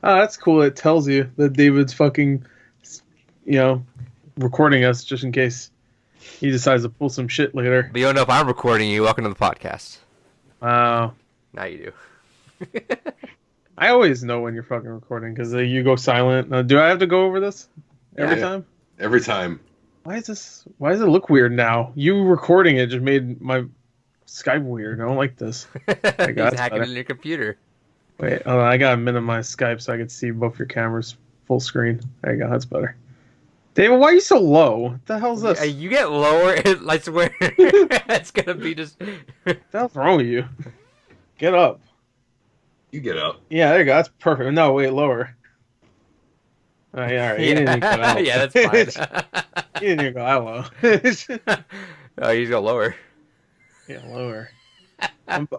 Oh, that's cool. It tells you that David's fucking, you know, recording us just in case he decides to pull some shit later. But you don't know if I'm recording you. Welcome to the podcast. Wow. Now you do. I always know when you're fucking recording because you go silent. Do I have to go over this every time? Every time. Why does it look weird now? You recording it just made my Skype weird. I don't like this. He's hacking into your computer. Wait, I gotta minimize Skype so I can see both your cameras full screen. There you go. That's better. David, why are you so low? What the hell's this? You get lower, I swear. It's gonna be just. What the hell's wrong with you? Get up. You get up. Yeah, there you go. That's perfect. No, wait, lower. Oh, yeah, all right. You didn't even go out. Yeah, that's fine. You didn't even go out low. Oh, you go lower. Yeah, lower.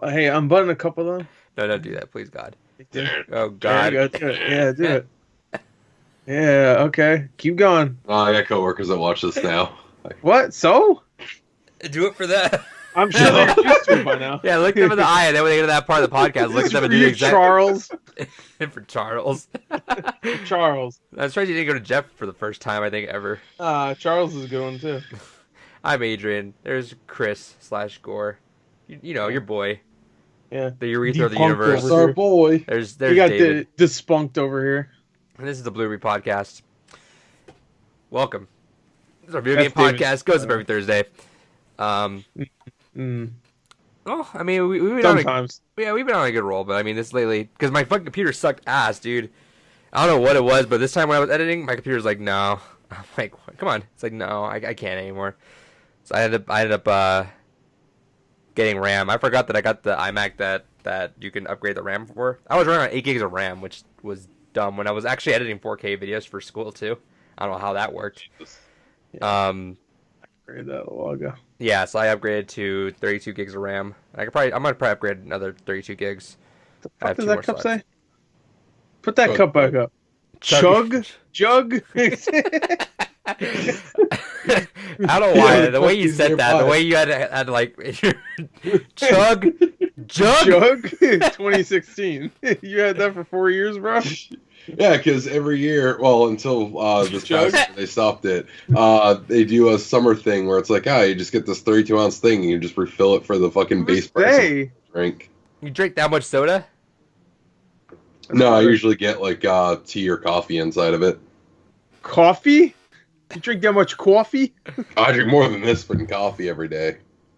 Hey, unbutton a couple of them. No, don't do that, please, God. There. Oh, God. There you go. Do it. Yeah, do it. Yeah, okay. Keep going. Oh, I got coworkers that watch this now. What? So? Do it for that. I'm sure they're used to it by now. Yeah, look them in the eye, and then when they get to that part of the podcast, look at them and do the exact. Charles. For Charles. Charles. I'm surprised you didn't go to Jeff for the first time, I think, ever. Charles is a good one, too. I'm Adrian. There's Chris/Gore. You know, your boy. Yeah. The urethra of the Debunked universe. over Our here. boy. There's We got David. despunked over here. And this is the Blue Read Podcast. Welcome. This is our video game That's David. podcast. Goes up every Thursday. Well, I mean, we've been Sometimes. we've been on a good roll, but I mean, this lately, because my fucking computer sucked ass, dude. I don't know what it was, but this time when I was editing, my computer's like, no. I'm like, come on. It's like, no, I can't anymore. So I ended up getting RAM. I forgot that I got the iMac that you can upgrade the RAM for. I was running on 8 gigs of RAM, which was dumb when I was actually editing 4K videos for school too. I don't know how that worked. Yeah. Upgraded that a while ago. Yeah, so I upgraded to 32 gigs of RAM. I'm gonna probably upgrade another 32 gigs. The I have fuck does two that more cup slots. say? Put that cup back up. Jug? I don't know why. The way you said that, the way you had like chug, jug. Jug? 2016. You had that for 4 years, bro? Yeah, because every year, well, until this Jug? past year they stopped it, they do a summer thing where it's like, you just get this 32-ounce thing and you just refill it for the fucking base price of the drink. You drink that much soda? No, I usually get like tea or coffee inside of it. Coffee? You drink that much coffee? I drink more than this fucking coffee every day.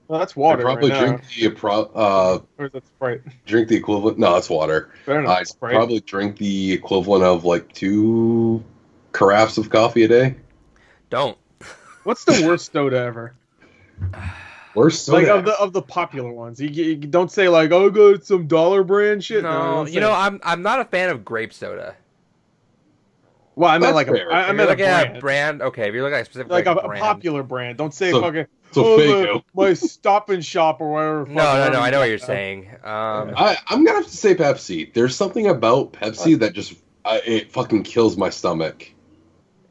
Well, that's water. I probably right now. drink Or is that Sprite? drink the equipment. No, it's water. Better not I Sprite. probably drink the equivalent of like 2 carafes of coffee a day. Don't. What's the worst soda ever? Worst Like soda. of the popular ones. You don't say like, oh, go some dollar brand shit. No, don't you know, say- I'm not a fan of grape soda. Well, I meant That's like fair. I If meant you're a looking brand. at a brand, okay. If you're looking at a specific Like a brand. popular brand. Don't say So- fucking so Faygo. my Stop and Shop or whatever. No. I know what you're saying. I'm gonna have to say Pepsi. There's something about Pepsi that just it fucking kills my stomach.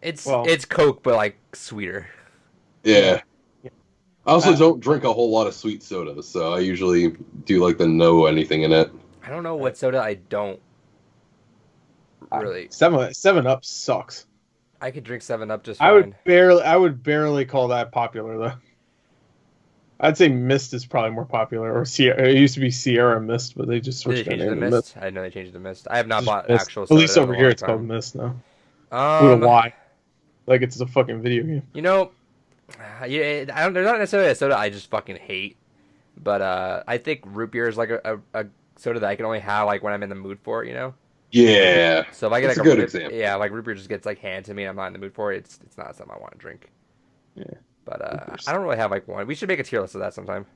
It's Well- it's Coke, but like sweeter. Yeah. Yeah. I also don't drink a whole lot of sweet sodas, so I usually do like the no anything in it. I don't know what soda I don't really. 7-Up sucks. I could drink 7-Up just I fine. would barely call that popular though. I'd say Mist is probably more popular, or Sierra. It used to be Sierra Mist, but they just Did they switched their change it to name to Mist? I didn't know they changed it to Mist. I have not Just bought Mist. actual At soda. least in a over long here, it's time. called Mist now. With a Y, like it's a fucking video game. You know, there's not necessarily a soda I just fucking hate, but I think root beer is like a soda that I can only have like when I'm in the mood for it, you know. Yeah. So if I get That's like a good root- example. yeah, like root beer just gets like handed to me, and I'm not in the mood for it. It's not something I want to drink. Yeah. But I don't really have like one. We should make a tier list of that sometime.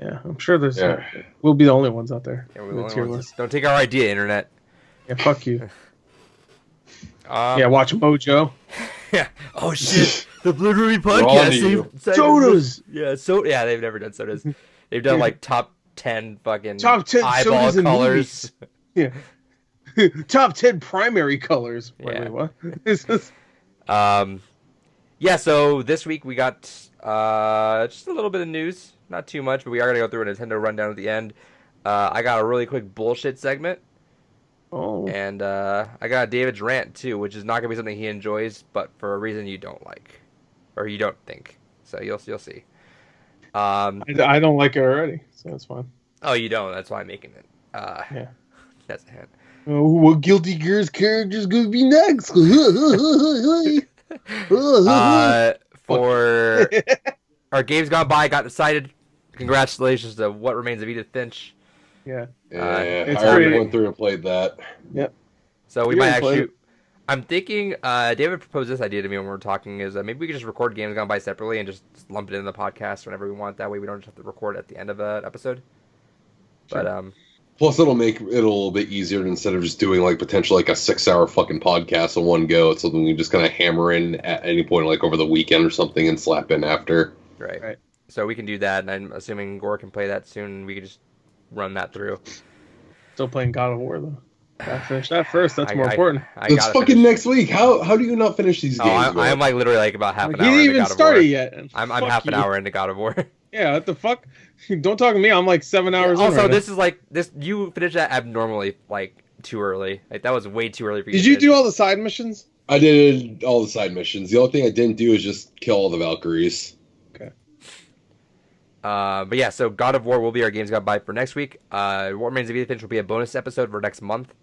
Yeah, I'm sure there's. Yeah. We'll be the only ones out there. Yeah, with we're the the only tier ones. list. Don't take our idea, internet. Yeah, fuck you. Yeah, watch Mojo. Yeah. Oh shit! The Blue Ruby We're on to podcast. you. Sodas! Yeah. Yeah, they've never done sodas. They've done like top 10 fucking Top 10 eyeball sodas and colors. Yeah. Top 10 primary colors. Yeah. Wait, what? It's just- Yeah. So this week we got just a little bit of news. Not too much, but we are gonna go through a Nintendo rundown at the end. I got a really quick bullshit segment. Oh. And I got David's rant too, which is not gonna be something he enjoys, but for a reason you don't like, or you don't think. So you'll see. I don't like it already, so that's fine. Oh, you don't. That's why I'm making it. Yeah. That's a hint. Oh, what Guilty Gear's character's gonna be next? For our games gone by, got decided. Congratulations to What Remains of Edith Finch. Yeah. I it's already pretty- went through and played that. Yep. So we You might haven't played actually. I'm thinking. David proposed this idea to me when we were talking. Is maybe we could just record games gone by separately and just lump it in the podcast whenever we want. That way we don't just have to record at the end of an episode. Sure. But Plus, it'll make it a little bit easier instead of just doing like potentially like a 6-hour fucking podcast in one go. It's something we just kind of hammer in at any point, like over the weekend or something, and slap in after. right. So we can do that, and I'm assuming Gore can play that soon. We could just run that through. Still playing God of War though. Gotta finish that first. That's more I important. It's gotta fucking finish. next week. How do you not finish these games? I am like literally like about half an He hour didn't into even God of start War. it yet. I'm Fuck half an you. hour into God of War. Yeah, what the fuck? Don't talk to me. I'm like 7 hours in. Also, right this is like this. You finished that abnormally like too early. Like that was way too early for you. Did to you finish. do all the side missions? I did all the side missions. The only thing I didn't do is just kill all the Valkyries. Okay. But yeah, so God of War will be our games gone by for next week. What Remains of Edith Finch will be a bonus episode for next month.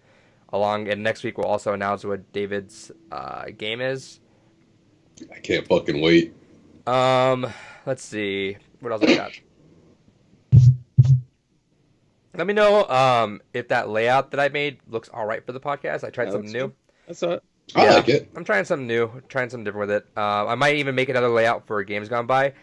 And next week we'll also announce what David's game is. I can't fucking wait. Let's see what else I got. Let me know if that layout that I made looks all right for the podcast. I tried something new. That's it. I Yeah. like it. I'm trying something new, trying something different with it. I might even make another layout for games gone by.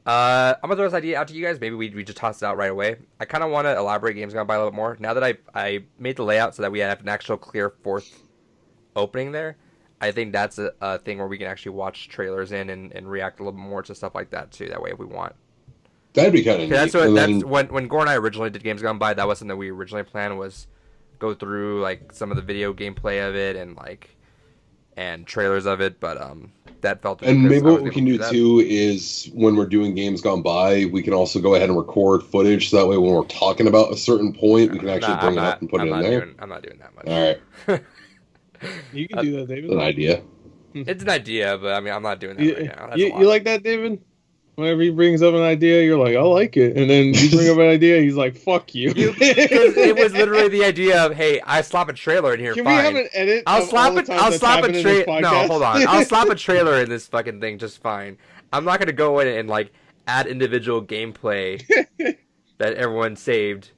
I'm gonna throw this idea out to you guys. Maybe we just toss it out right away. I kind of want to elaborate games gone by a little bit more. Now that I made the layout so that we have an actual clear fourth opening there, I think that's a thing where we can actually watch trailers in and react a little bit more to stuff like that too. That way, if we want. That'd be kind of neat. That's And then- when Gore and I originally did games gone by. That was something we originally planned was go through like some of the video gameplay of it and trailers of it, but that felt. And maybe I was what we able can to do that. too is when we're doing games gone by, we can also go ahead and record footage. So that way, when we're talking about a certain point, we can actually bring it up and put it in there. I'm not doing that much. All right, You can do that, David. that's an idea. It's an idea, but I mean, I'm not doing that right now. That's a You lot. like that, David? Whenever he brings up an idea, you're like, I like it. And then you bring up an idea, he's like, fuck you. It was literally the idea of, hey, I slap a trailer in here. Can fine. we have an edit? I'll of slap all the it. times I'll that's slap a happened in this trailer. No, podcast? hold on. I'll slap a trailer in this fucking thing just fine. I'm not gonna go in and like add individual gameplay that everyone saved.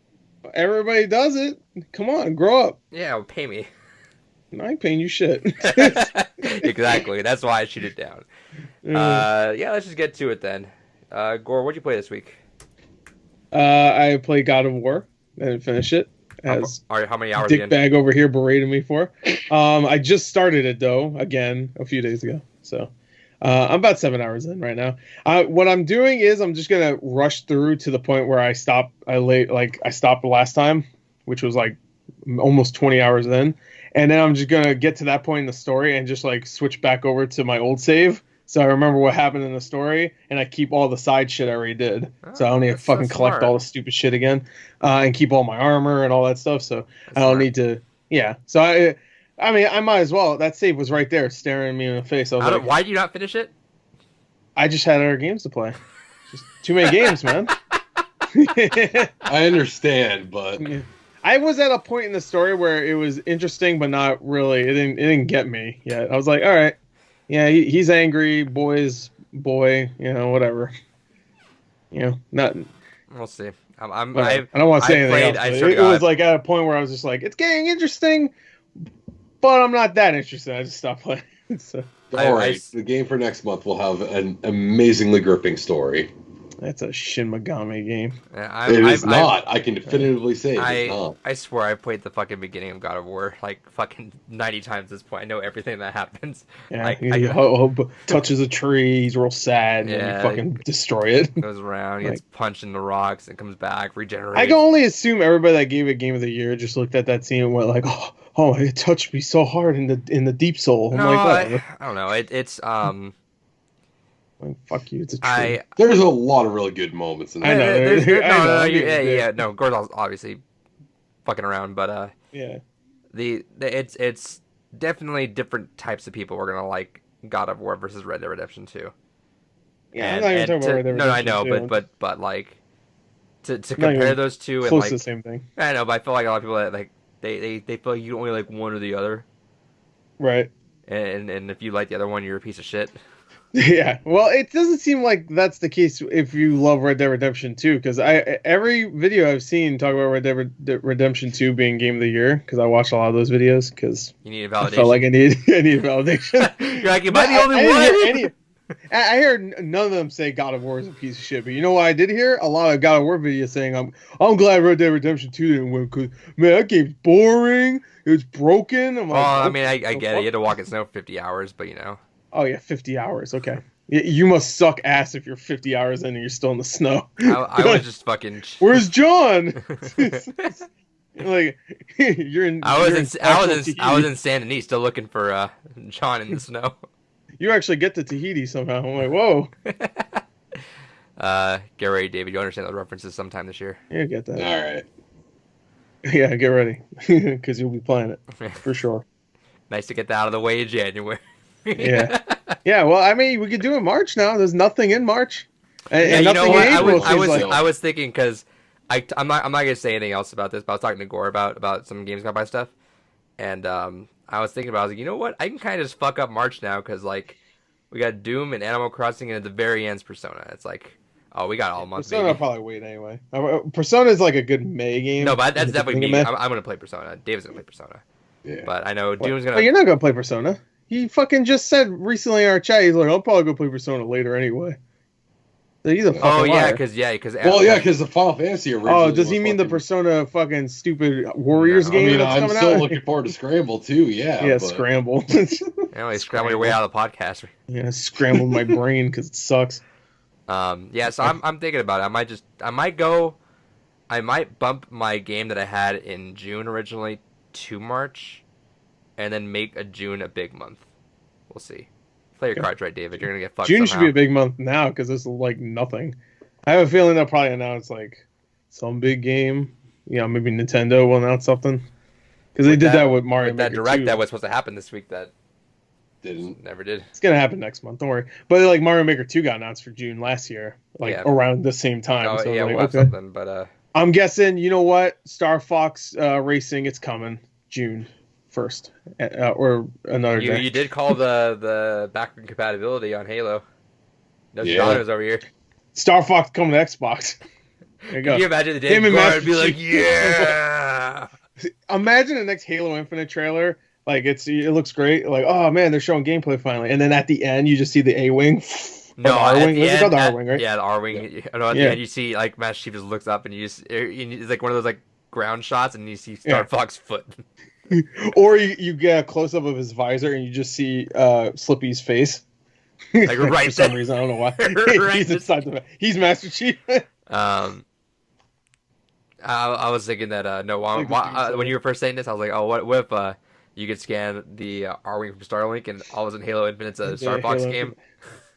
Everybody does it. Come on, grow up. Yeah, pay me. I ain't paying you shit. Exactly. That's why I shoot it down. Yeah, let's just get to it then. Gore, what'd you play this week? I played God of War. I didn't finish it. As How many hours again? Dickbag over here berated me for. I just started it though again a few days ago. So I'm about 7 hours in right now. What I'm doing is I'm just gonna rush through to the point where I stopped. I stopped the last time, which was like almost 20 hours in, and then I'm just gonna get to that point in the story and just like switch back over to my old save. So I remember what happened in the story, and I keep all the side shit I already did. So I don't need to that's so fucking collect smart. all the stupid shit again, and keep all my armor and all that stuff. So I don't smart. need to. Yeah. So I mean, I might as well. That save was right there, staring me in the face. I was like, Why did you not finish it? I just had other games to play. Just too many games, man. I understand, but I was at a point in the story where it was interesting, but not really. It didn't get me yet. I was like, all right, yeah, he's angry, boy, whatever. Not. We'll see. I I don't want to say anything else. It was like at a point where I was just like, it's getting interesting, but I'm not that interested. I just stopped playing. So all right. The game for next month will have an amazingly gripping story. that's a Shin Megami game. It is not. I can definitively say it's not. I swear I played the fucking beginning of God of War like fucking 90 times at this point. I know everything that happens. Yeah, Like, he touches a tree, he's real sad, and then you fucking destroy it. Goes around, gets punched in the rocks, and comes back, regenerates. I can only assume everybody that gave it Game of the Year just looked at that scene and went like, "Oh, it touched me so hard in the deep soul." I'm like, whatever. I don't know. It's Like, fuck you, it's a tree. There's a lot of really good moments in I there. know. No, Gordon's obviously fucking around, but yeah. it's definitely different types of people we're gonna like God of War versus Red Dead Redemption 2. Yeah, I'm not even talking about Red Dead Redemption. No, I know, 2. but like to compare those two and close like to the same thing. I know, but I feel like a lot of people that like they feel like you only like one or the other. Right. And if you like the other one, you're a piece of shit. Yeah, well, it doesn't seem like that's the case if you love Red Dead Redemption 2, because every video I've seen talk about Red Dead Redemption 2 being Game of the Year, because I watched a lot of those videos, because you need a validation. I felt like I need validation. You're like, am I the only one? I heard none of them say God of War is a piece of shit, but you know what I did hear? A lot of God of War videos saying, I'm glad Red Dead Redemption 2 didn't win, because, man, that game's boring, it's broken. I'm like, well, I mean, I get it, you had to walk in snow for 50 hours, but you know. Oh, yeah, 50 hours. Okay. You must suck ass if you're 50 hours in and you're still in the snow. I was just fucking... Where's John? Like, you're in... I was in San Denis still looking for John in the snow. You actually get to Tahiti somehow. I'm like, whoa. Get ready, David. You'll understand those references sometime this year. Yeah, get that. All right. Yeah, get ready. Because you'll be playing it. For sure. Nice to get that out of the way in January. Yeah. Yeah, well, I mean, we could do it in March now. There's nothing in March. And you know what? April, I was thinking, because I'm not gonna say anything else about this, but I was talking to Gore about some Games Gone By stuff, and I was thinking about, I was like, you know what? I can kind of just fuck up March now, because like we got Doom and Animal Crossing, and at the very end's Persona. It's like, oh, we got all month. Persona, I'll probably wait anyway. Persona is like a good May game. No, but that's definitely me. I'm gonna play Persona. David's gonna play Persona. Yeah. But I know Doom's gonna. Well, you're not gonna play Persona. He fucking just said recently in our chat, he's like, I'll probably go play Persona later anyway. So he's a fucking liar. because the Final Fantasy originally. Oh, does he mean the Persona fucking stupid Warriors game? I mean, that's I'm coming still out? looking forward to Scramble too. Yeah. Yeah, but... Scramble. Anyway, scramble your way out of the podcast. Yeah, scrambled my brain because it sucks. Yeah, so I'm thinking about it. I might bump my game that I had in June originally to March, and then make a June a big month. We'll see. Play your cards right, David. You're gonna get fucked. June somehow. should be a big month now because it's like nothing. I have a feeling they'll probably announce like some big game. Yeah, maybe Nintendo will announce something because they did that with Mario Maker. That direct 2. that was supposed to happen this week that never did. It's gonna happen next month. Don't worry. But like Mario Maker 2 got announced for June last year, like around the same time. Oh, so yeah, like, we'll have something. But I'm guessing. You know what? Star Fox Racing. It's coming June 1st or another day. You did call the backward compatibility on Halo. No Shadows over here. Star Fox coming to Xbox. There you go. Can you imagine the day Guard would be like, yeah. Imagine the next Halo Infinite trailer. Like it looks great. Like, oh man, they're showing gameplay finally, and then at the end you just see the A-wing. No, R-wing. What's it called? The R-wing, right? Yeah, the R-wing. Yeah. At the end you see like Master Chief just looks up and it's like one of those like ground shots, and you see Star Fox foot. Or you get a close up of his visor and you just see Slippy's face. Like right for some reason, I don't know why. He's inside the. He's Master Chief. I was thinking that when you were first saying this, I was like, oh, what if you could scan the R-wing from Starlink, and all of a sudden Halo Infinite's a Star Fox game?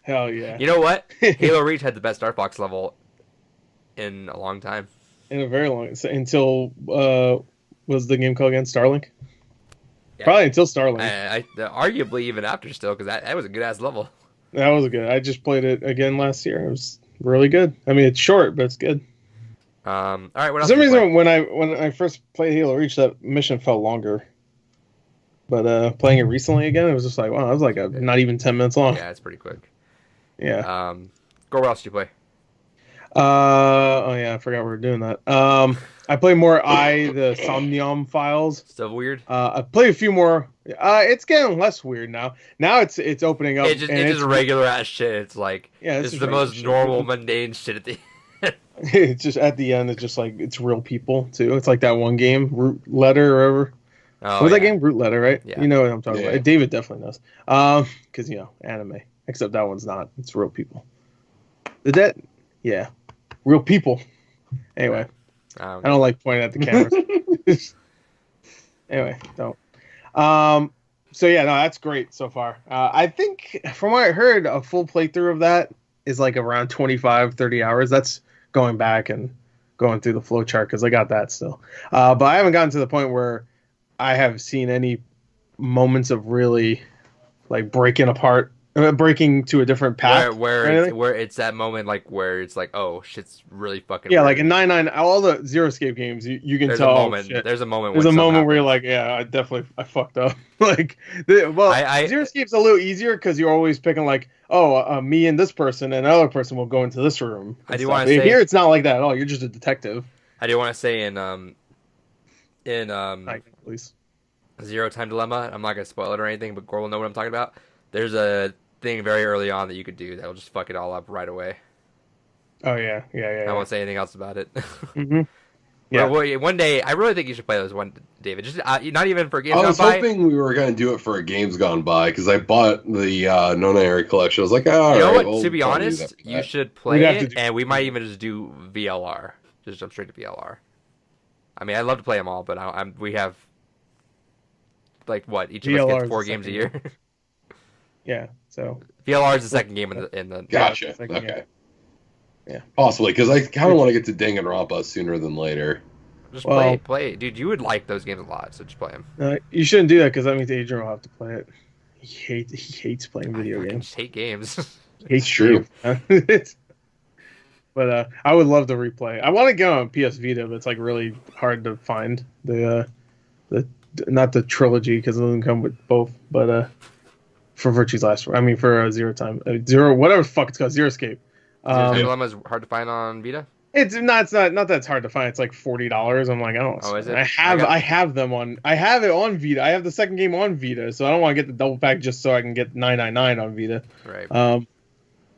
Hell yeah! You know what? Halo Reach had the best Star Fox level in a long time. In a very long until was the game called again? Starlink. Yeah. Probably until Starlink. Arguably even after still, because that was a good ass level. That was good. I just played it again last year. It was really good. I mean, it's short, but it's good. All right. What else? For some reason, when I first played Halo Reach, that mission felt longer. But playing it recently again, it was just like, wow, that was like not even 10 minutes long. Yeah, it's pretty quick. Yeah. Go. What else did you play? Oh yeah, I forgot we were doing that. I play more the Somnium Files. Still weird. I played a few more. It's getting less weird now. Now it's opening up. It's just regular ass shit. It's like it's the most normal mundane shit at the end. It's just at the end. It's just like it's real people too. It's like that one game, Root Letter or whatever. Oh, was that game Root Letter, right? Yeah. You know what I'm talking about. David definitely knows. Because anime. Except that one's not. It's real people. Yeah, real people. Anyway, I don't like pointing at the cameras. Anyway, don't. So yeah, no, that's great so far. I think from what I heard, a full playthrough of that is like around 25-30 hours. That's going back and going through the flowchart because I got that still. But I haven't gotten to the point where I have seen any moments of really like breaking to a different path. Where it's that moment like where it's like, oh shit's really fucking Yeah, weird. like in 9 all the Zero Escape games, you can There's tell. a Oh, moment. shit. There's a moment. There's when a something moment where you're happens. like, yeah, I fucked up. Like, I Zero Escape's a little easier because you're always picking like, oh, me and this person and another person will go into this room. I And do stuff. want to say Here it's not like that at all. You're just a detective. I do want to say in Like, please. Zero Time Dilemma. I'm not gonna spoil it or anything, but Gore will know what I'm talking about. There's a thing very early on that you could do that'll just fuck it all up right away. Oh yeah. I won't say anything else about it. Mm-hmm. Yeah. Well, one day, I really think you should play those one, David. Just not even for games I gone was by. hoping we were going to do it for a Games Gone By because I bought the non-airy collection. I was like, all You know right. what? To be probably do honest, that for you that. should We'd play have to it, do- and we might even just do VLR. Just jump straight to VLR. I mean, I'd love to play them all, but we have like what each of us VLR gets is 4 the games a second year. Yeah. So VLR is the second game in the Gotcha. like, Okay. Yeah. Possibly because I kind of want to get to Danganronpa sooner than later. Just Well- play, dude. You would like those games a lot, so just play them. you shouldn't do that because that means Adrian will have to play it. He hates playing video I fucking games. just hate games. He hates true. games. But I would love to replay. I want to get on PS Vita, but it's like really hard to find the not the trilogy because it doesn't come with both. But for Virtue's Last, I mean for Zero Time, Zero whatever the fuck it's called, Zero Escape. Time Dilemma is hard to find on Vita. It's not that it's hard to find. It's like $40. I'm like, I don't. Oh, is it? I have them on. I have it on Vita. I have the second game on Vita, so I don't want to get the double pack just so I can get $9.99 on Vita. Right.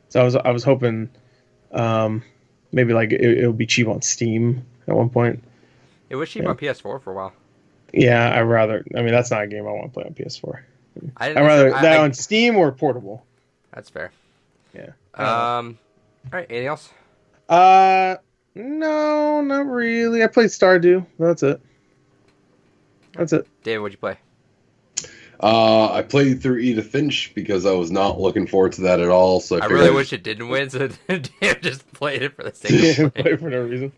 So I was hoping, maybe like it'll be cheap on Steam at one point. It was cheap on PS4 for a while. Yeah, I mean, that's not a game I want to play on PS4. I'd I'd rather that on Steam or portable. That's fair. Yeah. All right. Anything else? No, not really. I played Stardew. That's it. David, what'd you play? I played through Edith Finch because I was not looking forward to that at all. So I really wish it didn't win, so David just played it for the sake of playing. Play for no reason.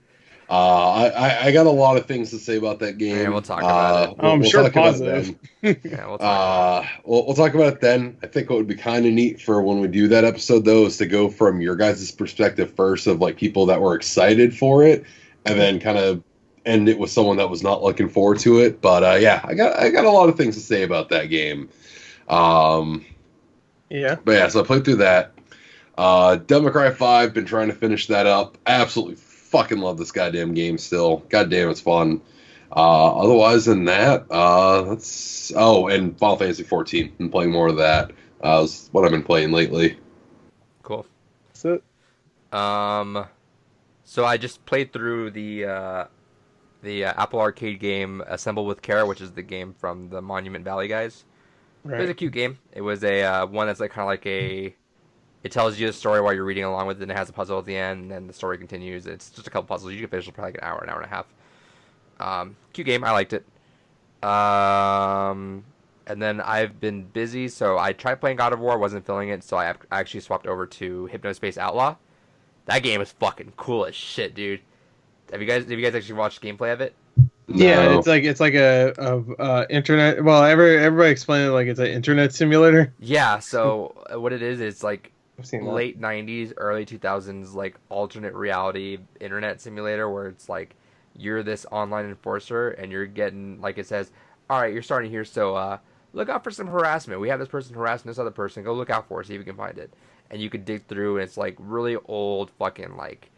I got a lot of things to say about that game. Yeah, we'll talk about it. I'm sure talk about positive. it then. Yeah, we'll talk. We'll talk about it then. I think what would be kind of neat for when we do that episode, though, is to go from your guys' perspective first of like people that were excited for it, and then kind of end it with someone that was not looking forward to it. But yeah, I got a lot of things to say about that game. Yeah. But yeah, so I played through that. Devil May Cry 5, been trying to finish that up. Absolutely fucking love this goddamn game still. Goddamn, it's fun. Otherwise than that, and Final Fantasy 14. Been playing more of that. Is what I've been playing lately. Cool. That's it. So I just played through the Apple Arcade game Assemble with Care, which is the game from the Monument Valley guys. Right. It was a cute game. It was a one that's like kind of like it tells you the story while you're reading along with it, and it has a puzzle at the end, and then the story continues. It's just a couple puzzles. You can finish it for like an hour and a half. Cute game. I liked it. And then I've been busy, so I tried playing God of War, wasn't feeling it, so I actually swapped over to Hypnospace Outlaw. That game is fucking cool as shit, dude. Have you guys actually watched gameplay of it? Yeah, No. it's like a internet. Well, everybody explained it like it's an internet simulator. Yeah. So what it is, it's like I've seen that. late 90s, early 2000s, like alternate reality internet simulator where it's like you're this online enforcer and you're getting, like it says, all right, you're starting here, so look out for some harassment. We have this person harassing this other person. Go look out for it, see if you can find it. And you could dig through, and it's like really old fucking like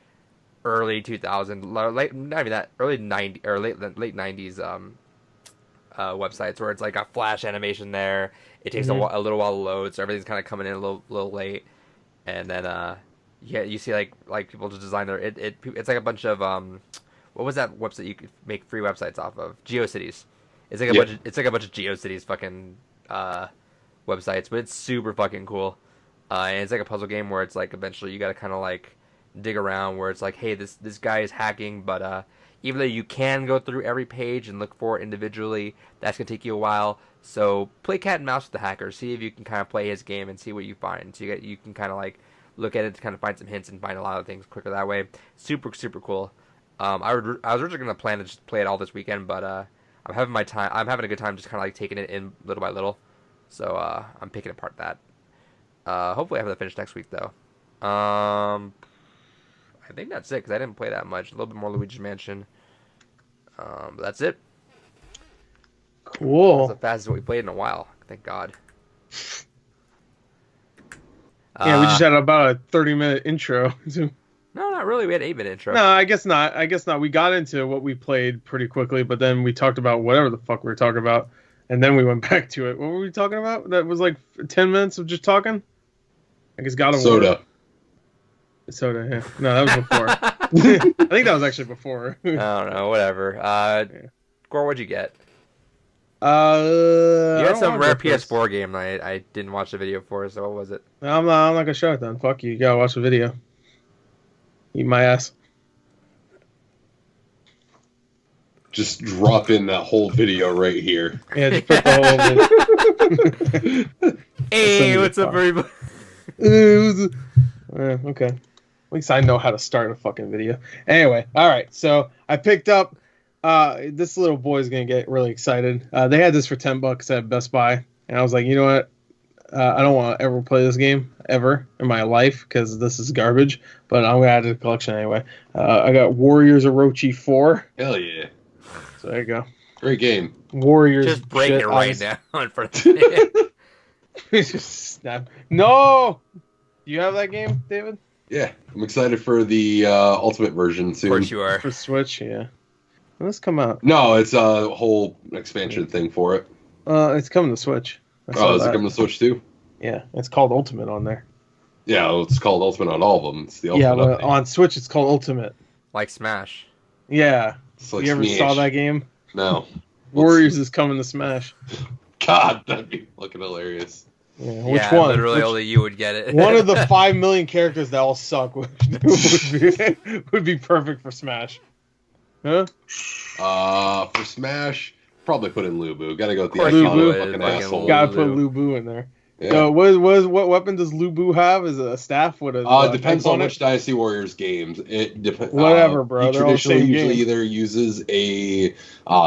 early 2000s, late, not even that, early 90s or late 90s websites where it's like a flash animation there. It takes a little while to load, so everything's kind of coming in a little late. And then yeah, you see like people just design their it's like a bunch of what was that website you could make free websites off of? GeoCities. It's like a bunch of GeoCities fucking websites, but it's super fucking cool. And it's like a puzzle game where it's like eventually you got to kind of like dig around where it's like, hey, this guy is hacking, but even though you can go through every page and look for it individually, that's gonna take you a while. So play cat and mouse with the hacker. See if you can kind of play his game and see what you find. So you can kind of like look at it to kind of find some hints and find a lot of things quicker that way. Super cool. I was originally gonna plan to just play it all this weekend, but I'm having my time. I'm having a good time just kind of like taking it in little by little. So I'm picking apart that. Hopefully I have that finished next week though. I think that's it because I didn't play that much. A little bit more Luigi's Mansion. But that's it. Cool. That's the fastest we played in a while. Thank God. Yeah, we just had about a 30-minute intro. No, not really. We had an 8-minute intro. No, I guess not. We got into what we played pretty quickly, but then we talked about whatever the fuck we were talking about, and then we went back to it. What were we talking about? That was like 10 minutes of just talking? I guess God of War. Soda, yeah. No, that was before. I think that was actually before. I don't know. Whatever. Gore, what'd you get? You You had some rare PS4 game that I didn't watch the video for, so what was it? I'm not gonna show it then. Fuck you. You gotta watch the video. Eat my ass. Just drop in that whole video right here. Yeah, just put the whole. Hey, what's up, everybody? Okay. At least I know how to start a fucking video. Anyway, all right. So I picked up. This little boy's gonna get really excited. They had this for $10 at Best Buy, and I was like, you know what? I don't want to ever play this game ever in my life because this is garbage. But I'm gonna add it to the collection anyway. I got Warriors Orochi 4. Hell yeah! So there you go. Great game. Warriors. Just break shit, it right now in front of me. Just snap. No. You have that game, David? Yeah, I'm excited for the Ultimate version soon. Of course you are. For Switch, yeah. When does this come out? No, it's a whole expansion thing for it. It's coming to Switch. Oh, is it coming to Switch too? Yeah, it's called Ultimate on there. Yeah, well, it's called Ultimate on all of them. It's the Ultimate. Yeah, but on Switch it's called Ultimate. Like Smash. Yeah. It's like you ever Smash. saw that game? No. Warriors is coming to Smash. God, that'd be fucking hilarious. Yeah, which Yeah, one? literally only you would get it. One of the 5 million characters that all suck would be perfect for Smash. Huh? For Smash, probably put in Lubu. Gotta go with the Of course iconic you would. fucking Fucking asshole. Gotta put Lu Lubu in there. Yeah. So what weapon does Lubu have? Is it a staff with a Depends on it? which Dynasty Warriors games. It depends. Whatever, bro. He They're all the traditionally same usually game. either uses a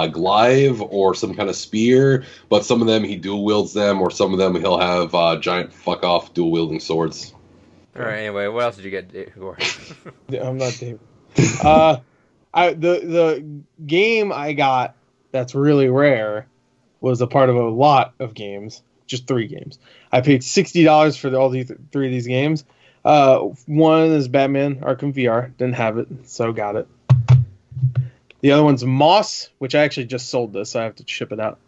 glaive or some kind of spear, but some of them he dual wields them, or some of them he'll have giant fuck off dual wielding swords. All right. Anyway, what else did you get, Gore? I'm not David. The game I got that's really rare was a part of a lot of games, just 3 games. I paid $60 for all these 3 of these games. One is Batman Arkham VR, didn't have it, so got it. The other one's Moss, which I actually just sold this, so I have to ship it out.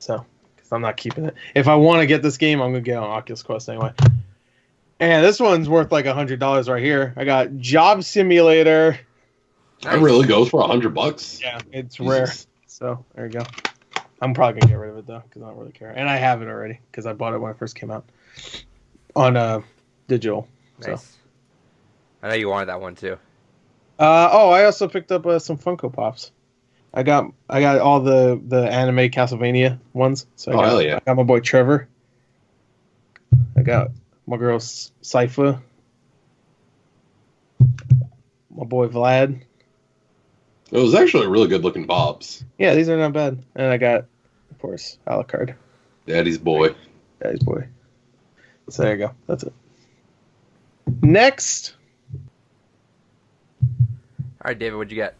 So, because I'm not keeping it. If I want to get this game, I'm gonna get it on Oculus Quest anyway. And this one's worth like $100 right here. I got Job Simulator. That really goes for $100. Yeah, it's Jesus. rare. So there you go. I'm probably gonna get rid of it though because I don't really care, and I have it already because I bought it when it first came out on digital. Nice. So. I know you wanted that one too. I also picked up some Funko Pops. I got all the anime Castlevania ones. So hell yeah! I got my boy Trevor. I got my girl Sypha. My boy Vlad. It was actually really good looking pops. Yeah, these are not bad. And I got, of course, Alucard. Daddy's boy. Daddy's boy. So there you go. That's it. Next. All right, David, what'd you get?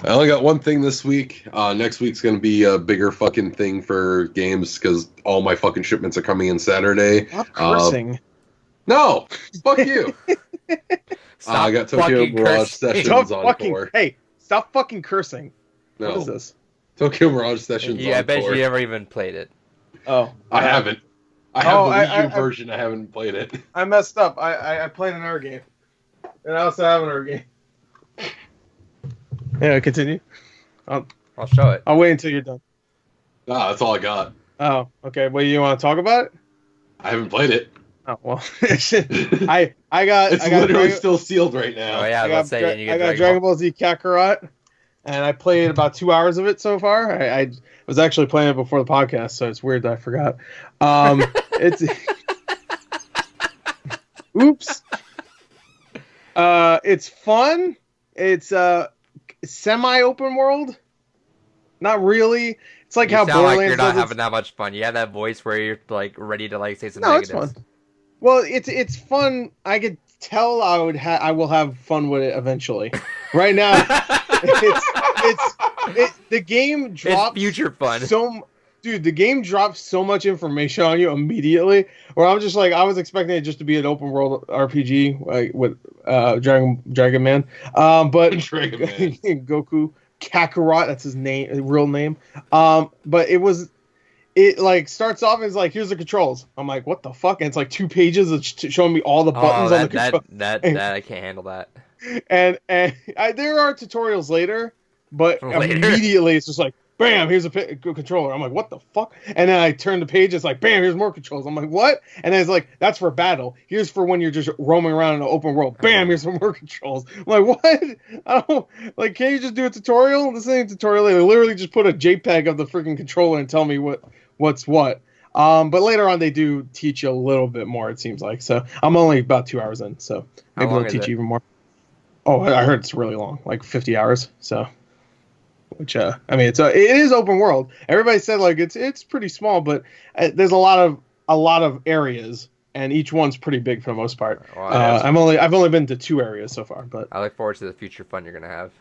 I only got one thing this week. Next week's going to be a bigger fucking thing for games because all my fucking shipments are coming in Saturday. Stop cursing. No! Fuck you! I got Tokyo fucking Mirage cursing. Sessions on core. Hey, stop fucking cursing. No. What is this? Tokyo Mirage Sessions Yeah, I on bet core. you never even played it. Oh. I haven't. I have Oh, the I- Wii U I- version. I haven't played it. I messed up. I played another game. And I also have another game. Yeah, continue. I'll show it. I'll wait until you're done. That's all I got. Oh, okay. Well, you want to talk about it? I haven't played it. Oh, well. I got... It's I got literally Dragon- still sealed right now. Oh yeah, I let's got, say and you I get got Dragon Ball Z Kakarot, and I played about 2 hours of it so far. I was actually playing it before the podcast, so it's weird that I forgot. It's oops. It's fun. It's semi-open world. Not really. It's like You how sound like Borderlands you're not does having that much fun. You have that voice where you're like ready to like say some No, it's negatives. fun. Well, it's fun. I could tell I will have fun with it eventually. Right now, the game drops It's future fun. Dude, the game drops so much information on you immediately. Where I'm just like, I was expecting it just to be an open world RPG like with Dragon Man, but Dragon Man. Goku Kakarot, that's his real name. But it like starts off as like, here's the controls. I'm like, what the fuck? And it's like 2 pages of showing me all the buttons on the control. That I can't handle that. And there are tutorials later, but immediately it's just like, bam, here's a controller. I'm like, what the fuck? And then I turn the page, it's like, bam, here's more controls. I'm like, what? And then it's like, that's for battle. Here's for when you're just roaming around in an open world. Bam, here's some more controls. I'm like, what? I don't, like, can't you just do a tutorial? This ain't a tutorial. They literally just put a JPEG of the freaking controller and tell me what's what. But later on, they do teach you a little bit more, it seems like. So I'm only about 2 hours in, so maybe they'll teach you even more. Oh, I heard it's really long, like 50 hours. So, which I mean, it is open world. Everybody said like it's pretty small, but there's a lot of areas, and each one's pretty big for the most part. Well, I've only been to 2 areas so far, but I look forward to the future fun you're gonna have.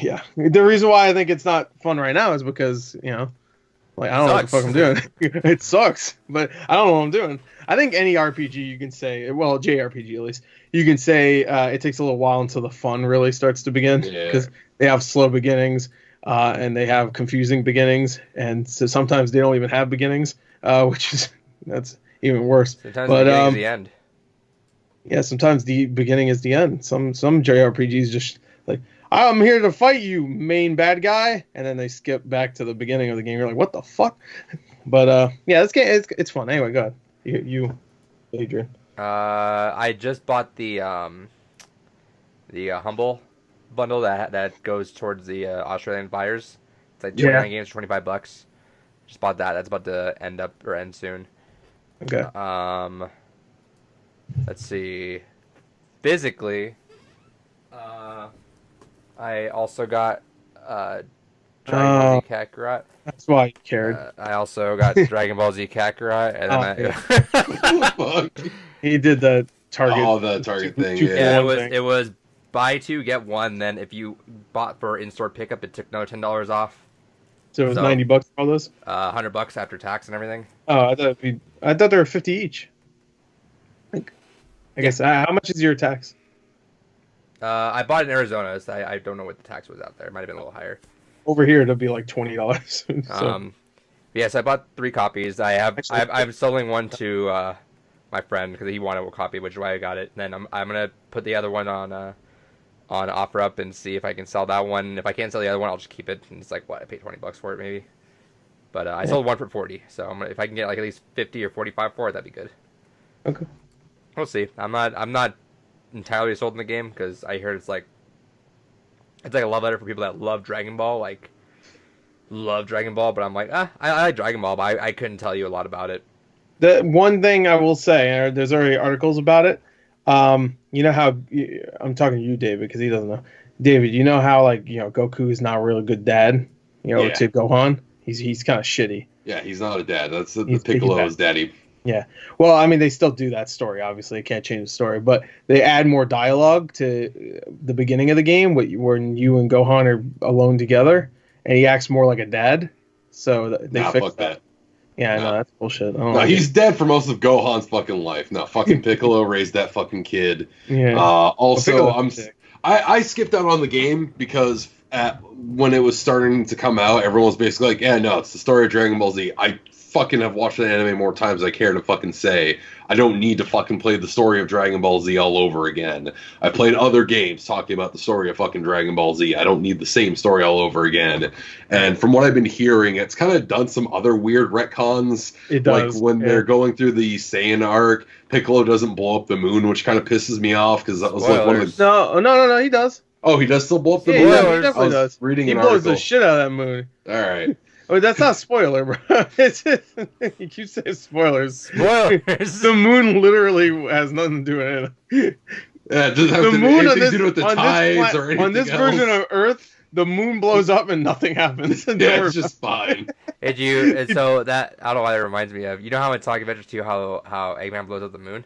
Yeah, the reason why I think it's not fun right now is because like, I don't know what the fuck I'm doing. It sucks, but I don't know what I'm doing. I think any RPG you can say, well, JRPG at least, you can say it takes a little while until the fun really starts to begin, because they have slow beginnings and they have confusing beginnings, and so sometimes they don't even have beginnings, that's even worse. Sometimes the beginning is the end. Yeah, sometimes the beginning is the end. Some JRPGs just like, I'm here to fight you, main bad guy, and then they skip back to the beginning of the game. You're like, what the fuck? But yeah, this game it's fun. Anyway, go ahead. You Adrian. I just bought the Humble bundle that goes towards the Australian buyers. It's like 29 games for $25. Just bought that. That's about to end soon. Okay. Let's see. Physically, I also got Dragon Ball Z Kakarot. That's why you cared. I also got Dragon Ball Z Kakarot, and then he did the Target. Oh, the Target thing. Yeah, it was buy 2 get 1. Then if you bought for in-store pickup, it took another $10 off. So it was $90 for all those. $100 after tax and everything. Oh, I thought they were 50 each. I guess. How much is your tax? I bought it in Arizona, so I don't know what the tax was out there. It might have been a little higher. Over here, it'll be like $20. So. Yes, I bought 3 copies. I'm selling one to my friend because he wanted a copy, which is why I got it. And then I'm gonna put the other one on OfferUp and see if I can sell that one. If I can't sell the other one, I'll just keep it. And it's like, what, I paid $20 for it maybe. But I sold one for 40, so if I can get like at least 50 or 45 for it, that'd be good. Okay. We'll see. I'm not entirely sold in the game because I heard it's like a love letter for people that love Dragon Ball, but I'm like, I like Dragon Ball, but I couldn't tell you a lot about it. The one thing I will say, there's already articles about it. You know how I'm talking to you, David, because he doesn't know. David, you know how Goku is not a really good dad, to Gohan. He's kind of shitty. Yeah, he's not a dad. That's the Piccolo's daddy. Yeah. Well, I mean, they still do that story. Obviously, they can't change the story, but they add more dialogue to the beginning of the game when you and Gohan are alone together, and he acts more like a dad. So they fixed that. Yeah, no, that's bullshit. He's dead for most of Gohan's fucking life. No, fucking Piccolo raised that fucking kid. Yeah. Also, I skipped out on the game because when it was starting to come out, everyone was basically like, yeah, no, it's the story of Dragon Ball Z. I fucking have watched the anime more times than I care to fucking say. I don't need to fucking play the story of Dragon Ball Z all over again. I played other games talking about the story of fucking Dragon Ball Z. I don't need the same story all over again. And from what I've been hearing, it's kind of done some other weird retcons. It does. Like when they're going through the Saiyan arc, Piccolo doesn't blow up the moon, which kind of pisses me off because that was like one of the... No, he does. Oh, he does still blow up the moon? Yeah, he definitely does. Reading he an blows article. The shit out of that moon. All right. Oh, that's not a spoiler, bro. You keep saying spoilers. Spoilers. The moon literally has nothing to do with it. Yeah, it doesn't have anything to do with the tides or anything on this else. version of Earth the moon blows up and nothing happens. Yeah, it's just fine. So that, I don't know why that reminds me of, you know how in Sonic Adventure 2 how Eggman blows up the moon?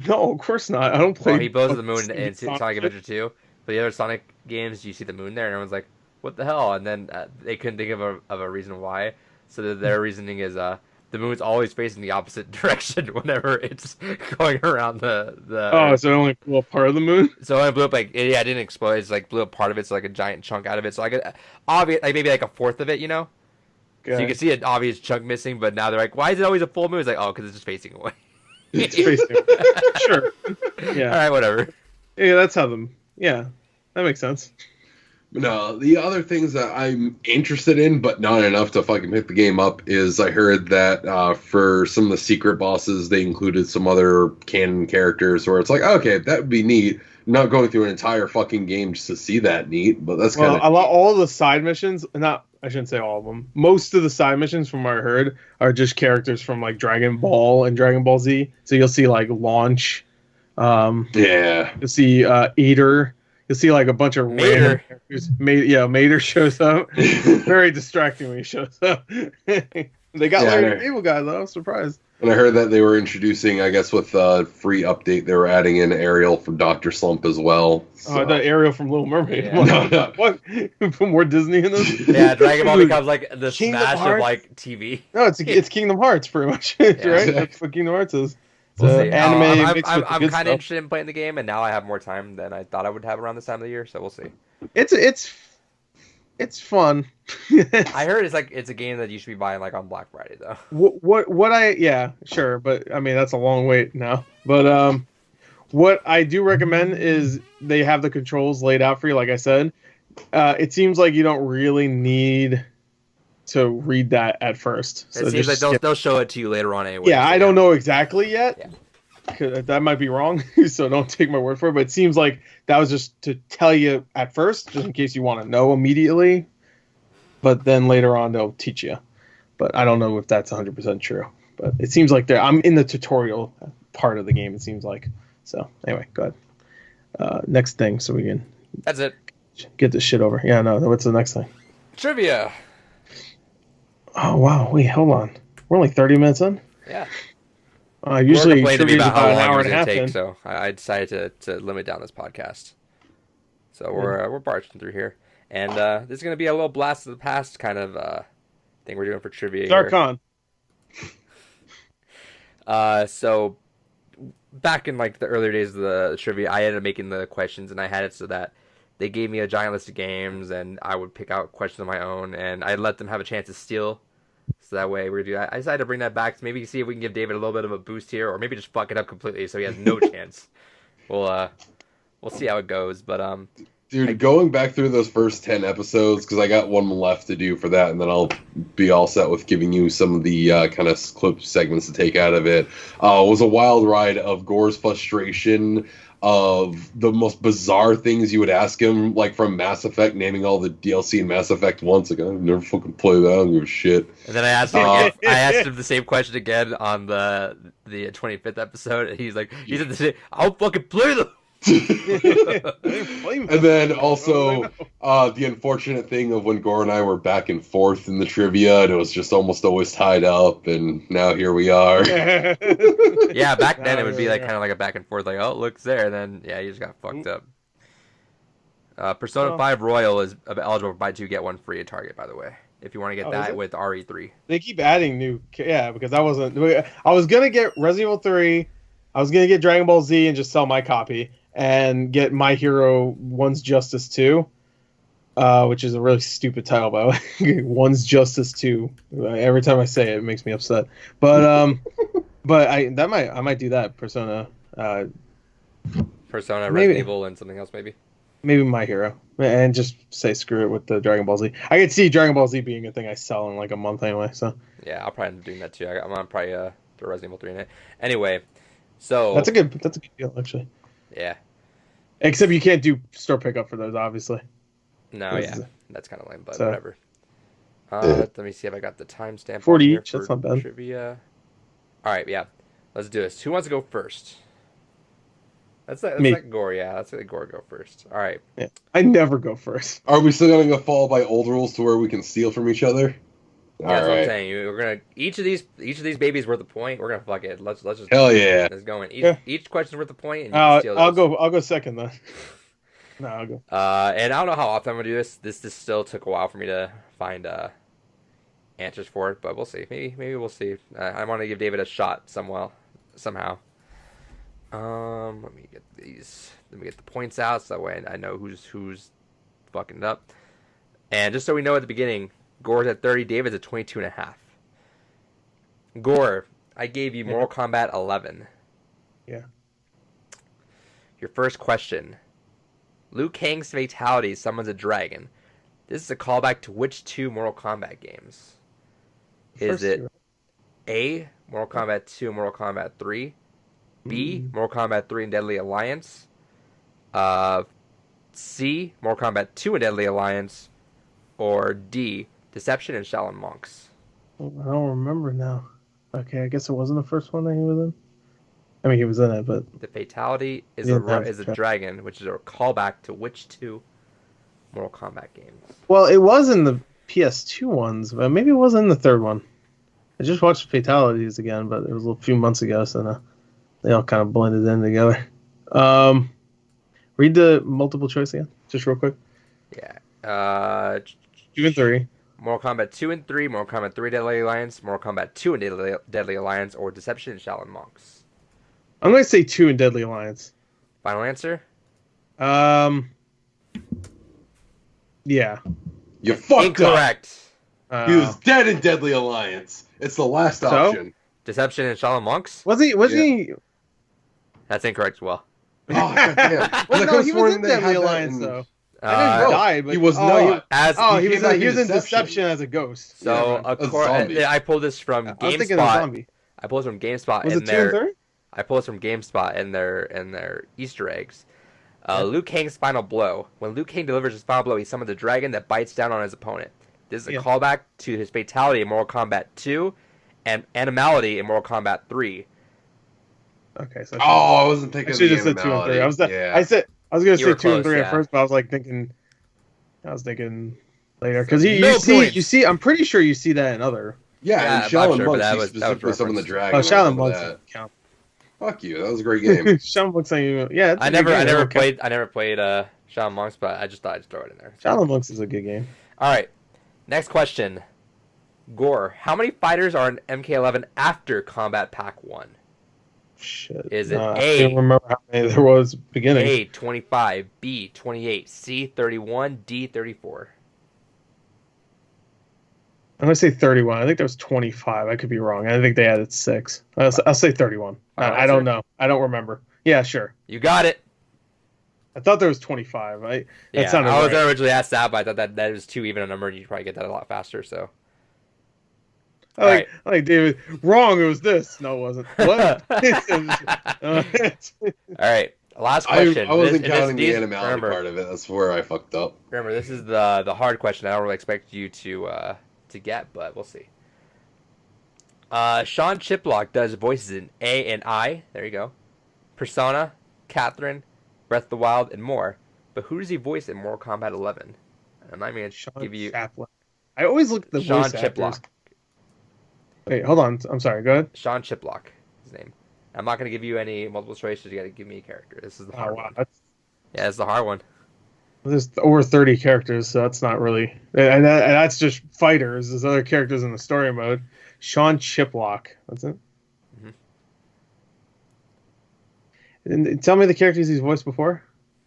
No, of course not. I don't play. Well, he blows up the moon in Sonic Adventure 2. But the other Sonic games, you see the moon there, and everyone's like, what the hell? And then they couldn't think of a reason why. So their reasoning is the moon's always facing the opposite direction whenever it's going around the Oh, so it only blew up part of the moon? So it blew up it didn't explode. It's like blew up part of it, so like a giant chunk out of it. So like obvious, like maybe like a fourth of it, you know. Okay. So you can see an obvious chunk missing, but now they're like, why is it always a full moon? It's like, oh, because it's just facing away. It's facing. Sure. Yeah. All right, whatever. Yeah, that's how them. Yeah, that makes sense. No, the other things that I'm interested in, but not enough to fucking pick the game up, is I heard that for some of the secret bosses, they included some other canon characters where it's like, okay, that would be neat. I'm not going through an entire fucking game just to see that neat, but that's kind of... all the side missions, I shouldn't say all of them. Most of the side missions, from what I heard, are just characters from like Dragon Ball and Dragon Ball Z. So you'll see like Launch. Yeah. You'll see Eater. You'll see like a bunch of random characters. Mater shows up. Very distracting when he shows up. They got like an evil guy though. I was surprised. And I heard that they were introducing, I guess with a free update, they were adding in Ariel from Dr. Slump as well. So. Oh, the Ariel from Little Mermaid. Yeah. No. What? Put more Disney in this? Yeah, Dragon Ball becomes like the Kingdom Smash Hearts? of like TV. No, it's Kingdom Hearts pretty much, right? That's what Kingdom Hearts is. We'll see. Anime. I'm kind of interested in playing the game, and now I have more time than I thought I would have around this time of the year. So we'll see. It's fun. I heard it's a game that you should be buying like on Black Friday though. Yeah, sure, but I mean that's a long wait now. But what I do recommend is they have the controls laid out for you. Like I said, it seems like you don't really need to read that at first. So it seems like they'll show it to you later on anyway. Yeah, so I don't know exactly yet. Yeah. That might be wrong, so don't take my word for it. But it seems like that was just to tell you at first, just in case you want to know immediately. But then later on, they'll teach you. But I don't know if that's 100% true. But it seems like I'm in the tutorial part of the game, it seems like. So anyway, go ahead. Next thing, so we can... That's it. Get this shit over. Yeah, no, what's the next thing? Trivia. Oh, wow. Wait, hold on. We're only 30 minutes in? Yeah. Usually complained to me about how an long hour it was and a going half to take, in. so I decided to limit down this podcast. So we're barging through here. And this is going to be a little blast of the past kind of thing we're doing for trivia here. Darkon. So back in like the earlier days of the trivia, I ended up making the questions, and I had it so that they gave me a giant list of games, and I would pick out questions of my own, and I let them have a chance to steal. So that way we're gonna do that. I decided to bring that back to maybe see if we can give David a little bit of a boost here, or maybe just fuck it up completely so he has no chance. We'll see how it goes, but Dude, going back through those first 10 episodes, because I got one left to do for that, and then I'll be all set with giving you some of the kind of clip segments to take out of it. Was a wild ride of Gore's frustration of the most bizarre things you would ask him, like from Mass Effect, naming all the DLC in Mass Effect once. Like, I've never fucking played that. I don't give a shit. And then I asked him again, I asked him the same question again on the 25th episode, and he said the same, I'll fucking play them. And then also the unfortunate thing of when Gore and I were back and forth in the trivia, and it was just almost always tied up, and now here we are. Yeah, back then it would be like kind of like a back and forth, like, oh, look, there, and then yeah, you just got fucked up. Persona 5 Royal is eligible for buy 2 get 1 free at Target, by the way, if you want to get that with RE3. They keep adding new, because I was gonna get Resident Evil 3, I was gonna get Dragon Ball Z and just sell my copy, and get My Hero One's Justice 2, which is a really stupid title, by the way. One's Justice 2. Every time I say it, it makes me upset. But I might do that. Persona, Resident Evil, and something else, maybe. Maybe My Hero, and just say screw it with the Dragon Ball Z. I could see Dragon Ball Z being a thing I sell in like a month anyway. So yeah, I'll probably end up doing that too. I'm on probably the Resident Evil 3 in it. Anyway, so that's a good deal actually. Yeah. Except you can't do store pickup for those, obviously. No, that's kind of lame, but whatever. Let me see if I got the timestamp. 40 each. That's not bad. Trivia. All right, yeah. Let's do this. Who wants to go first? Let's let Me. Gore. Yeah, let's let Gore go first. All right. Yeah. I never go first. Are we still gonna go follow by old rules to where we can steal from each other? Yeah, that's what I'm saying. We're gonna each of these babies worth a point. We're gonna fuck it. Let's just Hell yeah. let's go in. Yeah. Each question's worth a point, and you can steal those. I'll go second then. No, I'll go. And I don't know how often I'm gonna do this. This still took a while for me to find answers for it, but we'll see. Maybe we'll see. I want to give David a shot somehow. Let me get these. Let me get the points out so that way I know who's fucking it up. And just so we know at the beginning, Gore's at 30, David's at 22.5. Gore, I gave you Mortal Kombat 11. Yeah. Your first question. Liu Kang's fatality summons a dragon. This is a callback to which two Mortal Kombat games? Is it A, Mortal Kombat 2 and Mortal Kombat 3? B, Mortal Kombat 3 and Deadly Alliance? C, Mortal Kombat 2 and Deadly Alliance? Or D, Deception and Shaolin Monks? I don't remember now. Okay, I guess it wasn't the first one that he was in. I mean, he was in it, but the fatality is a dragon, which is a callback to which two Mortal Kombat games? Well, it was in the PS2 ones, but maybe it wasn't in the third one. I just watched Fatalities again, but it was a few months ago, so they all kind of blended in together. Read the multiple choice again, just real quick. Yeah. 2 and 3. Mortal Kombat 2 and 3, Mortal Kombat 3 Deadly Alliance, Mortal Kombat 2 and Deadly Alliance, or Deception and Shaolin Monks? I'm going to say 2 and Deadly Alliance. Final answer? Yeah. You fucked Incorrect. He was dead in Deadly Alliance. It's the last option. Deception and Shaolin Monks? Was he? That's incorrect as well. Oh, goddamn. Well, no, he was in Deadly Alliance, though. I know he died, but he was not. He was in Deception as a ghost. So, I pulled this from GameSpot. I was thinking of zombie. I pulled this from GameSpot. Was it 2 and 3? I pulled this from GameSpot in their Easter eggs. Liu Kang's final blow. When Liu Kang delivers his final blow, he summons a dragon that bites down on his opponent. This is a callback to his fatality in Mortal Kombat 2 and Animality in Mortal Kombat 3. Okay, so I wasn't thinking of the just said 2 and 3. I was going to say 2 and 3 at first, but I was thinking later because you see, I'm pretty sure you see that in other. Yeah, and Shaolin Monks specifically some of the dragons. Oh, Shaolin Monks count. Fuck you, that was a great game. Shaolin Monks, yeah. I never played Shaolin Monks, but I just thought I'd throw it in there. Shaolin Monks is a good game. All right, next question. Gore, how many fighters are in MK11 after Combat Pack 1? Shit. Is it A? I can't remember how many there was beginning. A, 25, B, 28, C, 31, D, 34. I'm going to say 31. I think there was 25. I could be wrong. I think they added 6. I'll say 31. I don't know. I don't remember. Yeah, sure. You got it. I thought there was 25. I was originally asked that, but I thought that was too even a number, and you'd probably get that a lot faster, so. I like David. Wrong. It was this. No, it wasn't. What? All right. Last question. I wasn't counting the animality part of it. That's where I fucked up. Remember, this is the hard question. I don't really expect you to get, but we'll see. Sean Chiplock does voices in A and I. There you go. Persona, Catherine, Breath of the Wild, and more. But who does he voice in Mortal Kombat 11? I'm not going to give you. Chaplin. I always look at the Sean voice Chiplock. Actors. Wait, hold on. I'm sorry. Go ahead. Sean Chiplock, his name. I'm not going to give you any multiple choices. You got to give me a character. This is the hard one. Yeah, it's the hard one. There's over 30 characters, so that's not really... And that's just fighters. There's other characters in the story mode. Sean Chiplock. That's it? Mm-hmm. And tell me the characters he's voiced before.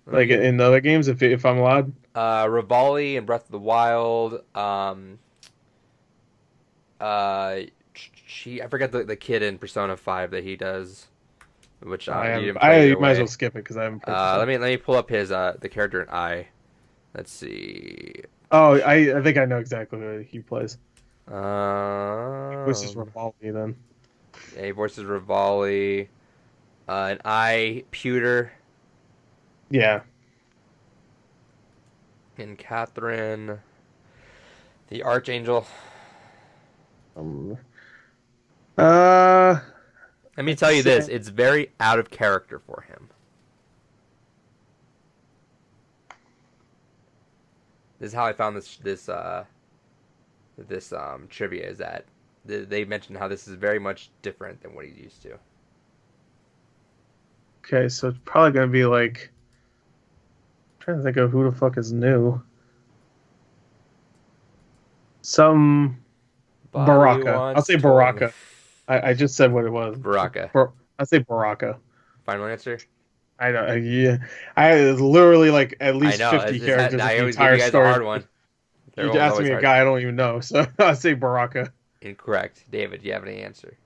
Okay. Like in the other games, if I'm allowed. Rivali in Breath of the Wild. I forgot the kid in Persona 5 that he does, which you might as well skip it because I haven't. Let me pull up his the character in I. Let's see. Oh, I think I know exactly who he plays. He voices Rivali then. Yeah, he voices Rivali. And I Pewter. Yeah. And Catherine, the Archangel. Let me tell you this: it's very out of character for him. This is how I found this trivia, is that they mentioned how this is very much different than what he's used to. Okay, so it's probably gonna be like. I'm trying to think of who the fuck is new. Some Baraka. I'll say Baraka. I just said what it was. Baraka. I'll say Baraka. Final answer? I know. Yeah, I literally like at least I know, 50 characters. I The always give entire you guys story. a hard one. You asked me a guy I don't even know, so I say Baraka. Incorrect. David, do you have any answer?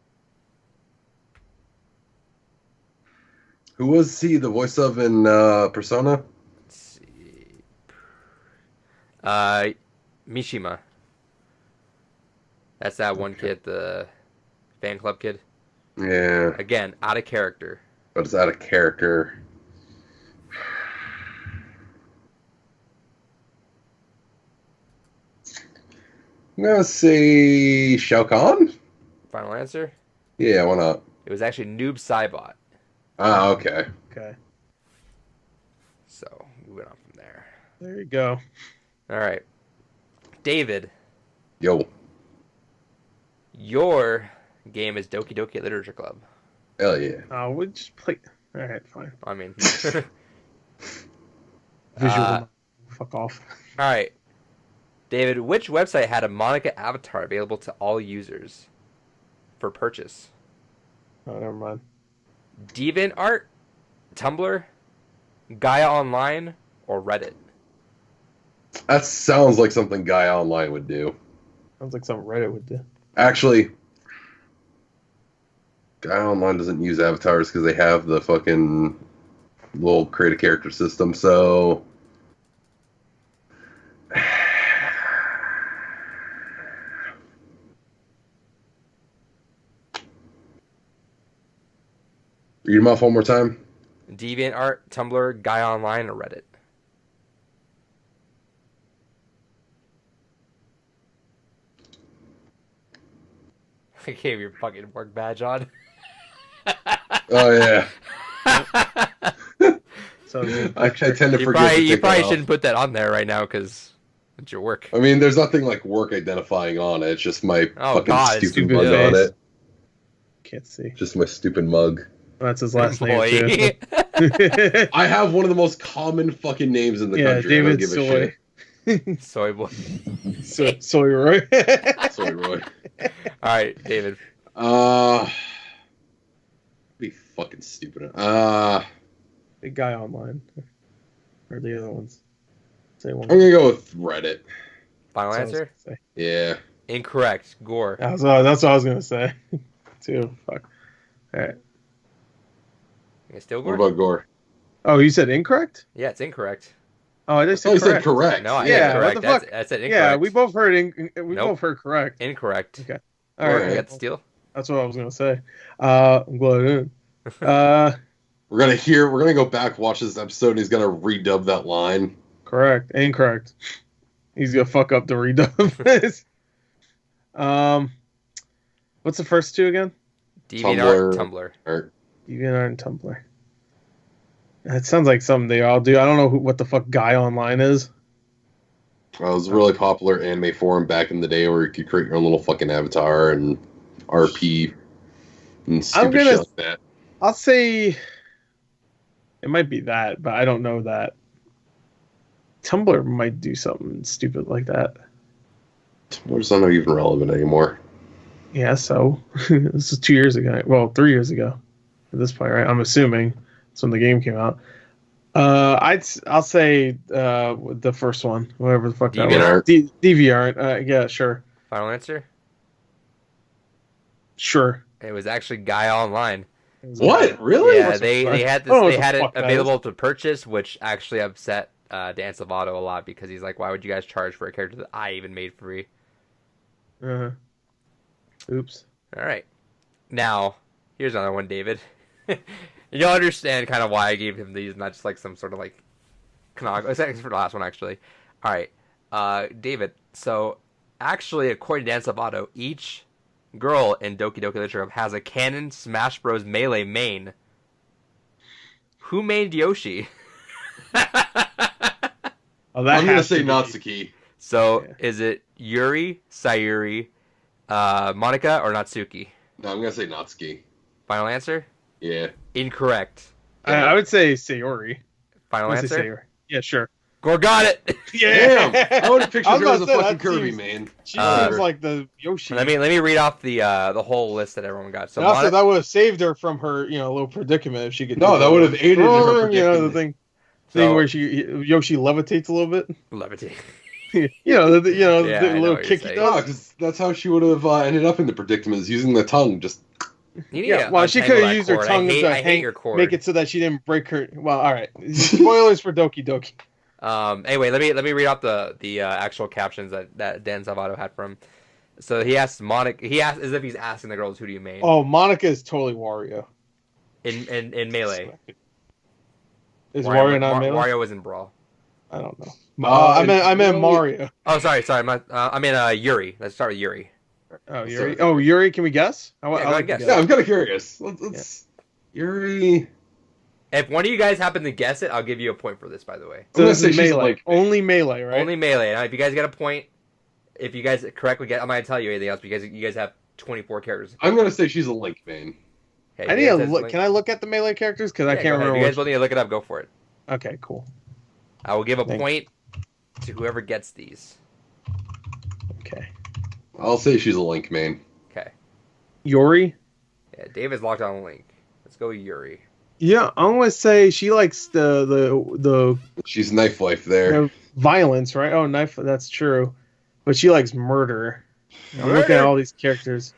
Who was he the voice of in Persona? Let's see. Mishima. That's that one kid, the fan club kid. Yeah. Again, out of character. But it's out of character. I'm gonna say Shao Kahn? Final answer? Yeah, why not? It was actually Noob Saibot. Ah, okay. Okay. So, moving on from there. There you go. All right. David, Yo. your game is Doki Doki Literature Club. Hell yeah. We'll just play. All right, fine. I mean, Visual. Fuck off. all right. David, which website had a Monica avatar available to all users for purchase? Oh, never mind. DeviantArt, Tumblr, Gaia Online, or Reddit? That sounds like something Gaia Online would do. Sounds like something Reddit would do. Actually, Gaia Online doesn't use avatars because they have the fucking little create a character system, so... Read them off one more time. DeviantArt, Tumblr, Gaia Online, or Reddit? I gave your fucking work badge on. Oh, yeah. So I tend to You forget. you probably shouldn't put that on there right now because it's your work. I mean, there's nothing like work identifying on it. It's just my fucking stupid mug face. on it. Can't see. Just my stupid mug. That's his last name Boy. too. I have one of the most common fucking names in the country. David I don't give Soy. a shit. Soy boy. Soy Roy. Sorry, Roy. All right, David. Be fucking stupid. The guy online. Or the other ones. Say one. I'm gonna go with Reddit. Final That's what I was answer? gonna say. Yeah. Incorrect. Gore. That's what I was gonna say. Too. Fuck. Alright. You still What Gore? about Gore? Oh, you said incorrect? Yeah, it's incorrect. Oh, I just said Oh, you correct. said correct. No, I Yeah, said correct. what the fuck? I said incorrect. Yeah, we both heard Nope. both heard correct. Incorrect. Okay. All All right, right. you got the steal. That's what I was gonna say. I'm glad I didn't. We're gonna go back, watch this episode, and he's gonna redub that line. Correct. Incorrect. He's gonna fuck up the redub. What's the first two again? DeviantArt, Tumblr. Or, DeviantArt and Tumblr. That sounds like something they all do. I don't know what the fuck Guy Online is. it was a really popular anime forum back in the day where you could create your own little fucking avatar and RP and stupid shit like that. I'll say it might be that, but I don't know that. Tumblr might do something stupid like that. Tumblr's not even relevant anymore. Yeah, so this is 2 years ago. Well, 3 years ago at this point, right? I'm assuming it's when the game came out. I'll say the first one, whatever the fuck that was. DeviantArt. Yeah, sure. Final answer? Sure. It was actually Gaia Online. What? Really? Yeah, they had this. Oh, They had it fuck that available to purchase, which actually upset Dan Salvato a lot because he's like, "Why would you guys charge for a character that I even made free?" Uh-huh. Oops. All right. Now, here's another one, David. You'll understand kind of why I gave him these, not just like some sort of like except for the last one, actually. All right, David. So, actually, according to Dan Salvato, each girl in Doki Doki Literature has a canon Smash Bros. Melee main. Who made Yoshi? Oh, that I'm gonna has say to be- Natsuki. So is it Yuri, Sayuri, Monica, or Natsuki? No, I'm gonna say Natsuki. Final answer? Yeah. Incorrect. I would say Sayori. Final I would say answer? Sayori. Yeah, sure. Gore got it. Damn! I would have pictured I was her about as a to say, fucking that Kirby, seems- man. She Uh, seems like the Yoshi. Let me read off the whole list that everyone got. So and also, Monica, that would have saved her from her, little predicament if she could. No, do that would have aided in her the predicament. thing So- where Yoshi levitates a little bit. Levity. The Yeah, I know little what you're kick he saying. No, does. because that's how she would have ended up in the predicament, is using the tongue. Just You need Yeah, to well, she untangle could have that used her cord. tongue to I hate your cord. make it so that she didn't break her. Well, all right. Spoilers for Doki Doki. Anyway, let me read off the actual captions that Dan Salvato had from. So he asked Monica. He asked as if he's asking the girls, "Who do you main?" Oh, Monica is totally Wario. In Melee. Is Wario not Melee? Wario was in Brawl. I don't know. I meant Mario. Oh, sorry. I mean Yuri. Let's start with Yuri. Oh, Yuri. Oh, Yuri. Can we guess? Yeah, go ahead, guess. yeah, I'm kind of curious. Let's Yuri. If one of you guys happen to guess it, I'll give you a point for this. By the way, I'm So gonna this say is she's Melee. like Only Melee, right? only Melee. Now, if you guys get a point, if you guys correctly get, I'm not gonna tell you anything else because you guys have 24 characters. I'm gonna say she's a Link main. Okay, I need you to guys look. link- Can I look at the Melee characters? Because I Yeah, go can't ahead. remember. If you guys both need to look it up, go for it. Okay, cool. I will give a Thank point to whoever gets these. Okay. I'll say she's a Link main. Okay. Yuri. Yeah, David's locked on Link. Let's go Yuri. Yeah, I'm gonna say she likes the She's knife wife there. violence, right? Oh, knife. That's true, but she likes murder. I'm looking at all these characters.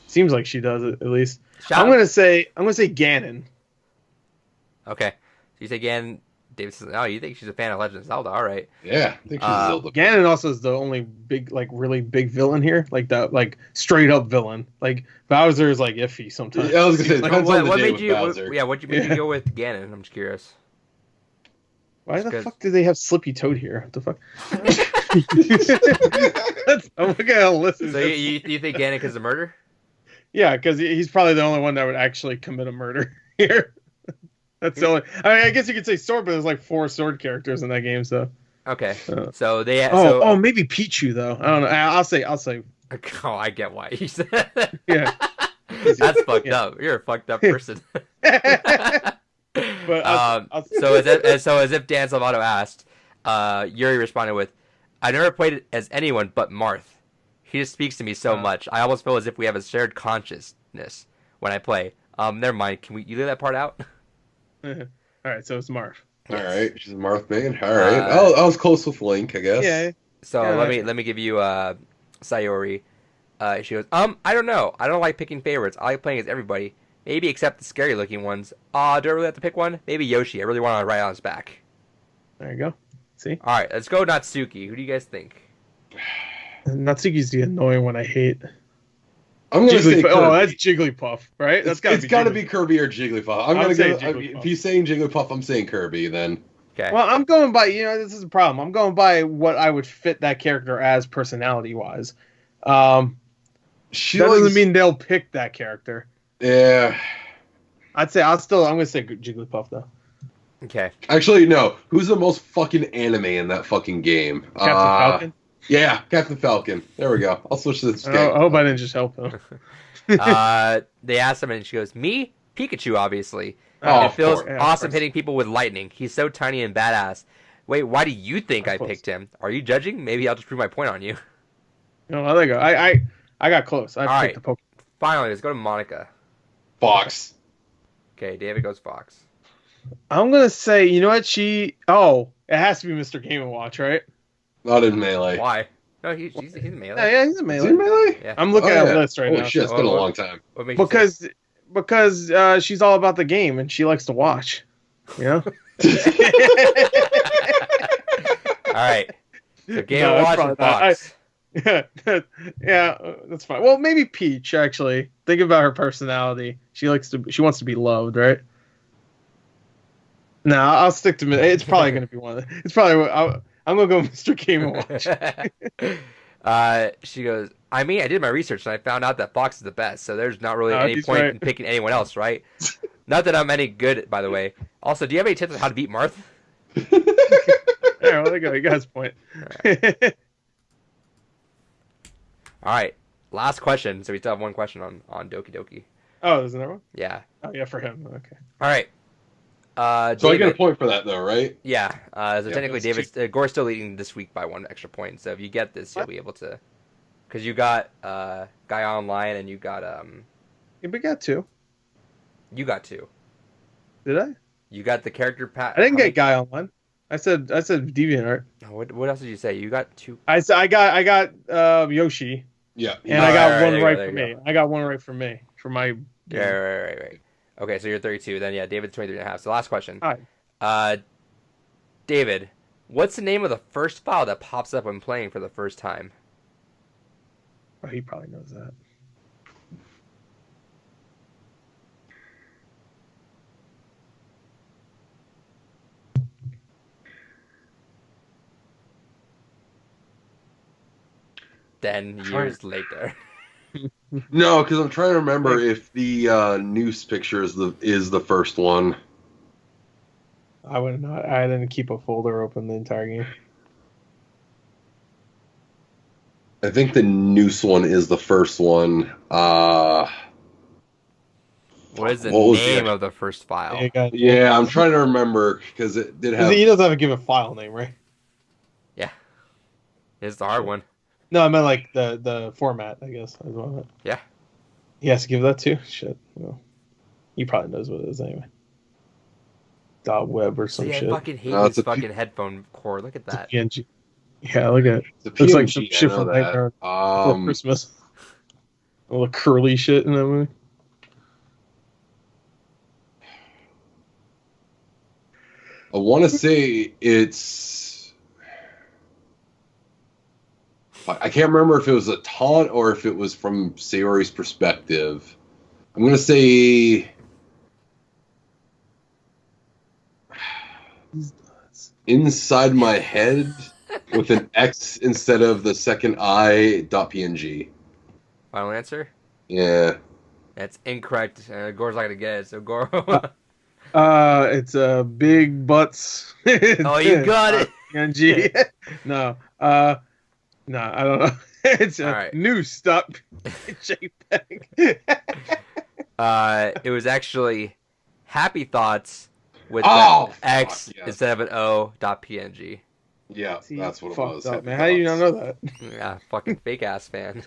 Seems like she does it at least. I'm gonna say Ganon. Okay. So you say Ganon. David says, "Oh, you think she's a fan of Legend of Zelda? All right." Yeah, I think she's a Zelda. Ganon also is the only big, really big villain here. Like that, straight up villain. Like Bowser is iffy sometimes. Yeah, I was gonna say it Like, depends on the what day made with you? Bowser. What made you go with Ganon? I'm just curious. Why the Because- fuck do they have Slippy Toad here? What the fuck? I'm looking at a list. So you think Ganon because of murder? Yeah, because he's probably the only one that would actually commit a murder here. That's the only. I mean, I guess you could say sword, but there's 4 sword characters in that game. So. Okay. Uh, So they. Maybe Pichu though. I don't know. I'll say. Oh, I get why you said that. Yeah. That's fucked Yeah. up. You're a fucked up person. But I'll So as if Dan Salvato asked, Yuri responded with, "I never played it as anyone but Marth. He just speaks to me so much. I almost feel as if we have a shared consciousness when I play. Never mind. Can you leave that part out?" All right, so it's Marv. All right, she's a Marth main. All right, I was close with Link, I guess. Yeah. So Yeah, let me give you Sayori. She goes, I don't know. I don't like picking favorites. I like playing as everybody. Maybe except the scary looking ones. Do I really have to pick one? Maybe Yoshi. I really want to ride on his back. There you go. See, All right, let's go Natsuki. Who do you guys think? Natsuki's the annoying one I hate. I'm gonna say Kirby. Oh, that's Jigglypuff, right? It's gotta be Kirby or Jigglypuff. I'm I'll gonna say go. Jigglypuff. If he's saying Jigglypuff, I'm saying Kirby. Then Okay. Well, I'm going by. This is a problem. I'm going by what I would fit that character as personality wise. she That doesn't likes- mean they'll pick that character. Yeah. I'm gonna say Jigglypuff though. Okay. Actually, no. Who's the most fucking anime in that fucking game? Captain Falcon. Yeah, Captain Falcon. There we go. I'll switch to this I game. hope I didn't just help him. They asked him, and she goes, "Me, Pikachu, obviously. Oh, It of feels course. Yeah, of awesome course. hitting people with lightning. He's so tiny and badass. Wait, why do you think Of I course. picked him? Are you judging? Maybe I'll just prove my point on you." No, there you go. I got close. I All picked the Pokemon. Finally, let's go to Monica. Fox. Okay, David goes Fox. I'm gonna say, you know what? It has to be Mr. Game & Watch, right? Not in Melee. Why? No, he's melee. Yeah, he's a Is he melee. in Melee? Yeah. I'm looking Oh, at yeah. a list right Holy now. shit, it's been a What- long time. What makes you say- Because she's all about the game and she likes to watch. You know? All right. So Game No, of that's Watch and probably not. Fox. Yeah, that's fine. Well, maybe Peach actually. Think about her personality. She wants to be loved, right? No, I'll stick to it's probably going to be one of the, it's probably I'm going to go Mr. Game & Watch. She goes, I mean, I did my research and I found out that Fox is the best, so there's not really any he's point right. in picking anyone else, right? Not that I'm any good, by the way. Also, do you have any tips on how to beat Marth? well, there you go. You got his point. All right. Last question. So we still have one question on Doki Doki. Oh, there's another one? Yeah. Oh, yeah, for him. Okay. All right. So David, I get a point for that, though, right? Yeah. So Yeah, technically, Gore's still leading this week by 1 extra point. So if you get this, you'll be able to. Because you got Guy Online and you got Yeah, we got 2. You got 2. Did I? You got the character pack. I didn't get Guy Online. I said DeviantArt. What else did you say? You got 2. I got Yoshi. Yeah. And I got one right for for me. I got one right for me. For my Yeah, right. Okay, so you're 32. Then, yeah, David's 23 and a half. So last question. All right. David, what's the name of the first file that pops up when playing for the first time? Oh, he probably knows that. Then years later. No, because I'm trying to remember if the news picture is the first one. I would not. I didn't keep a folder open the entire game. I think the noose one is the first one. What is the name of the first file? Yeah, I'm trying to remember because it did have. He doesn't have a given file name, right? Yeah, it's the hard one. No, I meant like the format, I guess. As well. Yeah. He has to give that too? Shit. Well, he probably knows what it is anyway. .web or some shit. I fucking hate this fucking headphone cord. Look at that. PNG. Yeah, look at it. It's Looks like some shit from Nightmare Before Christmas. All the curly shit in that movie. I want to say it's. I can't remember if it was a taunt or if it was from Sayori's perspective. I'm going to say... Inside my head with an X instead of the second I.png. Final answer? Yeah. That's incorrect. Gore's not going to get it, so Gore... It's big butts. Oh, you got it. PNG. No. No, I don't know. It's a new stuff. JPEG. It was actually Happy Thoughts with the X instead of an O.png. Yeah, that's what it was. Up, man. How do you not know that? Yeah, fucking fake ass fan.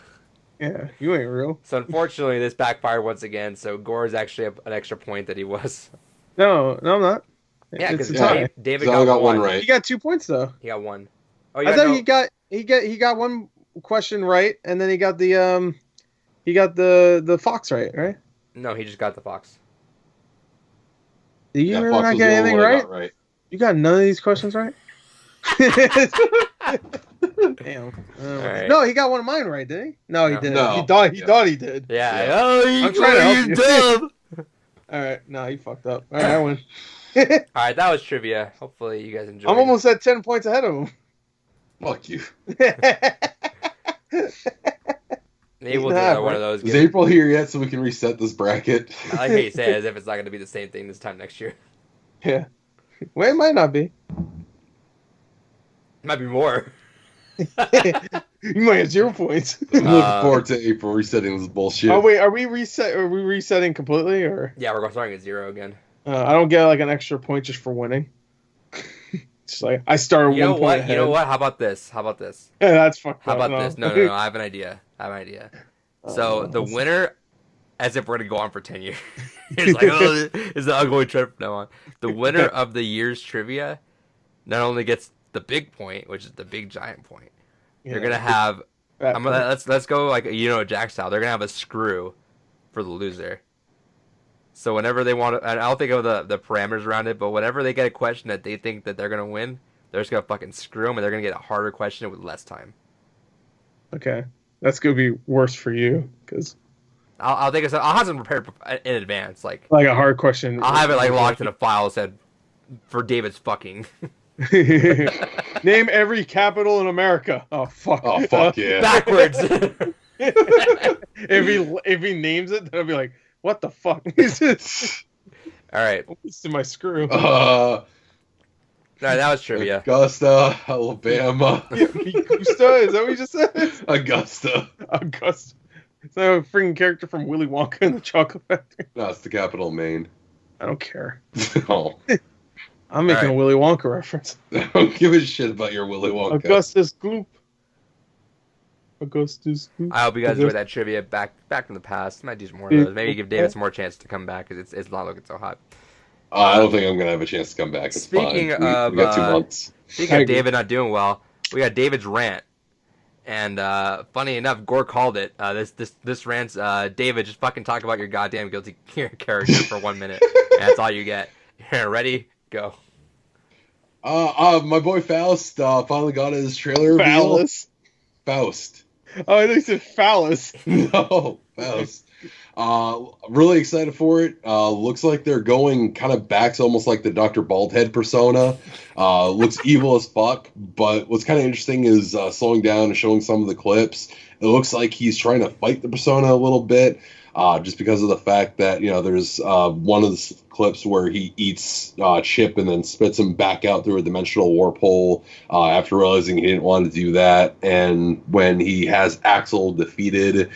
Yeah, you ain't real. So unfortunately, this backfired once again. So Gore is actually an extra point that he was. No, I'm not. Yeah, because David got one right. He got 2 points though. He got 1. Oh, I thought he got one question right, and then he got the fox right? No, he just got the fox. Did you really not get anything right? You got none of these questions right? Damn. Right. No, he got one of mine right, did he? No, he didn't. No. He thought he did. Yeah. Oh, I'm trying to help you. dumb. All right, no, he fucked up. All right, I win. All right, that was trivia. Hopefully, you guys enjoyed. I'm almost at 10 points ahead of him. Fuck you. Maybe we'll do another one of those. Is April here yet so we can reset this bracket? I like how you say it as if it's not going to be the same thing this time next year. Yeah. Well, it might not be. It might be more. You might have 0 points. I'm looking forward to April resetting this bullshit. Oh wait, are we resetting completely or? Yeah, we're starting at 0 again. I don't get like an extra point just for winning. It's like I started you know 1 what? point ahead. You know what? How about this? Yeah, that's fucked How up. about this? No. I have an idea. So the winner, as if we're gonna go on for 10 years, it's like, oh, it's an ongoing trip from now on. The winner of the year's trivia not only gets the big point, which is the big giant point. Yeah. They're gonna have. Let's go like Jack style. They're gonna have a screw for the loser. So whenever they want to, and I'll think of the parameters around it, but whenever they get a question that they think that they're gonna win, they're just gonna fucking screw them, and they're gonna get a harder question with less time. Okay, that's gonna be worse for you because I'll think of some, I'll have some prepared in advance, like a hard question. I'll have it like locked in a file said for David's fucking. Name every capital in America. Oh fuck. Oh fuck yeah. Backwards. if he names it, then I'll be like, what the fuck is this? All right. It's in my screw. No, that was trivia. Augusta, Alabama. Augusta, is that what you just said? Augusta. Augusta. Is that a freaking character from Willy Wonka and the Chocolate Factory? No, it's the capital of Maine. I don't care. Oh. I'm making a Willy Wonka reference. I don't give a shit about your Willy Wonka. Augustus Gloop. Augustus Gloop. I hope you guys enjoyed that trivia back from the past. Might do some more of those. Maybe give David some more chance to come back because it's not looking so hot. I don't think I'm gonna have a chance to come back. It's Speaking fine. of we got 2 months. Speaking of David not doing well, we got David's rant. And funny enough, Gore called it. This rant's David, just fucking talk about your goddamn guilty character for 1 minute. And that's all you get. Ready? Go. My boy Faust finally got his trailer reveal. Faust. Oh, I think you said phallus. No, Faust. Really excited for it. Looks like they're going kind of back to almost like the Dr. Baldhead persona. Looks evil as fuck, but what's kind of interesting is slowing down and showing some of the clips. It looks like he's trying to fight the persona a little bit, just because of the fact that, there's one of the clips where he eats Chip and then spits him back out through a dimensional warp hole after realizing he didn't want to do that. And when he has Axel defeated,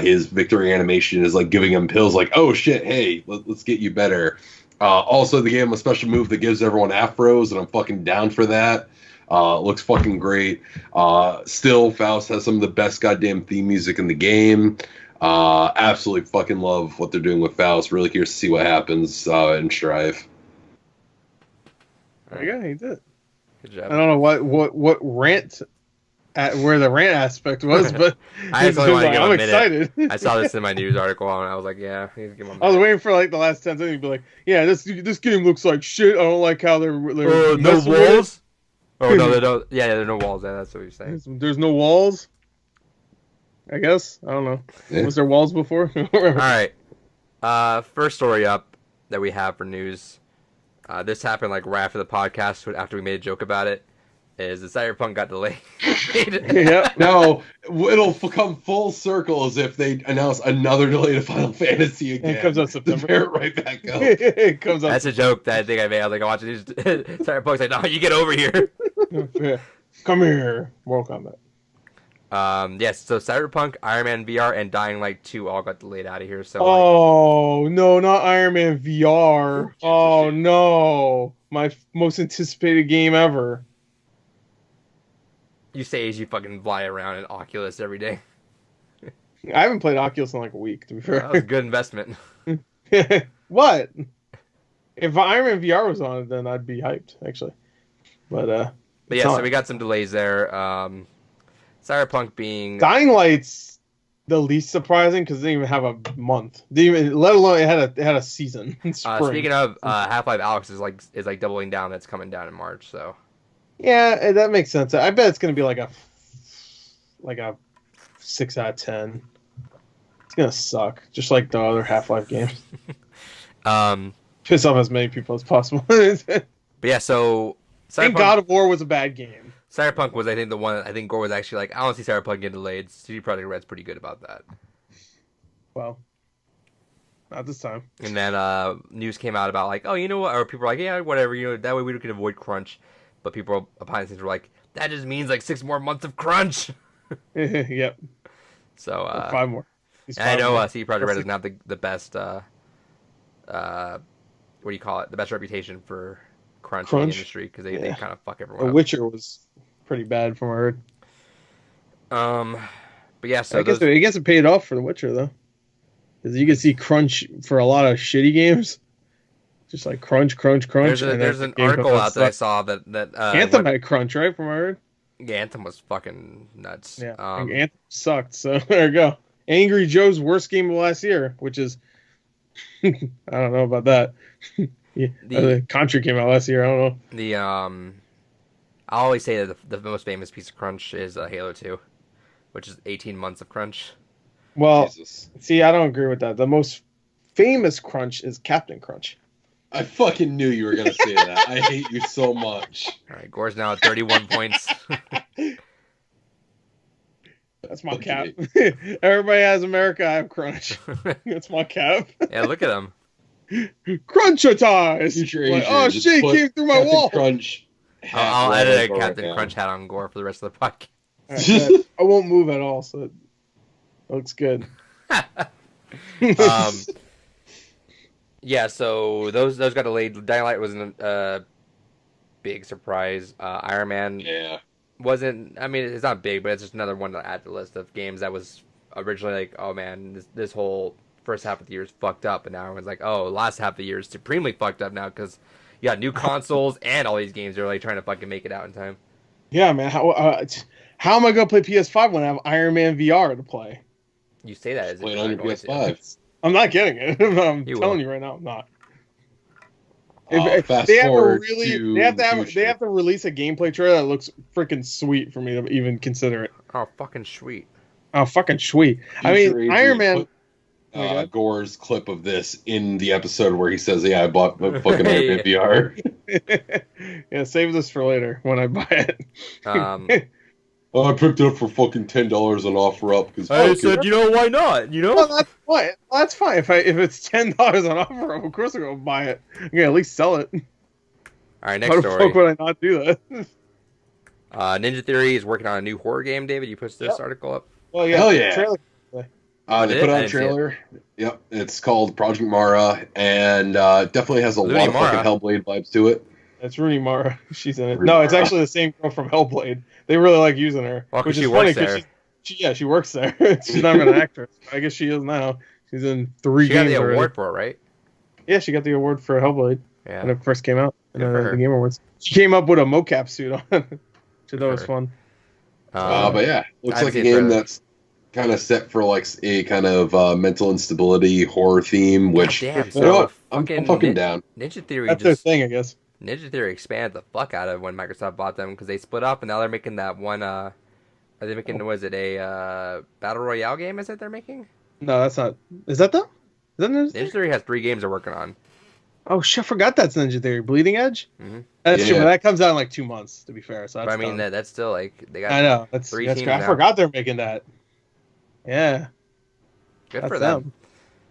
his victory animation is like giving him pills like, oh shit, hey, let's get you better. Also, they gave him a special move that gives everyone afros, and I'm fucking down for that. Looks fucking great. Still, Faust has some of the best goddamn theme music in the game. Absolutely fucking love what they're doing with Faust. Really curious to see what happens in Strive. There you go, he did. Good job. I don't know what rant, where the rant aspect was, but I just want to give him I'm a minute. excited. I saw this in my news article, and I was like, yeah, give him a minute. I was waiting for like the last 10 seconds to be like, yeah, this game looks like shit. I don't like how they're no messing with walls? Oh, no, there don't. Yeah, there are no walls. Yeah, that's what you're saying. There's no walls. I guess. I don't know. Yeah. Was there walls before? All right. First story up that we have for news. This happened like right after the podcast, after we made a joke about it. Is the Cyberpunk got delayed? Yeah. No, it'll come full circle as if they announce another delay to Final Fantasy again. It comes out September. Pair it right back up. It comes out. That's a joke that I think I made. I was like, I watch these Cyberpunk's like, no, you get over here. Yeah. Come here, Mortal Kombat. Yes. So Cyberpunk, Iron Man VR, and Dying Light 2 all got delayed out of here. So. Oh no, not Iron Man VR. Oh no, my most anticipated game ever. You say as you fucking fly around in Oculus every day. I haven't played Oculus in like a week, to be fair. That was a good investment. What? If Iron Man VR was on it, then I'd be hyped, actually. But yeah, so we got some delays there. Cyberpunk being Dying Light's the least surprising because it didn't even have a month. Didn't even, let alone it had a season. Speaking of Half-Life Alyx is like doubling down. That's coming down in March. So yeah, that makes sense. I bet it's gonna be like a 6 out of 10. It's gonna suck, just like the other Half-Life games. Piss off as many people as possible. But yeah, so and God of War was a bad game. Cyberpunk was, I think, the one. I think Gore was actually like, I don't see Cyberpunk getting delayed. CD Projekt Red's pretty good about that. Well, not this time. And then news came out about like, oh, you know what? Or people were like, yeah, whatever. That way we can avoid crunch. But people behind the scenes were like, that just means like 6 more months of crunch. Yep. So or 5 more. I know CD Projekt Red doesn't have the best. What do you call it? The best reputation for crunch in the industry because they kind of fuck everyone up. The Witcher was pretty bad from what I heard. But yeah, so I guess it paid off for The Witcher though, because you can see crunch for a lot of shitty games, just like crunch. There's an article out that I saw that Anthem had crunch, right? From what I heard. Yeah, Anthem was fucking nuts. Yeah, Anthem sucked. So there you go. Angry Joe's worst game of last year, which is I don't know about that. Yeah, the Contra came out last year. I don't know. I always say that the most famous piece of crunch is Halo 2, which is 18 months of crunch. Well, see, I don't agree with that. The most famous crunch is Captain Crunch. I fucking knew you were gonna say that. I hate you so much. All right, Gore's now at 31 points. That's my cap. Everybody has America. I have crunch. That's my cap. Yeah, look at him. Crunchitize. Future Asian, oh shit, he came through my wall. Crunch I'll edit a Captain Crunch hat on Gore for the rest of the podcast. Right, I won't move at all, so it looks good. Yeah, so those got delayed. Dying Light wasn't a big surprise. Iron Man wasn't. I mean, it's not big, but it's just another one to add to the list of games that was originally like, oh man, this whole first half of the year is fucked up, and now everyone's like, oh, last half of the year is supremely fucked up now because you got new consoles and all these games are like trying to fucking make it out in time. Yeah, man. How am I gonna play PS5 when I have Iron Man VR to play? You say that as play it on your PS5. I'm not getting it. I'm telling you right now, I'm not. If they have to release a gameplay trailer that looks freaking sweet for me to even consider it. Oh, fucking sweet. Oh, fucking sweet. I mean, Iron Man. Gore's clip of this in the episode where he says, "Yeah, I bought the fucking Iron Man VR." Yeah, save this for later when I buy it. I picked it up for fucking $10 on OfferUp. I said, why not? Well, that's fine. Well, that's fine. If it's $10 on OfferUp, of course I'm gonna buy it. I'm gonna at least sell it. All right, next story. How the fuck would I not do that? Ninja Theory is working on a new horror game. David, you posted this article up. Well, yeah. Hell yeah. Trailer. They put out a trailer. Yep, it's called Project Mara, and definitely has a lot of fucking Hellblade vibes to it. That's Rooney Mara. She's in it. No, it's actually the same girl from Hellblade. They really like using her, which is funny because she works there. She's not even an actress. I guess she is now. She's in 3 games. She got the already. award for it, right? Yeah, she got the award for Hellblade when it first came out in the Game Awards. She came up with a mocap suit on, which I thought was fun. But yeah, looks like a game that's kind of set for like a kind of mental instability horror theme, which I'm fucking down. Ninja Theory that's their thing, I guess. Ninja Theory expanded the fuck out of when Microsoft bought them because they split up and now they're making that one. Are they making? Was it a battle royale game? Is it they're making? No, that's not. Is that them? Is that Ninja Theory has 3 games they're working on. Oh shit! I forgot that's Ninja Theory. Bleeding Edge. Mm-hmm. That's true. But that comes out in like 2 months. To be fair, so that's. But I mean that's still like they got. I know that's 3 teams. Now. I forgot they're making that. Yeah. Good for them.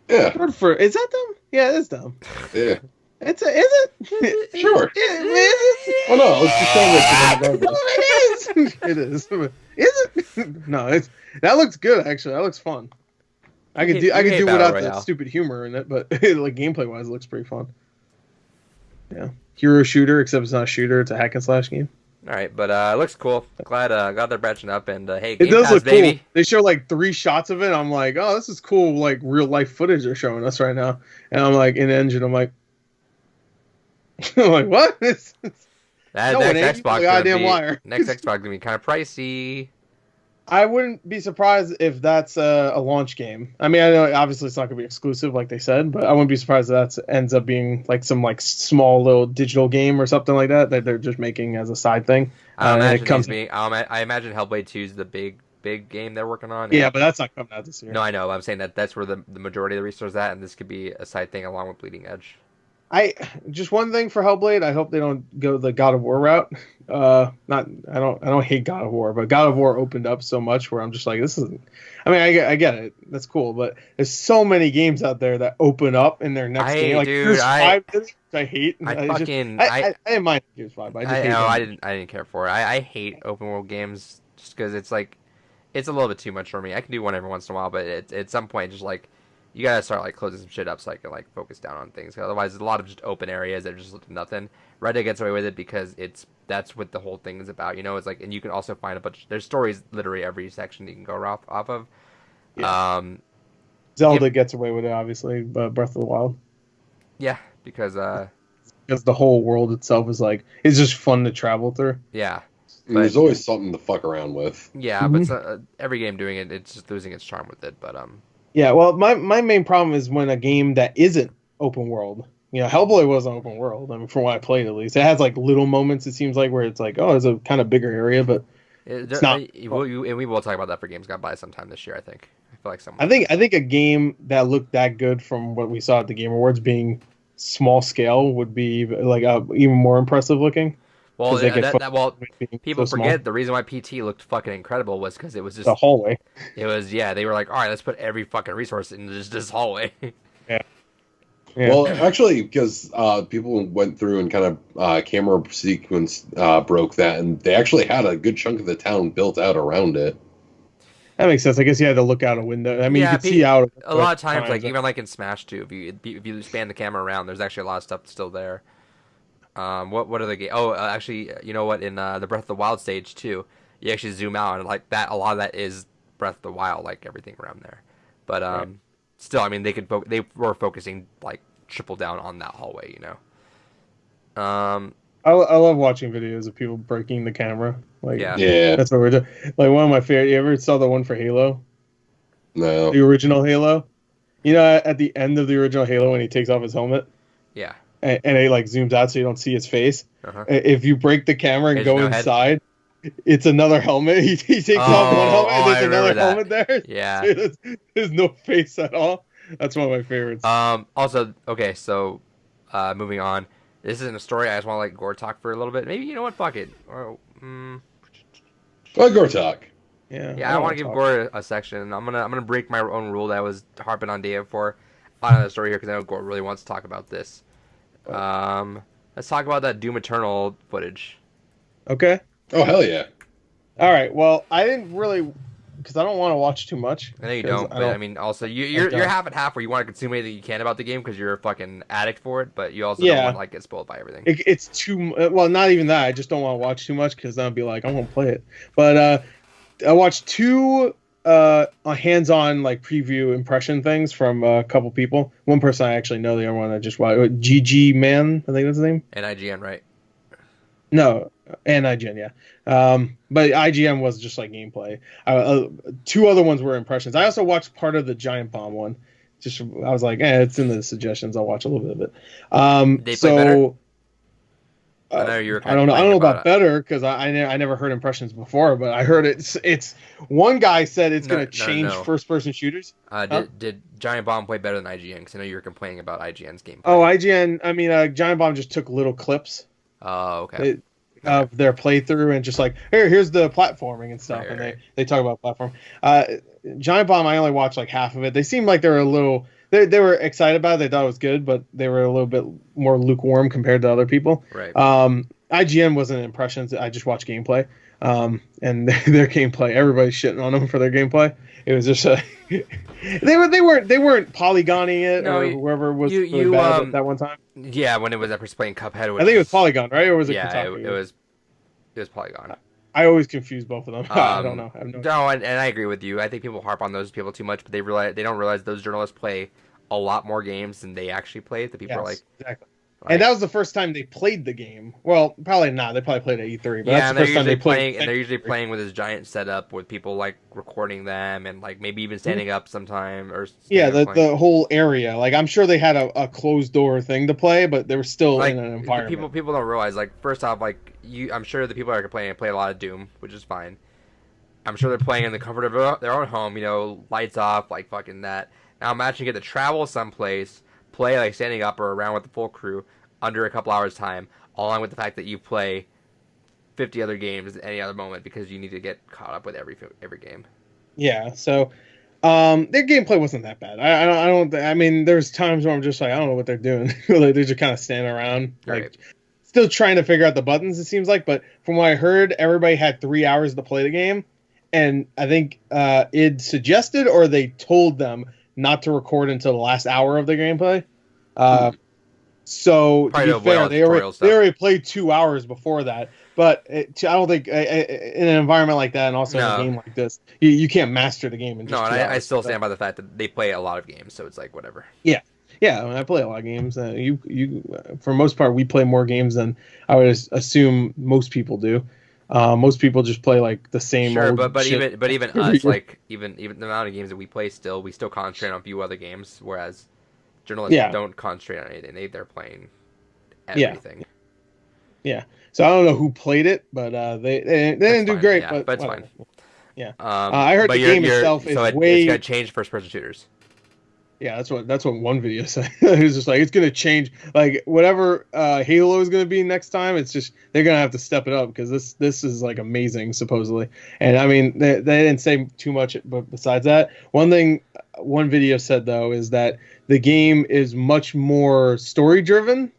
Yeah. Good for. Is that them? Yeah, it is them. Yeah. Is it? Sure. Oh no, let's just it is. It is. Is it? No, that looks good actually. That looks fun. I could do without that stupid humor in it, but like gameplay wise, it looks pretty fun. Yeah, hero shooter, except it's not a shooter; it's a hack and slash game. All right, but it looks cool. Glad they're branching up, and hey, Game it does Pass, look baby. Cool. They show like 3 shots of it. I'm like, oh, this is cool, like real life footage they're showing us right now. And I'm like, in Engine, I'm like what? Next Xbox gonna be kind of pricey. I wouldn't be surprised if that's a launch game. I mean, I know obviously it's not going to be exclusive like they said, but I wouldn't be surprised if that ends up being like some like small little digital game or something like that they're just making as a side thing. I imagine Hellblade 2 is the big game they're working on. Yeah, but that's not coming out this year. No, I know. But I'm saying that's where the majority of the resources are at, and this could be a side thing along with Bleeding Edge. Just one thing for Hellblade, I hope they don't go the God of War route. I don't hate God of War, but God of War opened up so much where I'm just like, this isn't. I mean, I get it, that's cool, but there's so many games out there that open up in their next game. Like Gears 5, I hate. I didn't mind Gears 5. I didn't care for it. I hate open world games just because it's like it's a little bit too much for me. I can do one every once in a while, but at some point, just like. You gotta start like closing some shit up so I can like focus down on things. Otherwise, there's a lot of just open areas that just look nothing. Red Dead gets away with it because that's what the whole thing is about. It's like, and you can also find there's stories literally every section you can go off of. Yeah. Zelda gets away with it, obviously, but Breath of the Wild. Yeah, because the whole world itself is like it's just fun to travel through. Yeah. But, there's always something to fuck around with. Yeah, but every game doing it, it's just losing its charm with it. But Yeah, well, my main problem is when a game that isn't open world. Hellblade wasn't open world. I mean, from what I played at least, it has like little moments. It seems like where it's like, oh, it's a kind of bigger area, but it's not. We will talk about that for Games Gone By sometime this year. I think. I feel like I think a game that looked that good from what we saw at the Game Awards being small scale would be like even more impressive looking. Well, people forget the reason why PT looked fucking incredible was because it was just the hallway. It was they were like, all right, let's put every fucking resource in this hallway. Yeah. Yeah. Well, actually, because people went through and kind of camera sequence broke that, and they actually had a good chunk of the town built out around it. That makes sense. I guess you had to look out a window. I mean, you Yeah, could see out a lot of times, like even like in Smash 2, if you span the camera around, there's actually a lot of stuff still there. What are the game? Oh, actually, you know what? In the Breath of the Wild stage too, you actually zoom out and like that. A lot of that is Breath of the Wild, like everything around there. But Right. still, I mean, they were focusing like triple down on that hallway, you know. I love watching videos of people breaking the camera. Like, Yeah. Yeah, that's what we're doing. Like, one of my favorite. You ever saw the one for Halo, no. the original Halo? You know, at the end of the original Halo, when he takes off his helmet Yeah. and it like zooms out so you don't see his face. Uh-huh. If you break the camera and There's go no head? inside, it's another helmet. He takes off one helmet and I there's another remember that. helmet there. Yeah. So there's no face at all. That's one of my favorites. Also, okay, so moving on. This isn't a story. I just want to like gore talk for a little bit. Maybe you know what? Fuck it. Or, Well, Gortok. yeah, I want to give Gore a section. I'm gonna break my own rule that I was harping on Dave for. On the story here because I know Gore really wants to talk about this. Let's talk about that Doom Eternal footage. Okay. Oh, hell yeah. All right. Well, I didn't really, because I don't want to watch too much. I know you 'cause don't, but I mean, also you're half and half where you want to consume anything you can about the game because you're a fucking addict for it, but you also don't want to like get spoiled by everything. It's too well, not even that. I just don't want to watch too much because then I'll be like, I won't play it. But I watched two hands-on like preview impression things from a couple people. One person I actually know, the other one I just watched. GG Man, I think that's his name. And IGN, right? No, and IGN, yeah. But IGN was just like gameplay. Two other ones were impressions. I also watched part of the Giant Bomb one. Just I was like, it's in the suggestions. I'll watch a little bit of it. They play better? I know you were I don't know about better because I never heard impressions before, but I heard it's one guy said it's going to change first person shooters. Did Giant Bomb play better than IGN? Because I know you were complaining about IGN's gameplay. Oh, IGN. I mean, Giant Bomb just took little clips. Oh, okay. Of their playthrough and just like here's the platforming and stuff, right, and they talk about platform. Giant Bomb, I only watched like half of it. They seemed like they were a little. They were excited about it. They thought it was good, but they were a little bit more lukewarm compared to other people. Right. IGN wasn't impressions. I just watched gameplay. And their gameplay, everybody's shitting on them for their gameplay. It was just they weren't polygoning it or whoever was really bad at that one time. Yeah, when it was after playing Cuphead. I think it was Polygon, right? Or was it? Yeah, it was Polygon. I always confuse both of them. I don't know. No, and I agree with you. I think people harp on those people too much, but they don't realize those journalists play a lot more games than they actually play. The people are like, exactly. And that was the first time they played the game. Well, probably not. They probably played at E3. But yeah, that's the first time they played. And they're usually playing with this giant setup with people like recording them and like maybe even standing up sometime or. Yeah, the whole area. Like I'm sure they had a closed door thing to play, but they were still in an environment. People don't realize. Like first off, like I'm sure the people that are playing play a lot of Doom, which is fine. I'm sure they're playing in the comfort of their own home. You know, lights off, like fucking that. Now imagine you get to travel someplace, play like standing up or around with the full crew. Under a couple hours time, along with the fact that you play 50 other games at any other moment because you need to get caught up with every game. Yeah, so their gameplay wasn't that bad. I mean, there's times where I'm just like, I don't know what they're doing. Like, they're just kind of standing around, like still trying to figure out the buttons. It seems like, but from what I heard, everybody had 3 hours to play the game, and I think it suggested or they told them not to record until the last hour of the gameplay. So to be fair, they already played 2 hours before that. But I don't think in an environment like that, and also in a game like this, you can't master the game in just 2 hours. I still stand by the fact that they play a lot of games, so it's like whatever. Yeah. I mean, I play a lot of games. You for most part, we play more games than I would assume most people do. Most people just play like the same. Sure, old but shit even us, like even the amount of games that we play, we still concentrate on a few other games, whereas journalists don't concentrate on anything. They're playing everything. Yeah. So I don't know who played it, but they didn't do great. Yeah, but it's fine. Yeah. I heard the game itself is way. It's got changed first-person shooters. Yeah, that's what one video said. It was just like it's gonna change, like whatever Halo is gonna be next time. It's just they're gonna have to step it up because this is like amazing supposedly. And I mean they didn't say too much, but besides that, one thing one video said though is that the game is much more story driven.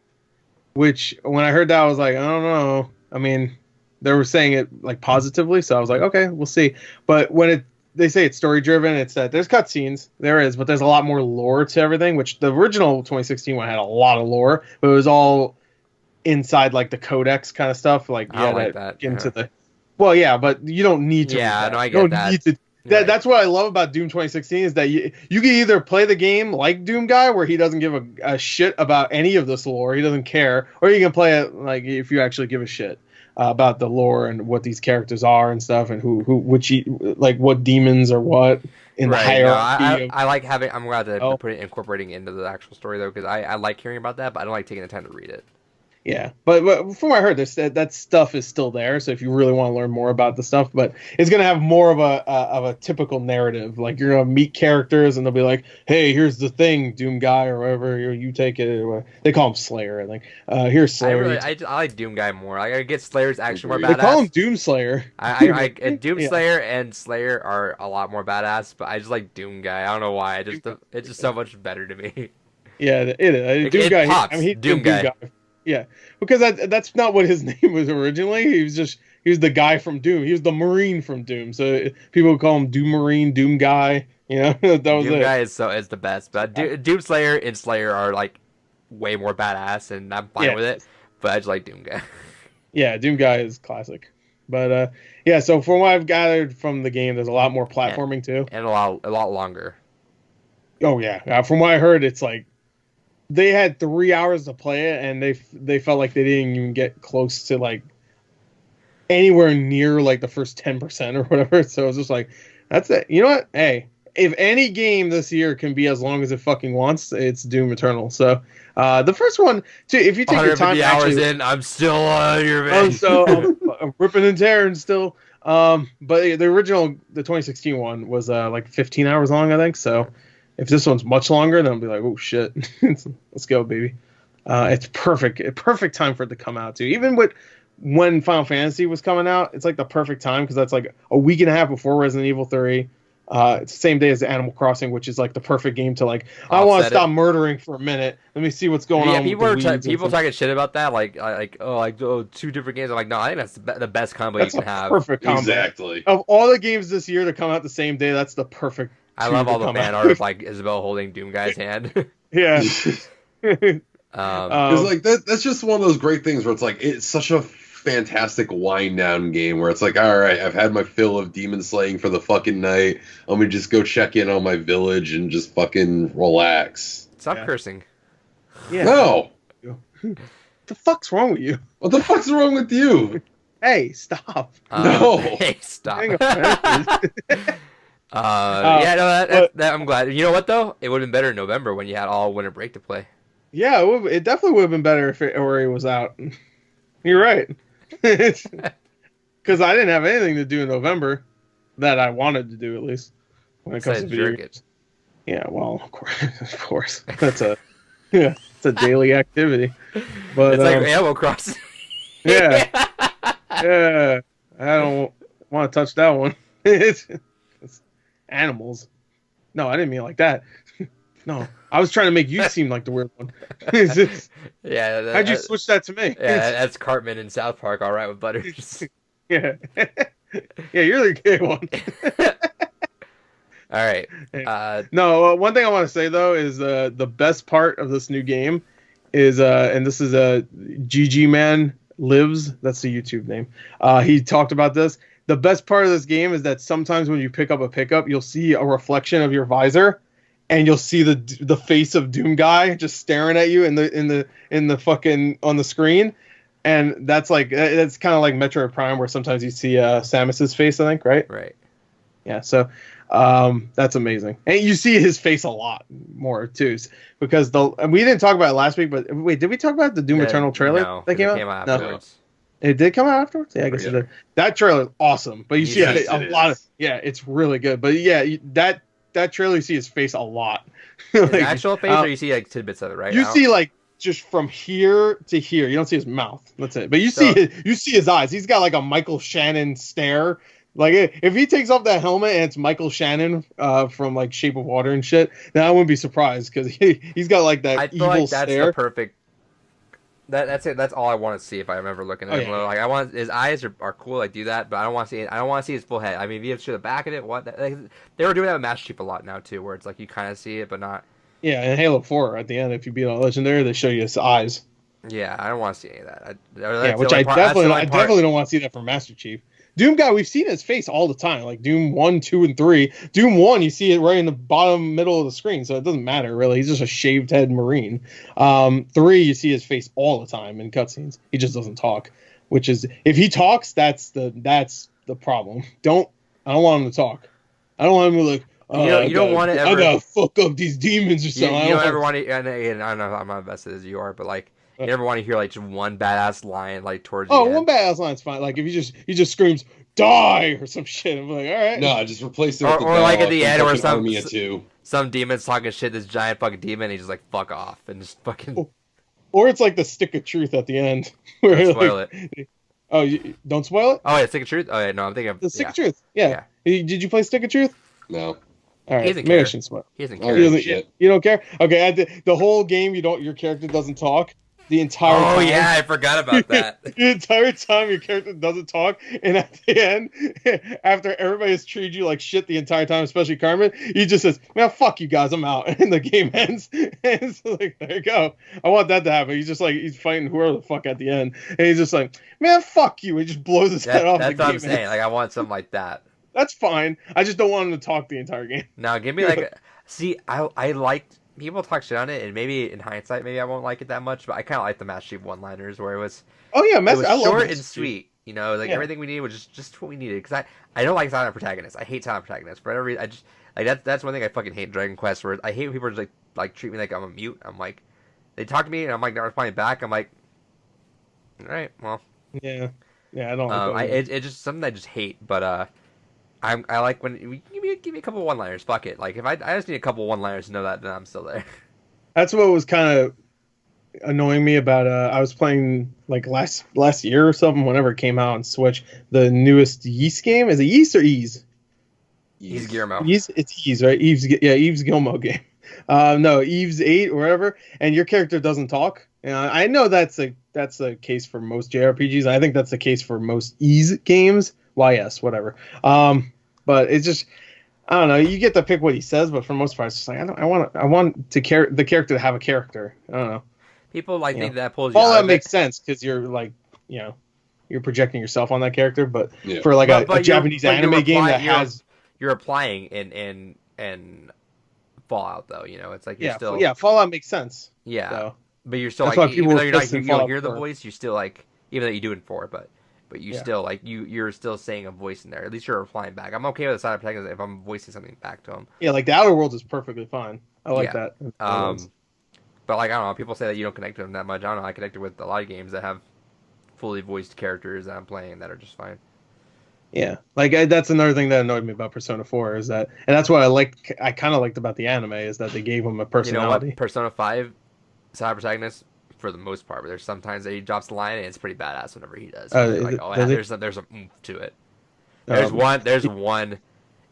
Which when I heard that I was like, I don't know. I mean, they were saying it like positively, so I was like, okay, we'll see. But when they say it's story driven, it's that there's cutscenes, there is, but there's a lot more lore to everything. Which the original 2016 one had a lot of lore, but it was all inside like the codex kind of stuff. Like I don't like that. Into the. Well, yeah, but you don't need to. Yeah, no, I get that. That's what I love about Doom 2016 is that you can either play the game like Doom Guy, where he doesn't give a shit about any of this lore, he doesn't care, or you can play it like if you actually give a shit about the lore and what these characters are and stuff, and like what demons or what in the hierarchy. I like having. I'm glad that they're incorporating into the actual story though, because I like hearing about that, but I don't like taking the time to read it. Yeah, but from what I heard, that stuff is still there. So if you really want to learn more about the stuff, but it's gonna have more of a typical narrative. Like you're gonna meet characters, and they'll be like, "Hey, here's the thing, Doom Guy, or whatever. You take it." Or they call him Slayer, I think. Here's Slayer. I like Doom Guy more. I get Slayer's actually more badass. They call him Doom Slayer. Doom Slayer and Slayer are a lot more badass, but I just like Doom Guy. I don't know why. It's just so much better to me. Yeah, it is. Doom Guy. Pops. Doom Guy. Yeah, because that's not what his name was originally. He was the guy from Doom. He was the Marine from Doom. So people would call him Doom Marine, Doom Guy. You know, that was Doom Guy is the best. But Doom Slayer and Slayer are like way more badass, and I'm fine with it. But I just like Doom Guy. Yeah, Doom Guy is classic. But yeah. So from what I've gathered from the game, there's a lot more platforming too, and a lot longer. Oh yeah, from what I heard, it's like. They had 3 hours to play it, and they felt like they didn't even get close to like anywhere near like the first 10% or whatever. So it was just like, that's it. You know what? Hey, if any game this year can be as long as it fucking wants, it's Doom Eternal. So the first one, too, if you take your time, hours in, I'm still on your man. I'm ripping and tearing still. But the original, the 2016 one was like 15 hours long, I think. So. If this one's much longer, then I'll be like, oh shit, let's go, baby. It's perfect time for it to come out too. Even when Final Fantasy was coming out, it's like the perfect time because that's like a week and a half before Resident Evil 3. It's the same day as Animal Crossing, which is like the perfect game to like. I want to stop murdering for a minute. Let me see what's going on. People talking shit about that, like two different games. I'm like, no, I think that's the best combo you can have. Perfect combo. Exactly. Of all the games this year to come out the same day, that's the perfect. I love all the fan art of like Isabel holding Doom Guy's hand. Yeah. Because like that's just one of those great things where it's like it's such a fantastic wind down game where it's like, all right, I've had my fill of demon slaying for the fucking night. Let me just go check in on my village and just fucking relax. Stop cursing. Yeah. No. What the fuck's wrong with you? What the fuck's wrong with you? Hey, stop. No. Hey, stop. That I'm glad. You know what though? It would have been better in November when you had all winter break to play. Yeah, it definitely would have been better if Ori was out. You're right. Because I didn't have anything to do in November that I wanted to do at least when it comes to video games. Yeah, well, of course, it's a daily activity. But it's like Animal Crossing. Yeah, I don't want to touch that one. It's animals. No, I didn't mean it like that. No, I was trying to make you seem like the weird one. Yeah. How'd you switch that to me? Yeah, that's Cartman in South Park, all right with Butters. Yeah. Yeah, you're the gay one. All right. No, one thing I want to say, though, is the best part of this new game is, and this is GG Man Lives, that's the YouTube name. He talked about this. The best part of this game is that sometimes when you pick up a pickup, you'll see a reflection of your visor, and you'll see the face of Doom Guy just staring at you in the fucking on the screen, and that's kind of like Metroid Prime, where sometimes you see Samus's face, I think, right? Right. Yeah. So that's amazing, and you see his face a lot more too, because we didn't talk about it last week, but wait, did we talk about the Doom Eternal trailer that came out? Afterwards. No. It did come out afterwards? Yeah, I guess it did. That trailer is awesome, but you see a lot of... Yeah, it's really good. But yeah, that that trailer, you see his face a lot. His actual face, or you see like tidbits of it, right? You see like just from here to here. You don't see his mouth. That's it. But you see his eyes. He's got like a Michael Shannon stare. Like if he takes off that helmet and it's Michael Shannon from like Shape of Water and shit, then I wouldn't be surprised because he's got like that evil feel like that's stare. The perfect. That's it. That's all I want to see if I remember looking at him. Yeah. Like I want his eyes are cool. I do that, but I don't want to see. I don't want to see his full head. I mean, if you show the back of it, they were doing that with Master Chief a lot now too, where it's like you kind of see it, but not. Yeah, in Halo 4 at the end, if you beat a legendary, they show you his eyes. Yeah, I don't want to see any of that. I definitely don't want to see that from Master Chief. Doom guy, we've seen his face all the time, like Doom 1, 2, and 3. Doom 1, you see it right in the bottom middle of the screen, so it doesn't matter, really. He's just a shaved head Marine. 3, you see his face all the time in cutscenes. He just doesn't talk, which is, if he talks, that's the problem. I don't want him to talk. I don't want him to like, you don't want to ever... I gotta fuck up these demons or something. You don't ever want to, and I don't know I'm not invested as you are, but like, you never want to hear like just one badass line like towards the end. One badass line's fine. Like if he just screams die or some shit, I'm like, all right. No, just replace it with or like at the end where some demon's talking shit, this giant fucking demon, and he's just like fuck off and just fucking. Or it's like the stick of truth at the end. Where don't spoil it. Oh, don't spoil it. Oh yeah, stick of truth. Oh yeah, no, I'm thinking of the stick of truth. Yeah. Did you play Stick of Truth? No. All right, maybe I shouldn't spoil. He doesn't care. You don't care? Okay, the whole game, your character doesn't talk. The entire time. Oh yeah, I forgot about that. The entire time your character doesn't talk, and at the end, after everybody has treated you like shit the entire time, especially Carmen, he just says, "Man, fuck you guys, I'm out," and the game ends. And it's like, there you go. I want that to happen. He's just like he's fighting whoever the fuck at the end, and he's just like, "Man, fuck you," he just blows his head off. That's what I'm saying. Like I want something like that. That's fine. I just don't want him to talk the entire game. Now give me like, see, I liked. People talk shit on it, and maybe in hindsight, maybe I won't like it that much. But I kind of like the Master Chief one-liners, where it was, it was short and sweet. You know, like everything we needed was just what we needed. Because I don't like silent protagonists. I hate silent protagonists. For whatever reason, I just like that's one thing I fucking hate in Dragon Quest. Where I hate when people just like treat me like I'm a mute. I'm like, they talk to me, and I'm like not responding back. I'm like, all right, well, yeah, I don't. Like it's just something I just hate. But I like when give me a couple one-liners. Fuck it. Like if I just need a couple one-liners to know that then I'm still there. That's what was kind of annoying me about. I was playing like last year or something. Whenever it came out on Switch, the newest Yeast game. Is it Yeast or Ease? Ease Guillermo. It's Ease, right? Eve's Guillermo game. No, Eve's 8 or whatever. And your character doesn't talk. I know that's a case for most JRPGs. I think that's the case for most Ease games. YS, whatever. But it's just, I don't know. You get to pick what he says, but for the most part, it's just like I want the character to have a character. I don't know. People think that pulls you all out that of makes it. sense because you're like, you're projecting yourself on that character. But for like a Japanese anime game that you're applying in Fallout though. You know, it's like you're still Fallout makes sense. Yeah, so. But you're still like even though you don't hear the voice, you still like even though you do it in 4, but you still like you're still saying a voice in there. At least you're replying back. I'm okay with the side protagonist if I'm voicing something back to him. Yeah, like the Outer Worlds is perfectly fine. I like that. But like I don't know, people say that you don't connect to them that much. I don't know. I connected with a lot of games that have fully voiced characters that I'm playing that are just fine. Yeah, like that's another thing that annoyed me about Persona 4 is that, and that's what I kind of liked about the anime is that they gave him a personality. You know what? Persona 5 side protagonist. For the most part, but there's sometimes that he drops the line and it's pretty badass whenever he does. There's a oomph to it. There's one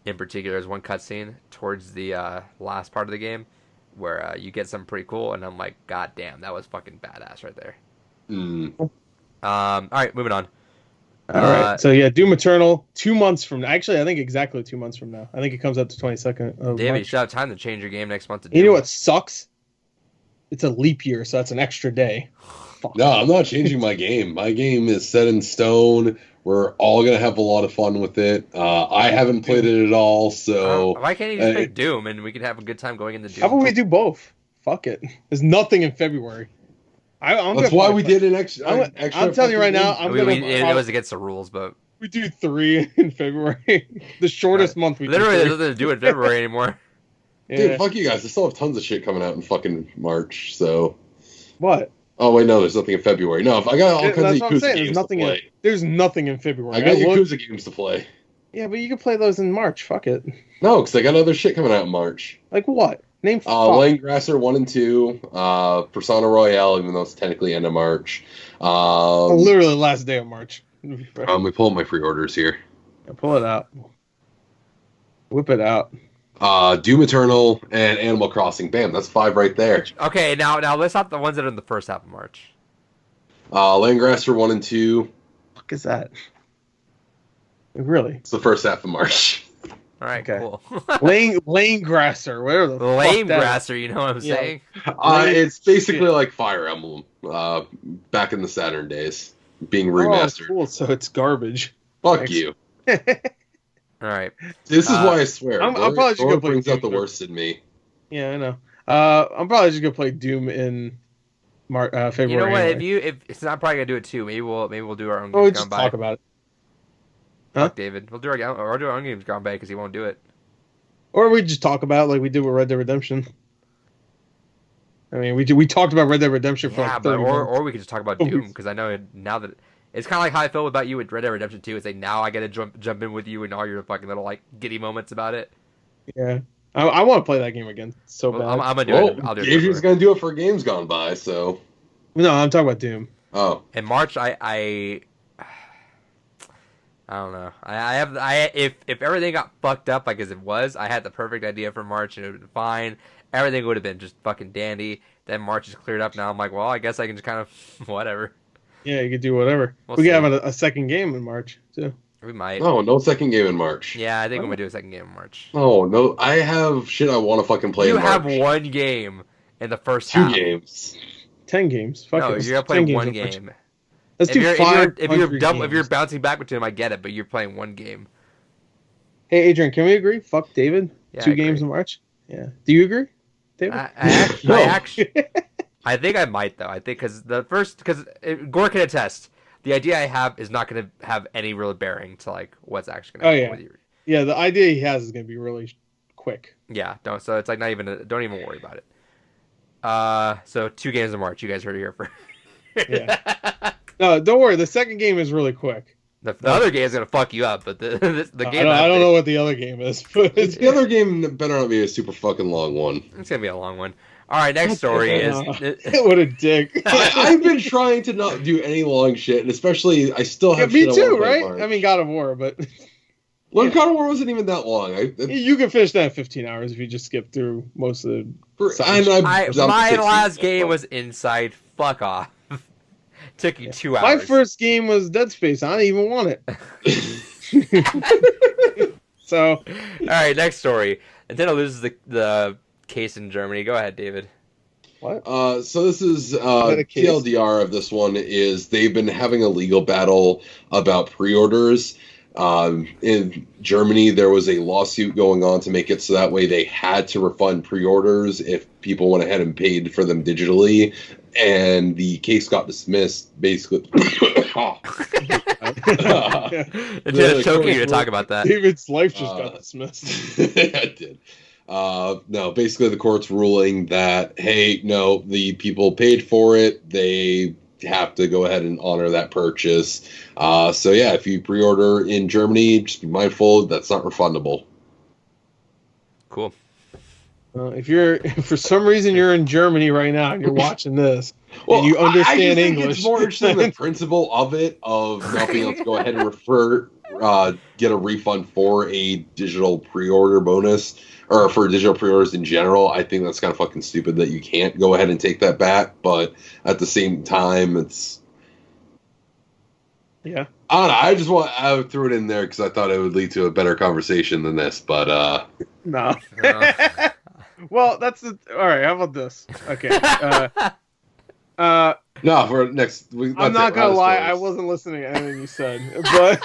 in particular. There's one cutscene towards the last part of the game where you get something pretty cool, and I'm like, God damn, that was fucking badass right there. All right, moving on. All right. So yeah, Doom Eternal. 2 months from now. Actually, I think exactly 2 months from now. I think it comes out the 22nd of Damn, March. you should have time to change your game next month. To You know what sucks? It's a leap year, so that's an extra day. Fuck. No, I'm not changing my game. My game is set in stone. We're all going to have a lot of fun with it. I haven't played it at all, so... why can't you just pick Doom and we can have a good time going into Doom? How about we do both? Fuck it. There's nothing in February. That's why we did an extra... I'm telling you right now, it was against the rules, but... We do 3 in February. The shortest month we literally, there's nothing to do in February anymore. Dude, fuck you guys. I still have tons of shit coming out in fucking March, so... What? Oh, wait, no, there's nothing in February. No, I got all kinds of Yakuza games to play. There's nothing in February. I got Yakuza games to play. Yeah, but you can play those in March. Fuck it. No, because they got other shit coming out in March. Like what? Name five. Langgrasser 1 and 2, Persona Royale, even though it's technically end of March. Literally the last day of March. We pull up my pre-orders here. Yeah, pull it out. Whip it out. Doom Eternal and Animal Crossing. Bam, that's 5 right there. Okay, now let's not the ones that are in the first half of March. Langgrasser 1 and 2. What the fuck is that? Really? It's the first half of March. All right, Okay. cool. Lane Grasser, whatever the Lame fuck that grasser, you know what I'm saying? It's basically like Fire Emblem, back in the Saturn days, being remastered. Oh, cool. So it's garbage. Fuck Thanks. you. All right. This is why I swear. I'm probably just gonna play brings out the Doom. worst in me. Yeah, I know. I'm probably just gonna play Doom in February. You know what? Anyway. If it's not probably gonna do it too. Maybe we'll do our own We'll games just gone by. talk about it. Fuck David. We'll do our own games gone by because he won't do it. Or we just talk about it like we did with Red Dead Redemption. I mean, we talked about Red Dead Redemption for Yeah, like but 30 minutes. or we could just talk about Doom because I know now that it's kind of like how I felt about you with Red Dead Redemption 2. It's like now I gotta jump in with you and all your fucking little like giddy moments about it. Yeah, I want to play that game again so Well, bad. I'm gonna do Well, it. I'll do it. Adrian's gonna do it for games gone by, so. No, I'm talking about Doom. Oh. In March, I don't know. If everything got fucked up like as it was, I had the perfect idea for March and it would have been fine. Everything would have been just fucking dandy. Then March is cleared up. Now I'm like, well, I guess I can just kind of whatever. Yeah, you could do whatever. We'll we see. could have a second game in March too. We might. No second game in March. Yeah, I think I'm gonna do a second game in March. Oh, no. I have shit I want to fucking play You in March. have one game in the first 2 half. games. 10 games. Fuck No, it. you're gonna 10 play games one in March. game. Let's If do you're, 5. if you're bouncing back between them, I get it, but you're playing one game. Hey, Adrian, can we agree? Fuck David. Yeah, 2 I agree. games in March. Yeah. Do you agree, David? I actually, I think I might though. I think because Gore can attest. The idea I have is not going to have any real bearing to like what's actually going to happen with you. Yeah, the idea he has is going to be really quick. Yeah, don't. So it's like not even. Don't even worry about it. So 2 games in March. You guys heard it here first. Yeah. No, don't worry. The second game is really quick. The other game is gonna fuck you up, but the game. I don't know what the other game is, but The other game better not be a super fucking long one. It's gonna be a long one. All right, next story is. What a dick. I've been trying to not do any long shit, and especially I still have. Me shit I too, wanna play in right? March. I mean, God of War, but Well, God of War wasn't even that long. you can finish that in 15 hours if you just skip through most of the. My last game was Inside. Fuck off. Took you 2 hours. My first game was Dead Space. I didn't even want it. So, all right, next story. Nintendo loses the case in Germany. Go ahead, David. what? So this is a case? TLDR of this one is they've been having a legal battle about pre-orders. In Germany, there was a lawsuit going on to make it so that way they had to refund pre-orders if people went ahead and paid for them digitally, and the case got dismissed. Basically, It's just choking you to talk about that. David's life just got dismissed. I did. No, basically the court's ruling that, hey, no, the people paid for it. They have to go ahead and honor that purchase. So yeah, if you pre-order in Germany, just be mindful that's not refundable. Cool. If for some reason you're in Germany right now and you're watching this Well, and you I understand just think English, it's more interesting the principle of it, of not being able to go ahead and get a refund for a digital pre-order bonus, or for digital pre-orders in general. I think that's kind of fucking stupid that you can't go ahead and take that back, but at the same time, it's... yeah. I don't know, I threw it in there because I thought it would lead to a better conversation than this, but... No. Well, that's all right. How about this? Okay. No, for next... I'm not gonna lie. I wasn't listening to anything you said, but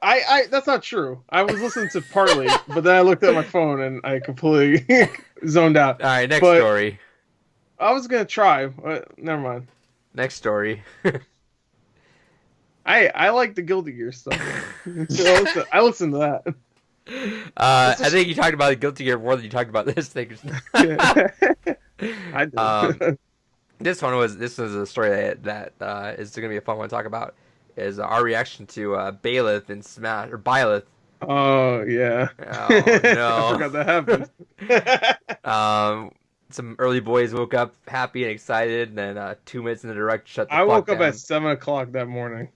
I that's not true. I was listening to partly, but then I looked at my phone and I completely zoned out. All right, next But story. I was gonna try, but never mind. Next story. I like the Guilty Gear stuff. So I listen to that. I think you talked about the Guilty Gear more than you talked about this thing. I did. This is a story that is going to be a fun one to talk about. Is our reaction to Byleth in Smash, or Byleth Oh yeah. Oh I forgot that happened. Some early boys woke up happy and excited, and then 2 minutes in the direct shut the I fuck woke up at down. 7 o'clock that morning.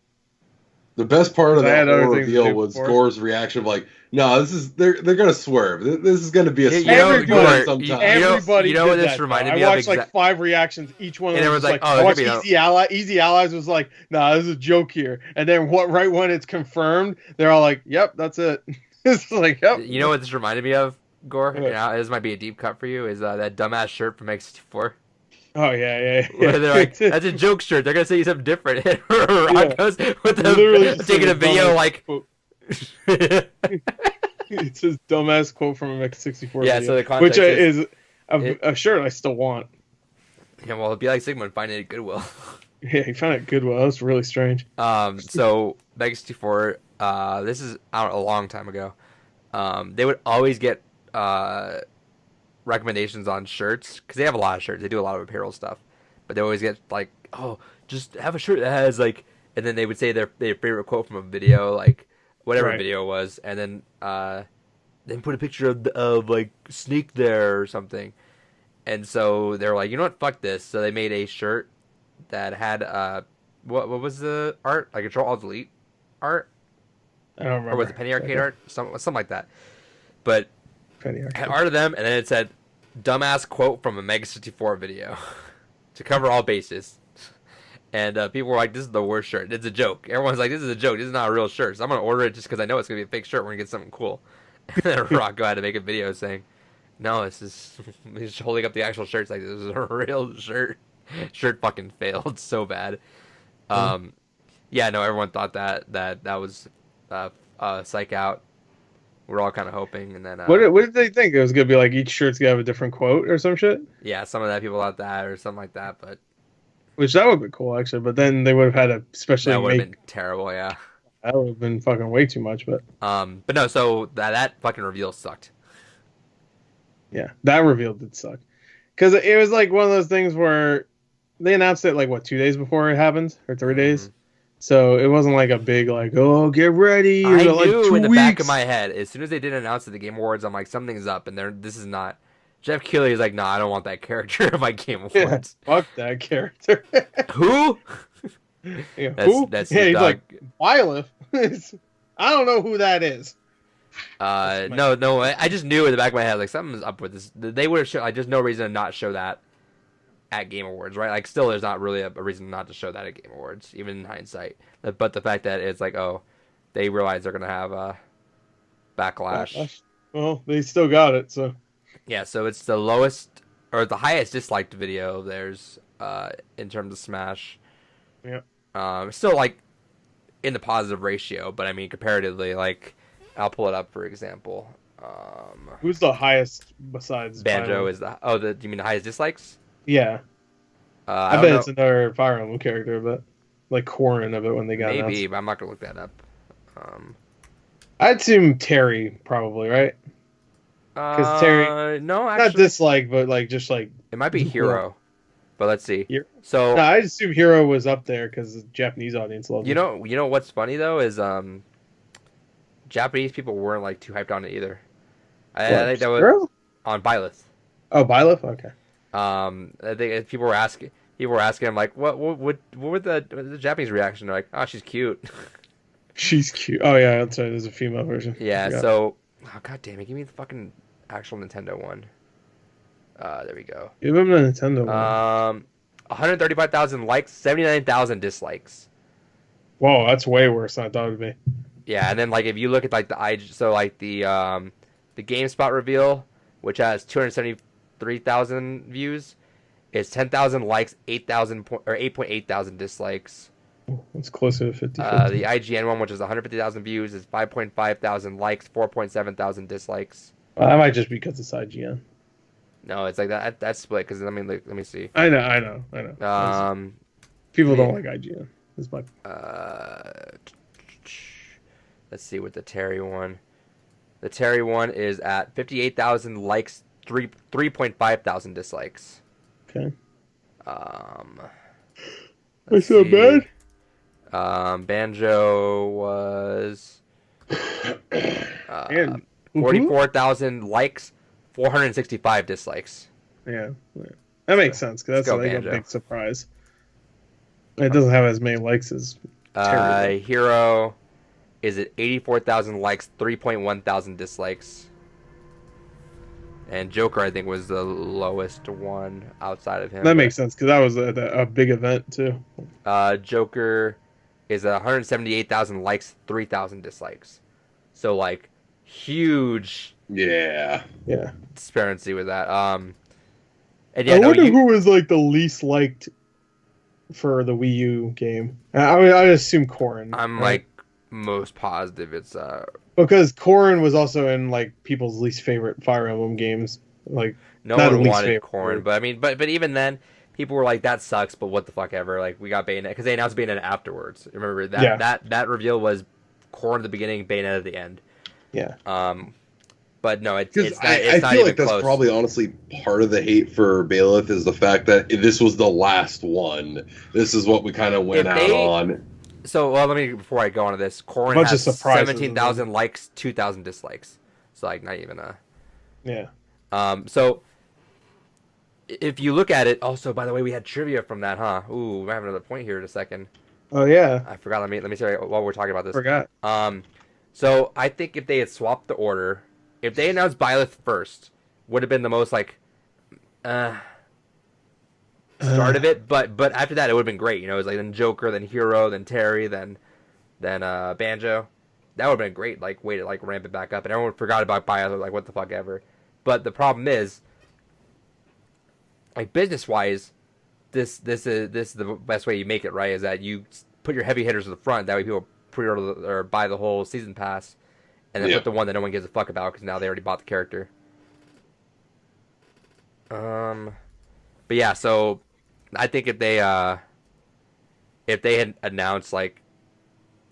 The best part of I that had other whole things to reveal do was before. Gore's reaction of like, no, this is they're gonna swerve. This is gonna be a You swerve know, to Gore, Glenn sometime. Everybody you know did what this that, though. reminded I me of? watched like 5 reactions. Each one of And them everyone's was like, like, "Oh, I there's watched gonna be Easy Ally. Easy Allies was like, nah, this is a joke here. And then right when it's confirmed, they're all like, yep, that's it. It's like, yep. You know what this reminded me of, Gore? What? And this might be a deep cut for you. Is that dumbass shirt from X64? Oh yeah. Where they're like, "That's a joke shirt. They're gonna say something different." And Rock goes with Literally just taking like a video dumbass like. quote. It's his dumbass quote from an X64 Yeah, video, so the context which is is a shirt I still want. Yeah, well, it'd be like Sigmund finding it at Goodwill. Yeah, he found it Goodwill. That was really strange. So Mega 64, this is out a long time ago. They would always get recommendations on shirts because they have a lot of shirts. They do a lot of apparel stuff, but they always get like, oh, just have a shirt that has like, and then they would say their favorite quote from a video, like whatever Right. video it was, and then put a picture of like Sneak there or something. And so they're like, you know what, fuck this. So they made a shirt that had what was the art? Like Control Alt Delete art, I don't remember. or was it Penny Arcade art? Something like that. But Penny had Arcade. art of them, and then it said, "Dumbass quote from a Mega 64 video," to cover all bases. And people were like, "This is the worst shirt. It's a joke." Everyone's like, "This is a joke. This is not a real shirt." So I'm gonna order it just because I know it's gonna be a fake shirt. We're gonna get something cool. And then Rocco had to make a video saying, "No, this is." He's holding up the actual shirt. It's like, "This is a real shirt." Shirt fucking failed so bad. Yeah, no, everyone thought that was psych out. We're all kind of hoping, and then What did they think? It was gonna be like each shirt's gonna have a different quote or some shit? yeah, some of that people thought that or something like that, but Which that would be cool actually, but then they would have had to specially that would have make been terrible. Yeah. that would have been fucking way too much, but But no, so that fucking reveal sucked. yeah, that reveal did suck. Cause it was like one of those things where they announced it like what 2 days before it happened or 3 days. So it wasn't like a big like, oh, get ready. I like knew 2 in the weeks. back of my head, as soon as they didn't announce at the Game Awards, I'm like, something's up, and this is not. Jeff Keighley is like, nah, I don't want that character in my Game Yeah, Awards. fuck that character. Who? Yeah, That's- who? that's yeah, the he's dog. like Byleth. I don't know who that is. No, I just knew in the back of my head, like, something's up with this. They would have shown, like, there's no reason to not show that at Game Awards, right? Like, still, there's not really a reason not to show that at Game Awards, even in hindsight. But the fact that it's like, oh, they realize they're gonna have a backlash. Well, they still got it, so Yeah, so it's the lowest or the highest disliked video of theirs in terms of Smash. yeah. Still like in the positive ratio, but I mean comparatively, like I'll pull it up for example. Who's the highest besides Banjo Byleth? is do you mean the highest dislikes? Yeah, I I bet don't it's another Fire Emblem character, but like Corin of it when they got maybe, announced. but I'm not gonna look that up. I'd assume Terry probably, right? Because Terry, no, not actually, dislike, but like just like it might be Cool. Hero, but let's see. Hero? So no, I assume Hero was up there because the Japanese audience loved you it. know what's funny though is Japanese people weren't like too hyped on it either. I think that was Hero? on Byleth. Oh, Byleth? Okay. I think people were asking him like, what would the Japanese reaction? They're like, oh, she's cute. She's cute. Oh yeah, that's right. There's a female version. Yeah. Forgot. So, oh, god damn it, give me the fucking actual Nintendo one. There we go. Give him the Nintendo one. 135,000 likes, 79,000 dislikes. Whoa, that's way worse than I thought it would be. Yeah, and then like if you look at like the GameSpot reveal, which has 273,000 views, is 10,000 likes, 8.8 thousand dislikes. It's closer to 50. The IGN one, which is 150,000 views, is 5.5 thousand likes, 4.7 thousand dislikes. Well, that might just be because it's IGN. No, it's like that's split. Because let me see. I know. People don't like IGN. It's my... Let's see what the Terry one. The Terry one is at 58,000 likes, 3.5 thousand dislikes. Okay. Let's That's not see. bad. Banjo was And 44,000 likes, 465 dislikes. Yeah, that makes sense because that's like Banjo. a big surprise. It doesn't have as many likes as Terry. Hero is at 84,000 likes, 3.1 thousand dislikes. And Joker, I think, was the lowest one outside of him. That makes sense because that was a big event too. Joker is 178,000 likes, 3,000 dislikes. So like huge Yeah. disparity with that. And yeah, I wonder who was like the least liked for the Wii U game. I assume Corrin. I'm like most positive it's because Corrin was also in like people's least favorite Fire Emblem games. Like no one wanted Corrin, but I mean, but even then, people were like, "That sucks," but what the fuck ever. Like we got Bayonetta because they announced Bayonetta afterwards. Remember that that reveal was Corrin at the beginning, Bayonetta at the end. Yeah. But no, it's not I feel even like that's close. probably honestly part of the hate for Byleth is the fact that this was the last one. This is what we kind of went out on. So, well, let me before I go on to this. Corrin has 17,000 likes, 2,000 dislikes. So, like, not even a. Yeah. So, if you look at it, also, by the way, we had trivia from that, huh? Ooh, we have another point here in a second. Oh yeah. I forgot. Let me say while we're talking about this. Forgot. So I think if they had swapped the order, if they announced Byleth first, would have been the most like start of it. But after that, it would have been great. You know, it was like then Joker, then Hero, then Terry, then Banjo. That would have been a great like way to like ramp it back up, and everyone forgot about Byleth. Like what the fuck ever. But the problem is, like business wise, this is the best way you make it right. Is that you put your heavy hitters at the front. That way people pre-order or buy the whole season pass, and then put the one that no one gives a fuck about because now they already bought the character. But yeah, so I think if they had announced like,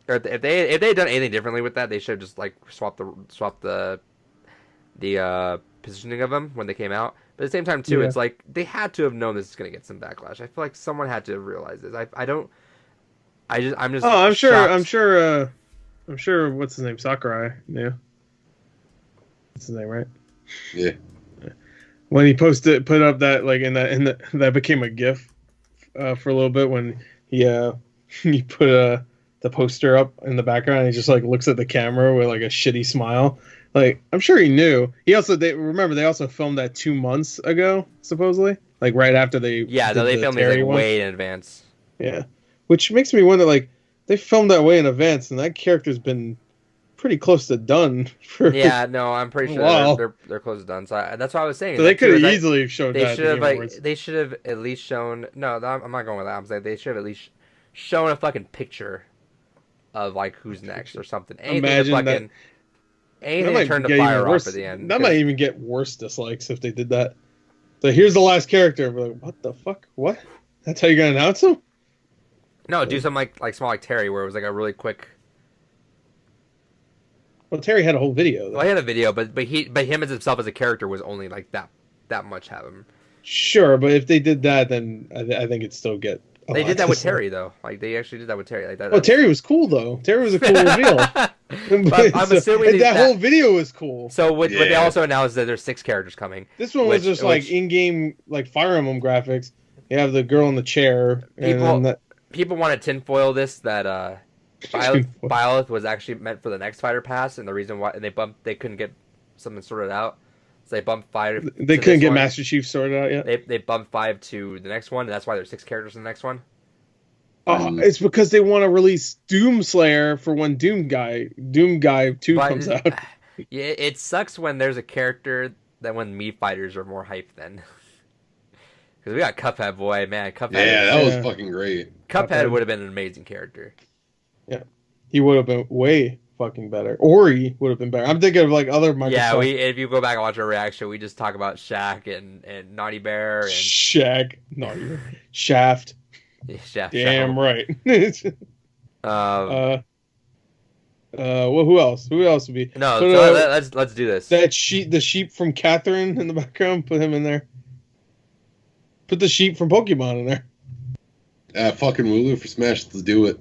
or if they had done anything differently with that, they should have just like swap the positioning of them when they came out. But at the same time too, it's like they had to have known this is gonna get some backlash. I feel like someone had to realize this. I'm sure. What's his name? Sakurai. Yeah. That's his name, right? Yeah. When he put up that like that became a GIF for a little bit when he put the poster up in the background and he just like looks at the camera with like a shitty smile. Like I'm sure he knew. They also filmed that 2 months ago supposedly, like right after they they filmed it like way in advance. Yeah. Which makes me wonder, like, they filmed that way in advance, and that character's been pretty close to done. I'm pretty sure they're close to done. So that's what I was saying. So they could have easily showed that. They should have at least shown. No, I'm not going with that. I'm saying they should have at least shown a fucking picture of like who's next or something. Anything to turn the fire off at the end. That might even get worse dislikes if they did that. So here's the last character. We're like, what the fuck? What? That's how you're gonna announce him? No, do something like small like Terry, where it was like a really quick. Well, Terry had a whole video. Though. Well, he had a video, but him as himself as a character was only like that much have him. Sure, but if they did that, then I think it'd still get. They did that with Terry though. Like they actually did that with Terry. Like that. Oh, Terry was cool though. Terry was a cool reveal. I'm assuming that whole video was cool. So what they also announced that there's 6 characters coming. This one was just like in-game like Fire Emblem graphics. You have the girl in the chair. People want to tinfoil this that Byleth was actually meant for the next fighter pass, and the reason why they couldn't get something sorted out, so they bumped 5. They couldn't get Master Chief sorted out yet. They bumped 5 to the next one, and that's why there's 6 characters in the next one. Oh, it's because they want to release Doomslayer for when Doom Guy 2 comes out. Yeah, it sucks when there's a character that when Mii fighters are more hype than. Because we got Cuphead, boy, man. Cuphead. Yeah, that was fucking great. Cuphead would have been an amazing character. Yeah, he would have been way fucking better. Ori would have been better. I'm thinking of like other Microsoft. Yeah, if you go back and watch our reaction, we just talk about Shaq and Naughty Bear and Shaq, Naughty Bear, Shaft. Yeah, Shaft. Damn right. Well, who else? Who else would be? No, let's do this. The sheep from Catherine in the background. Put him in there. Put the sheep from Pokemon in there. Fucking Wooloo for Smash. Let's do it.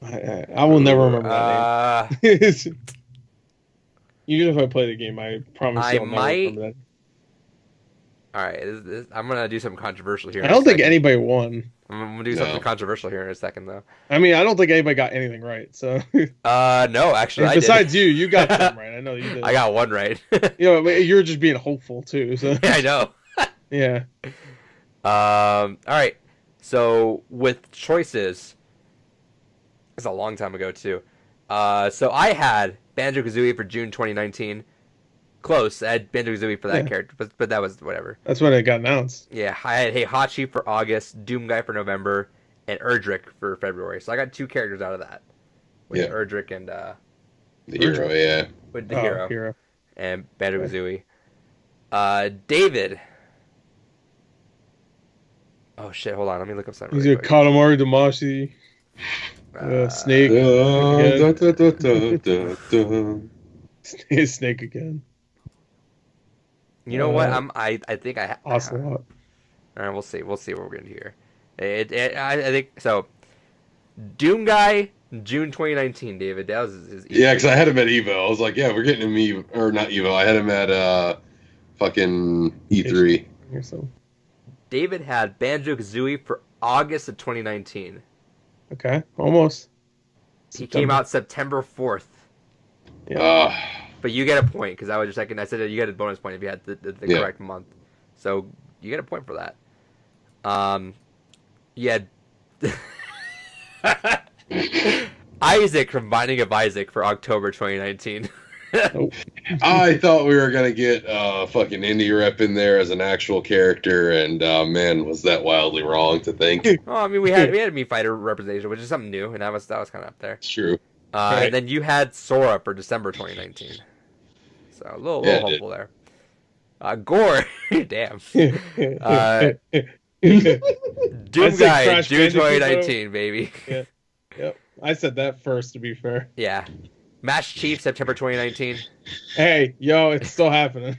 I will never remember that name. Even if I play the game, I promise I you'll never might. remember that. All right, I'm gonna do something controversial here. I don't think anybody won. I'm gonna do something controversial here in a second, though. I mean, I don't think anybody got anything right. So. No, actually, I did. Besides you got some right. I know you did. I got one right. You're just being hopeful too. So. Yeah, I know. Yeah. All right. So with choices, it's a long time ago too. So I had Banjo-Kazooie for June 2019. Close. I had Banjo-Kazooie for that character, but that was whatever. That's when it got announced. Yeah, I had Heihachi for August, Doomguy for November, and Erdrick for February. So I got 2 characters out of that. With Erdrick and the hero, yeah. With the hero. And Banjo-Kazooie. David. Oh shit! Hold on, let me look up something. He's a Katamari Damacy. Snake. Snake again. You know what? I think I Ocelot. All right, we'll see. We'll see what we're gonna do here. I think so. Doomguy, June 2019. David, that was his. Yeah, because I had him at Evo. I was like, yeah, we're getting him Evo, or not Evo. I had him at fucking E3. David had Banjo-Kazooie for August of 2019. Okay, almost. He came out September 4th. Yeah. But you get a point, because I was just checking. I said you get a bonus point if you had the correct month. So you get a point for that. You had Isaac from Binding of Isaac for October 2019. I thought we were going to get fucking indie rep in there as an actual character, and man, was that wildly wrong to think. Oh, I mean, we had a Meat Fighter representation, which is something new, and that was kind of up there. It's true. Right. And then you had Sora for December 2019. So a little hopeful there. Gore, damn. Doomguy, June 2019, baby. Yeah. Yep. I said that first, to be fair. Yeah. Match Chief, September 2019. Hey, yo, it's still happening.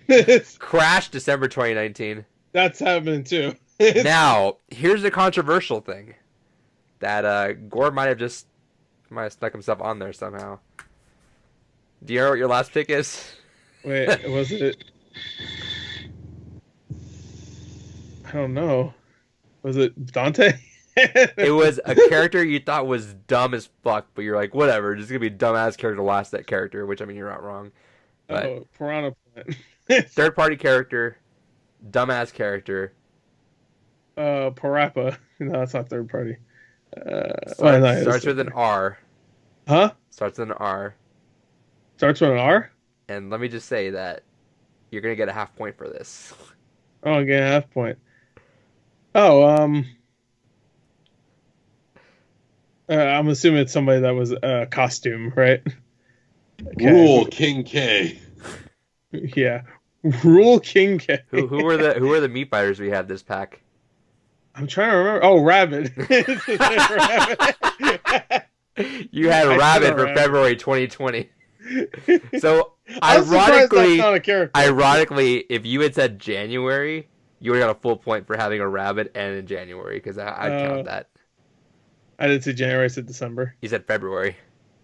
Crash, December 2019. That's happening too. Now, here's the controversial thing. That Gore might have stuck himself on there somehow. Do you know what your last pick is? Wait, was it? I don't know. Was it Dante? It was a character you thought was dumb as fuck, but you're like, whatever, just gonna be a dumbass character to last that character, which I mean you're not wrong. But Piranha Plant. Third party character, dumbass character. Parappa. No, that's not third party. Starts with an R. Huh? Starts with an R. Starts with an R? And let me just say that you're gonna get a half point for this. Oh, I get a half point. Oh, I'm assuming it's somebody that was a costume, right? Okay. Rule King K. Yeah, Rule King K. Who were the meat fighters we had this pack? I'm trying to remember. Oh, Rabbit. You had Rabbit for February 2020. So ironically, if you had said January, you would have got a full point for having a Rabbit and in January, because I'd count that. I didn't say January. I said December. You said February.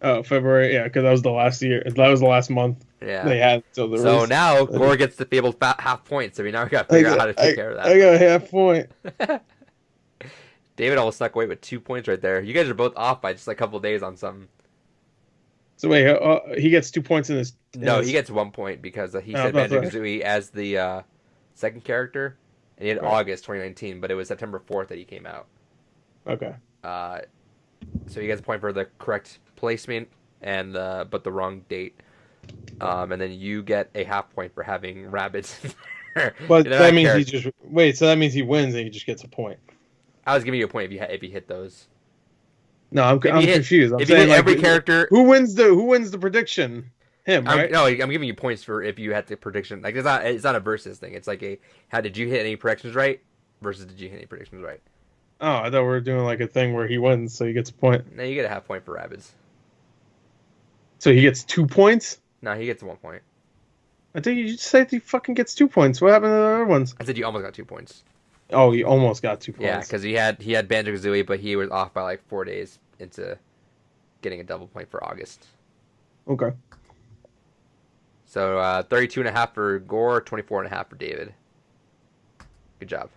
Oh, February. Yeah, because that was the last year. That was the last month. Yeah. They had. So now Gore gets the fabled half point. So we now got to figure out how to take care of that. I got a half point. David almost snuck away with 2 points right there. You guys are both off by just a couple days on something. So wait, he gets 2 points in his. He gets 1 point because he said Banjo-Kazooie as the second character, and he had August 2019, but it was September 4th that he came out. Okay. So he gets a point for the correct placement and but the wrong date. And then you get a half point for having rabbits. But that means he just So that means he wins and he just gets a point. I was giving you a point if you hit those. No, I'm confused. I'm if saying you hit every character, who wins the prediction? Him, right? I'm giving you points for if you had the prediction. Like it's not a versus thing. It's like how did you hit any predictions right versus did you hit any predictions right? Oh, I thought we were doing like a thing where he wins, so he gets a point. No, you get a half point for rabbits. So he gets 2 points? No, he gets 1 point. I think you just said he fucking gets 2 points. What happened to the other ones? I said you almost got 2 points. Oh, he almost got 2 points. Yeah, because he had Banjo-Kazooie, but he was off by like 4 days into getting a double point for August. Okay. So 32.5 for Gore, 24.5 for David. Good job.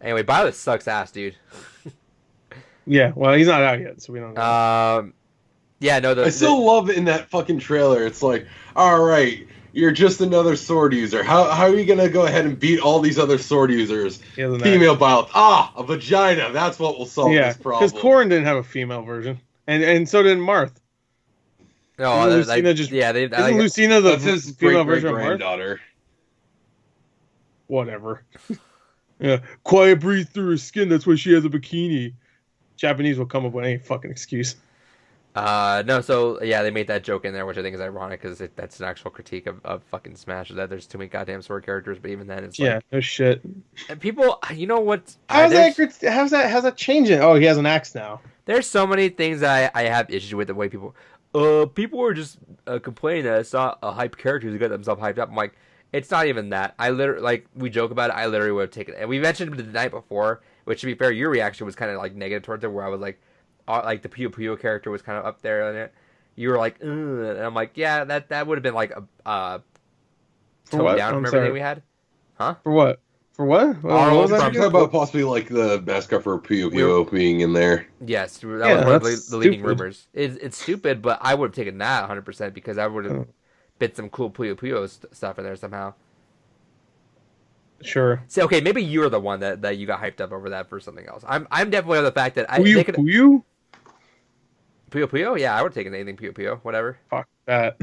Anyway, Byleth sucks ass, dude. Yeah, well, he's not out yet, so we don't know. Yeah, no. I still love it in that fucking trailer. It's like, all right, you're just another sword user. How are you gonna go ahead and beat all these other sword users? Female Byleth. A vagina. That's what will solve this problem. Because Corrin didn't have a female version, and so didn't Marth. No, Lucina isn't Lucina the That's his female version of Marth? granddaughter. Whatever. Yeah, quiet breathe through her skin. That's why she has a bikini. Japanese will come up with any fucking excuse. No, so yeah, they made that joke in there, which I think is ironic because that's an actual critique of fucking Smash. That there's too many goddamn sword characters, but even then, it's like, no shit. And people, you know what? How's that changing? Oh, he has an axe now. There's so many things that I have issues with the way people. People were just complaining that it's not a hype character who got themselves hyped up. I'm like, it's not even that. I literally, like, we joke about it. I literally would have taken it. And we mentioned it the night before, which, to be fair, your reaction was kind of like negative towards it, where I was like the Puyo Puyo character was kind of up there on it. You were like, ugh. And I'm like, yeah, that would have been like a tone down from everything we had. Huh? For what? For what? What was that? Talking about possibly like the mascot for Puyo Puyo being in there. Yes, that was one of the leading rumors. It's stupid, but I would have taken that 100% because I would have bit some cool Puyo Puyo stuff in there somehow. Sure. See, okay, maybe you're the one that you got hyped up over that for something else. I'm definitely on the fact that Puyo Puyo? Puyo Puyo? Yeah, I would have taken anything Puyo Puyo, whatever. Fuck that.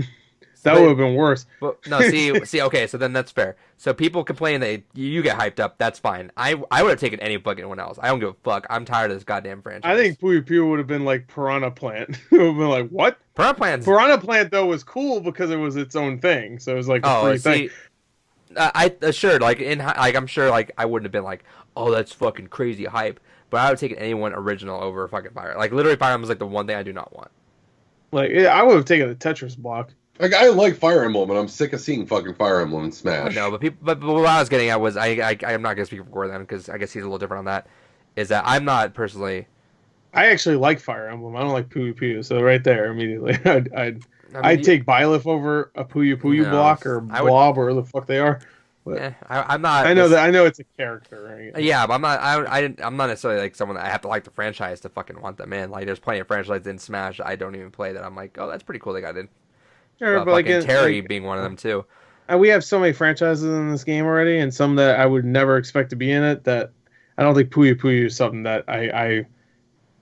That would have been worse. But no, see, okay, so then that's fair. So people complain that you get hyped up. That's fine. I would have taken any fucking one else. I don't give a fuck. I'm tired of this goddamn franchise. I think Puyo Puyo would have been like Piranha Plant. It would have been like, what? Piranha Plant though was cool because it was its own thing. So it was like a free thing. I assured I'm sure I wouldn't have been like, oh, that's fucking crazy hype. But I would have taken anyone original over fucking Fire. Like literally, Fire Emblem was like the one thing I do not want. Like I would have taken the Tetris block. Like I like Fire Emblem, and I'm sick of seeing fucking Fire Emblem in Smash. No, but what I was getting at was I'm not gonna speak for Gore then because I guess he's a little different on that. Is that I'm not personally. I actually like Fire Emblem. I don't like Puyo Puyo, so right there immediately, I'd take Byleth over a Puyo Puyo block or Blob or the fuck they are. But I'm not. I know it's a character. Right? Yeah, but I'm not. I'm not necessarily like someone that I have to like the franchise to fucking want them in. Like, there's plenty of franchises in Smash I don't even play that I'm like, oh, that's pretty cool they got in. Sure, but like Terry being one of them too. We have so many franchises in this game already, and some that I would never expect to be in it. That I don't think Puyo Puyo is something that I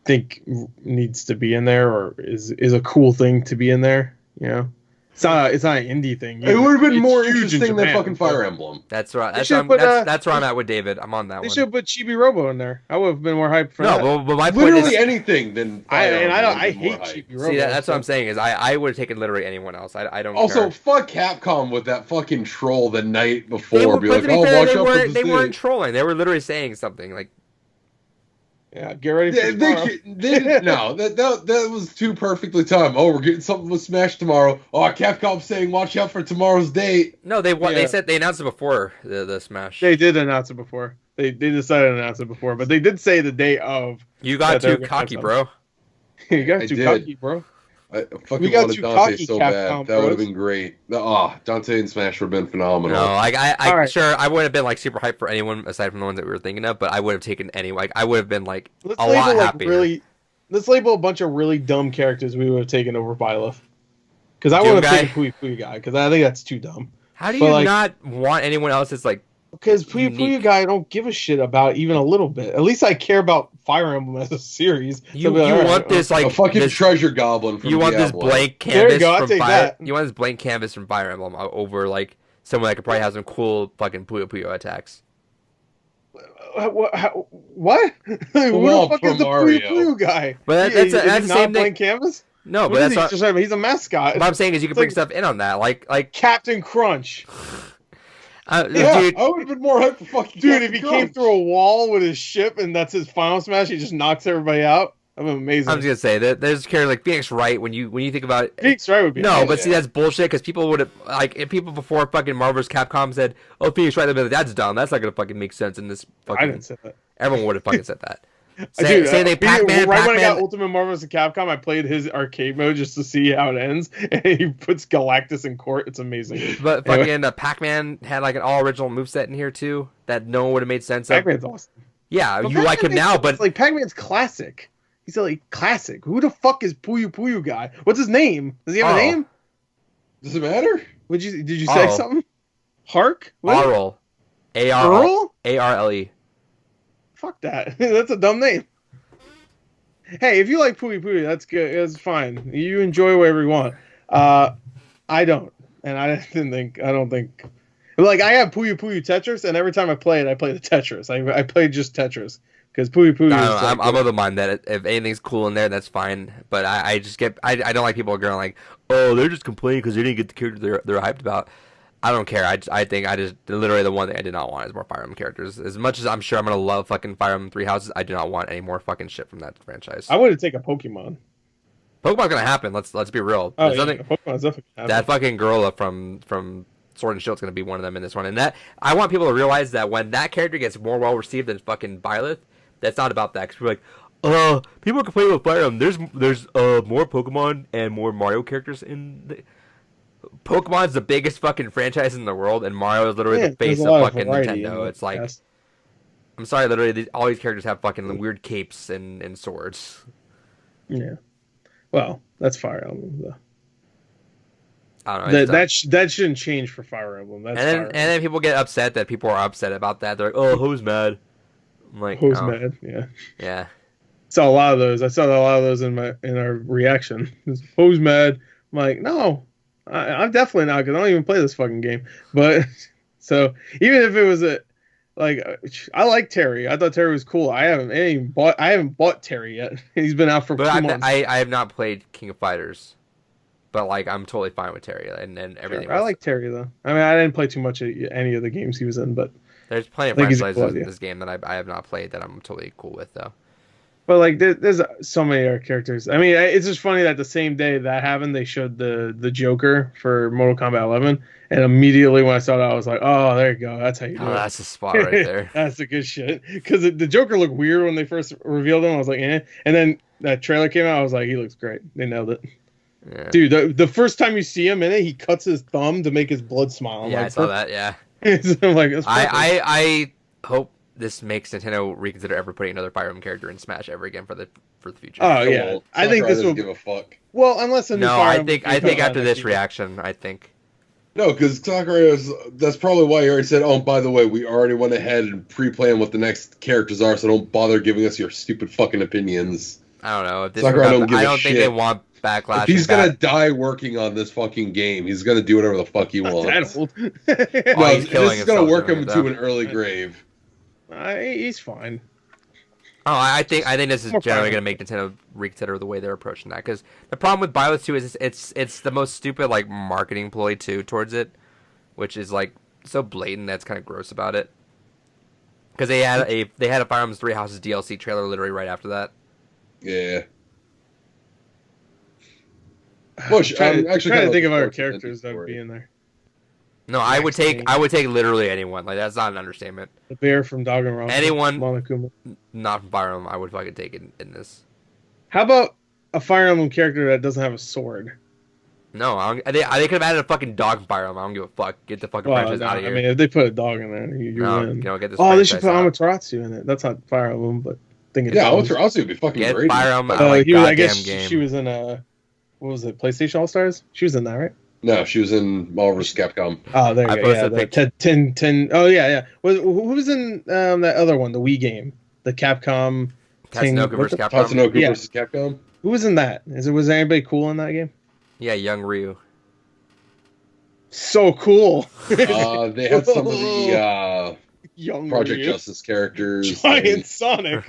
think needs to be in there or is a cool thing to be in there. You know, it's not an indie thing. It would have been more interesting than fucking Fire Emblem. That's right. That's where I'm at with David. I'm on that one. They should put Chibi Robo in there. I would have been more hyped for that. No, but my point is anything than Fire Emblem. I hate Chibi Robo. See, that's what I'm saying is I would have taken literally anyone else. I don't. Also, care. fuck Capcom with that fucking troll the night before. Be like, watch out for this. They weren't trolling. They were literally saying something like. Yeah, get ready for tomorrow. No, that was too perfectly timed. Oh, we're getting something with Smash tomorrow. Oh, Capcom's saying watch out for tomorrow's date. No, they said they announced it before the Smash. They did announce it before. They decided to announce it before, but they did say the day of. You got too cocky, bro. You got too cocky, bro. I fucking wanted Dante so bad. That would have been great. Dante and Smash would have been phenomenal. No, I sure I wouldn't have been like super hyped for anyone aside from the ones that we were thinking of, but I would have taken any. Like I would have been like a lot happier. Let's label a bunch of really dumb characters we would have taken over Byleth. Because I would have taken Puyo Puyo guy because I think that's too dumb. How do you not want anyone else that's like? Because Puyo Puyo guy, I don't give a shit about even a little bit. At least I care about Fire Emblem as a series. You want this like a fucking treasure goblin from You want Diablo. this blank canvas from Fire. You want this blank canvas from Fire Emblem over like someone that could probably have some cool fucking Puyo Puyo attacks. What? Who the fuck is the Puyo Puyo guy? But that's the same blank canvas. No, but that's he's a mascot. What I'm saying is you can bring stuff in on that, like Captain Crunch. Dude, I would have been more hyped for fucking dude. If he came through a wall with his ship and that's his final smash, he just knocks everybody out. That'd be amazing. I was gonna say that there's characters like Phoenix Wright. When you think about it, Phoenix Wright would be amazing. but see that's bullshit because people would have if people before fucking Marvel vs. Capcom said, "Oh, Phoenix Wright," they'd be like, "That's dumb. That's not gonna fucking make sense in this." Fucking... I didn't say that. Everyone would have fucking said that. Dude, say they Pac-Man. right when I got Pac-Man. Ultimate Marvel vs. Capcom, I played his arcade mode just to see how it ends, and he puts Galactus in court. It's amazing. But Anyway. fucking Pac-Man had like an all original moveset in here too that no one would have made sense of. Pac-Man's awesome. Yeah, But you like him Pac-Man now, makes but sense. Like Pac-Man's classic. He's like classic. Who the fuck is Puyo Puyo guy? What's his name? Does he have a name? Does it matter? Did you say Oh. something? Hark? What? Arl. Earl? A-R-L-E. Fuck that. That's a dumb name. Hey, if you like Puyo Puyo, that's good. It's fine. You enjoy whatever you want. I don't, and I don't think. Like I have Puyo Puyo Tetris, and every time I play it, I play the Tetris. I play just Tetris because Puyo Puyo. I'm of the mind that if anything's cool in there, that's fine. But I don't like people going like, oh, they're just complaining because they didn't get the character they're hyped about. I don't care. I think literally the one thing I did not want is more Fire Emblem characters. As much as I'm sure I'm gonna love fucking Fire Emblem Three Houses, I do not want any more fucking shit from that franchise. I would take a Pokemon. Pokemon's gonna happen. Let's be real. Oh, There's yeah, nothing. Pokemon's definitely happening. That fucking gorilla from Sword and Shield's gonna be one of them in this one. And that I want people to realize that when that character gets more well received than fucking Byleth, that's not about that. Because we're like, people are complaining about Fire Emblem. There's more Pokemon and more Mario characters in the. Pokemon's the biggest fucking franchise in the world, and Mario is literally the face of fucking Nintendo. It's like, I'm sorry, literally, all these characters have fucking weird capes and swords. Yeah. Well, that's Fire Emblem, though. I don't know. That shouldn't change for Fire Emblem. That's and then people get upset that people are upset about that. They're like, oh, who's mad? I'm like, who's oh. mad? Yeah. Yeah. Saw a lot of those. I saw a lot of those in our reaction. Who's mad? I'm like, no. I'm definitely not, because I don't even play this fucking game. But so even if it was I like Terry. I thought Terry was cool. I haven't bought Terry yet. He's been out for 2 months. I have not played King of Fighters, but like I'm totally fine with Terry and everything. Sure. I like Terry though. I mean, I didn't play too much of any of the games he was in, but there's plenty of franchises in this game that I have not played that I'm totally cool with though. But like, there's so many other characters. I mean, it's just funny that the same day that happened, they showed the Joker for Mortal Kombat 11, and immediately when I saw that, I was like, "Oh, there you go. That's how you do it." That's the spot right there. That's the good shit. Because the Joker looked weird when they first revealed him. I was like, "Eh," and then that trailer came out. I was like, "He looks great. They nailed it." Yeah. Dude, the first time you see him in it, he cuts his thumb to make his blood smile. I saw that. Yeah. I'm like, I hope this makes Nintendo reconsider ever putting another Fire Emblem character in Smash ever again for the future. Oh yeah, well, I think this will give a fuck. Well, unless a new Fire Emblem I think after this reaction, I think. No, because Sakurai that's probably why he already said, "Oh, by the way, we already went ahead and pre-planned what the next characters are, so don't bother giving us your stupid fucking opinions." I don't know. If this Sakurai don't give I a don't think shit. they want backlash. If he's gonna die working on this fucking game, he's gonna do whatever the fuck he wants. old. No, he's killing this is gonna himself work doing him it, to though. an early grave. He's fine. Oh, I think this is More generally fun. going to make Nintendo reconsider the way they're approaching that. Because the problem with Byleth 2 is it's the most stupid like marketing ploy too towards it, which is like so blatant that's kind of gross about it. Because they had a Fire Emblem Three Houses DLC trailer literally right after that. Yeah. I'm trying to think of other forward to characters that Nintendo would be in there. No, I would take literally anyone. Like that's not an understatement. The bear from Danganronpa. Anyone- Monokuma. Not from Fire Emblem, I would fucking take it in this. How about a Fire Emblem character that doesn't have a sword? No, they could have added a fucking dog from Fire Emblem. I don't give a fuck. Get the fucking franchise out of here. I mean, if they put a dog in there, you win. Get this. Oh, they should put franchise out. Amaterasu in it. That's not Fire Emblem, but thinking. Yeah, Amaterasu would be fucking Get great. Fire Emblem out of like I goddamn guess game. she was in what was it? PlayStation All Stars. She was in that, right? No, she was in Marvel vs. Capcom. Oh, there I you go. Yeah, posted a the picture. 10. Oh, yeah. Who was in that other one, the Wii game, the Capcom? Tatsunoko vs. Capcom. Tatsunoko Yeah. versus Capcom. Who was in that? Was anybody cool in that game? Yeah, young Ryu. So cool. They had some of the Young Project Ryu. Justice characters. Giant Sonic.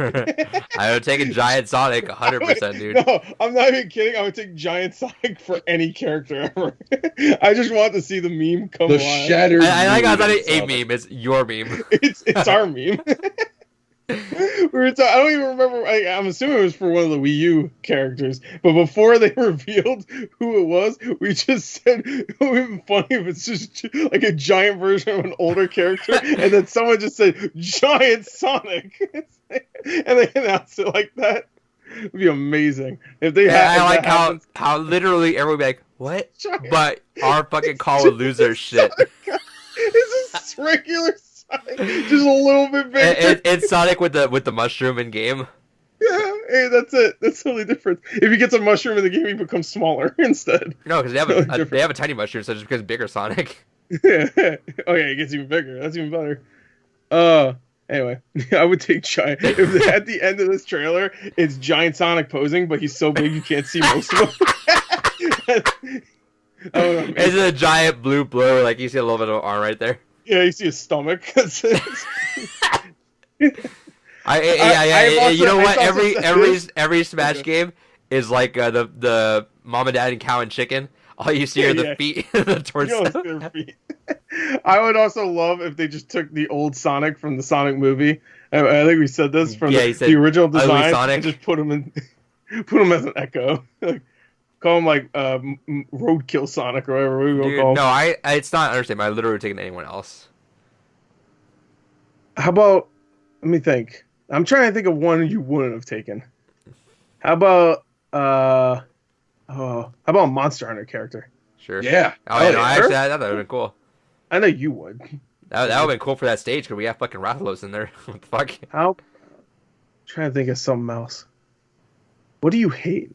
I would take a giant Sonic 100%, dude. No, I'm not even kidding. I would take Giant Sonic for any character ever. I just want to see the meme come The alive. shattered. I like how it's not Sonic. a meme, it's your meme. It's our meme. I don't even remember. I'm assuming it was for one of the Wii U characters, but before they revealed who it was, we just said it would have been funny if it's just like a giant version of an older character, and then someone just said "Giant Sonic," and they announced it like that. It'd be amazing if they had. I like how literally everyone would be like, "What?" Giant. But our fucking call would lose their shit. It's just regular Sonic, just a little bit bigger. It's Sonic with the mushroom in game. Yeah, hey, that's it. That's the only difference. If he gets a mushroom in the game, he becomes smaller instead. No, because they have a tiny mushroom, so it just becomes bigger Sonic. Yeah. Oh yeah, he gets even bigger. That's even better. Anyway, I would take giant. If at the end of this trailer, it's giant Sonic posing, but he's so big you can't see most of him. It's a giant blue blur, like you see a little bit of arm right there. Yeah, you see his stomach. That's it. You know what? Every Smash game is like the mom and dad and cow and chicken. All you see are the feet, the torso. Their feet. I would also love if they just took the old Sonic from the Sonic movie. I think we said this from the original design, Sonic. and just put him as an Echo. Like, call him like Roadkill Sonic or whatever we will call him. No, it's not understandable. I literally would take anyone else. How about? Let me think. I'm trying to think of one you wouldn't have taken. How about how about a Monster Hunter character? Sure. Yeah. Oh, no, actually, I thought that would have been cool. I know you would. That would have been cool for that stage because we have fucking Rathalos in there. What the fuck? I'm trying to think of something else. What do you hate?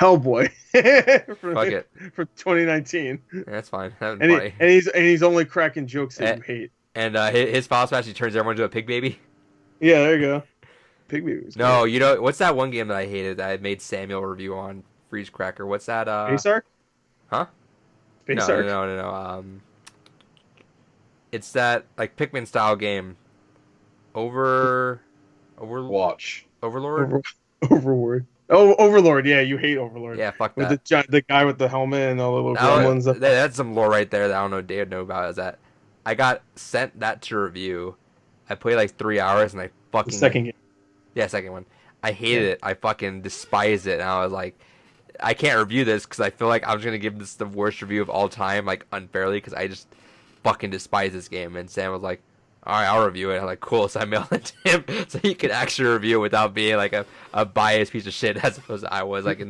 Hellboy. Fuck it. For 2019. Yeah, that's fine. That'd be funny. And he's only cracking jokes that you hate. And his final smash, he turns everyone into a pig baby. Yeah, there you go. Pig baby. No, you know what's that one game that I hated that I made Samuel review on Freeze Cracker? What's that? Space Ark? Huh? Space Ark? No. It's that like Pikmin style game. Overlord. Overlord. Oh, Overlord. Yeah, you hate Overlord. Yeah, fuck that. With the guy with the helmet and all the little gremlins. That's some lore right there that I don't know Dave know about. Is that I got sent that to review. I played like 3 hours and I fucking the second game. Yeah, second one. I hated it. I fucking despise it. And I was like, I can't review this because I feel like I'm just gonna give this the worst review of all time, like unfairly, because I just fucking despise this game. And Sam was like, all right, I'll review it. I'm like, cool. So I mailed it to him so he could actually review it without being like a biased piece of shit as opposed to I was. Like,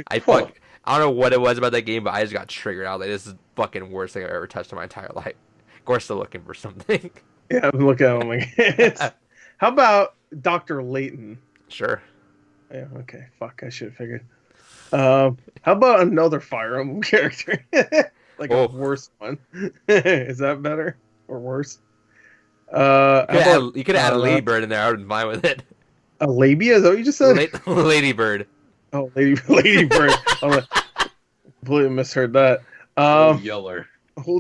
I don't know what it was about that game, but I just got triggered. I was like, this is the fucking worst thing I've ever touched in my entire life. Of course, still looking for something. Yeah, I'm looking at him like, how about Dr. Layton? Sure. Yeah, okay. Fuck, I should have figured. How about another Fire Emblem character? Like a worse one. Is that better or worse? You could add a ladybird in there. I would have been fine with it. A labia? Is that what you just said? Ladybird. Oh, ladybird. I completely misheard that. Old Yeller. Oh,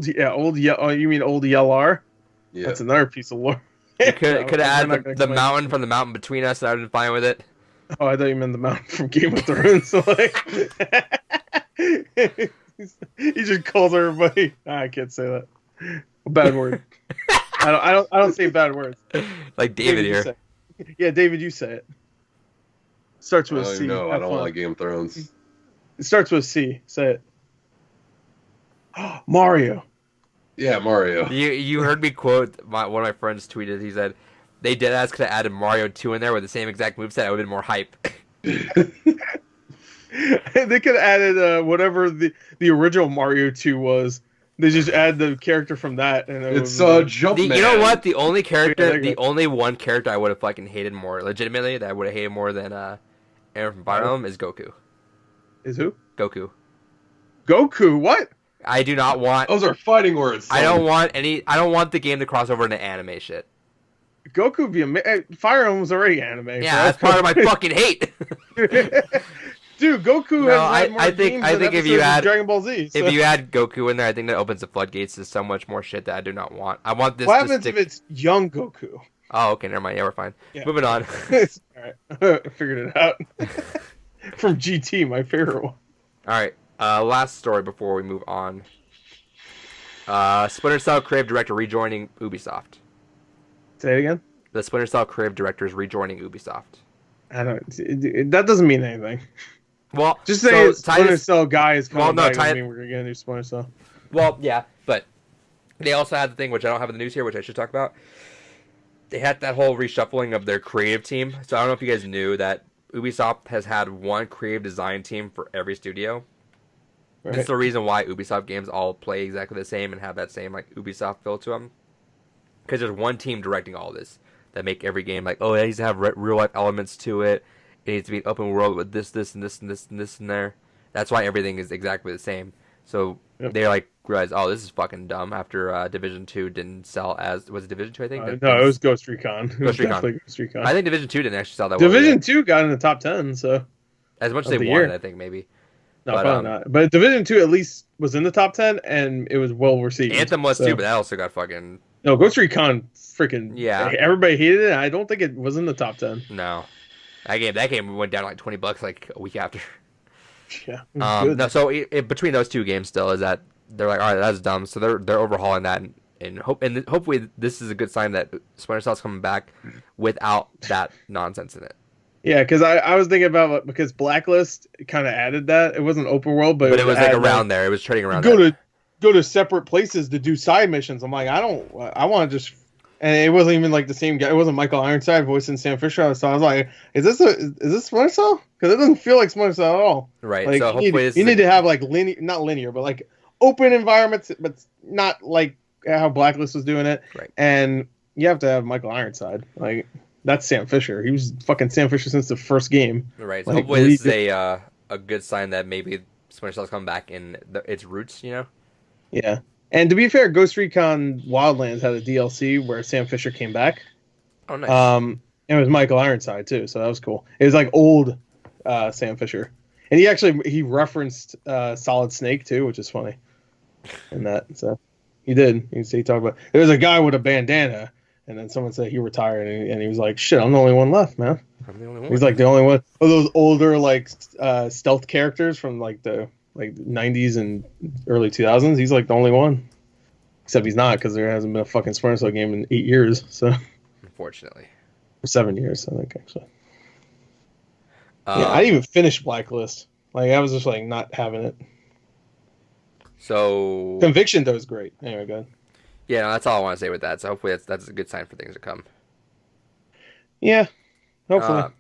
you mean Old Yeller? Yeah. That's another piece of lore. You could add the mountain from the mountain between us. I would have been fine with it. Oh, I thought you meant the mountain from Game of Thrones. So like, he just calls everybody. I can't say that. A bad word. I don't say bad words. Like David here. Yeah, David, you say it. Starts with a C. No, I don't like Game of Thrones. It starts with a C. Say it. Mario. Yeah, Mario. You heard me quote one of my friends tweeted. He said, "They dead ass could have added Mario 2 in there with the same exact moveset. I would have been more hype." They could have added whatever the original Mario 2 was. They just add the character from that, and it's Jumpman. You know what? The only one character I would have fucking hated more, legitimately, that I would have hated more than Aaron from Fire Emblem is Goku. Is who? Goku. Goku? What? I do not want. Those are fighting words. Son. I don't want the game to cross over into anime shit. Goku be Fire Emblem was already anime. Yeah, that's part of my fucking hate. Dude, Goku has more I think if you add Dragon Ball Z, so. If you add Goku in there, I think that opens the floodgates to so much more shit that I do not want. I want this. What happens if it's young Goku? Oh, okay, never mind. Yeah, we're fine. Yeah. Moving on. All right, I figured it out. From GT, my favorite one. All right, last story before we move on. Splinter Cell creative director rejoining Ubisoft. Say it again. the Splinter Cell creative directors rejoining Ubisoft. I don't. That doesn't mean anything. Well, Just saying so Splinter Cell guy is coming back doesn't Ty- mean we're gonna get a new Splinter Cell. Well, yeah, but they also had the thing which I don't have in the news here, which I should talk about. They had that whole reshuffling of their creative team. So I don't know if you guys knew that Ubisoft has had one creative design team for every studio. Right. That's the reason why Ubisoft games all play exactly the same and have that same like Ubisoft feel to them. Because there's one team directing all this that make every game like, oh, it needs to have real life elements to it. It needs to be an open world with this, and this, and this, and this, and there. That's why everything is exactly the same. So they like realized, oh, this is fucking dumb. After Division 2 didn't sell as was it Division 2? I think. No, it was Ghost Recon. Ghost Recon. I think Division 2 didn't actually sell that well. Division 2 got in the top 10, so as much as they wanted, I think maybe. No, probably not. But Division 2 at least was in the top 10, and it was well received. Anthem was too, but that also got fucking. No, Ghost Recon freaking. Yeah. Everybody hated it. I don't think it was in the top 10. No, that game went down like $20 like a week after. Yeah. No, so between those two games, still is that they're like, all right, that's dumb. So they're overhauling that, and hopefully this is a good sign that Splinter Cell's coming back without that nonsense in it. Yeah, because I was thinking about because Blacklist kind of added that. It wasn't open world, but it was like around there. It was trading around. Go to separate places to do side missions. I'm like, I want to just. And it wasn't even like the same guy. It wasn't Michael Ironside voicing Sam Fisher. So I was like, is this Splinter Cell? Because it doesn't feel like Splinter Cell at all. Right. Like, so you need to have like not linear, but like open environments, but not like how Blacklist was doing it. Right. And you have to have Michael Ironside. Like that's Sam Fisher. He was fucking Sam Fisher since the first game. Right. So hopefully this is a good sign that maybe Splinter Cell's coming back in its roots. You know. Yeah. And to be fair, Ghost Recon Wildlands had a DLC where Sam Fisher came back. Oh, nice. And it was Michael Ironside too, so that was cool. It was like old Sam Fisher, and he referenced Solid Snake too, which is funny. In that, so he did. He talked about there was a guy with a bandana, and then someone said he retired, and he was like, "Shit, I'm the only one left, man." I'm the only one. He's like the only one of those older like stealth characters from like the 90s and early 2000s. He's like the only one, except he's not because there hasn't been a fucking Splinter Cell game in 8 years. So unfortunately, or 7 years, I think actually. Yeah, I didn't even finish Blacklist. Like I was just like not having it. So Conviction though is great. Anyway, go ahead. Yeah, no, that's all I want to say with that. So hopefully that's a good sign for things to come. Yeah, hopefully. All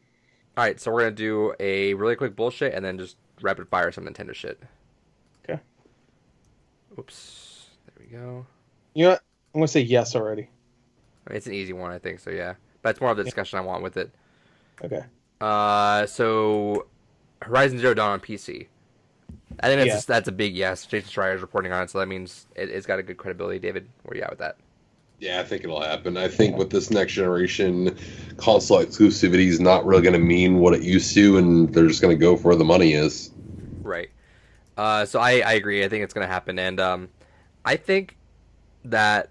right, so we're gonna do a really quick bullshit and then just rapid fire some Nintendo shit. Okay. Oops. There we go. You know what? I'm gonna say yes already. I mean, it's an easy one, I think. So yeah, but it's more of the discussion I want with it. Okay. So Horizon Zero Dawn on PC. I think that's a big yes. Jason Schreier's reporting on it, so that means it's got a good credibility. David, where you at with that? Yeah, I think it'll happen. I think with this next generation, console exclusivity is not really going to mean what it used to, and they're just going to go for where the money is. Right. So I agree. I think it's going to happen, and I think that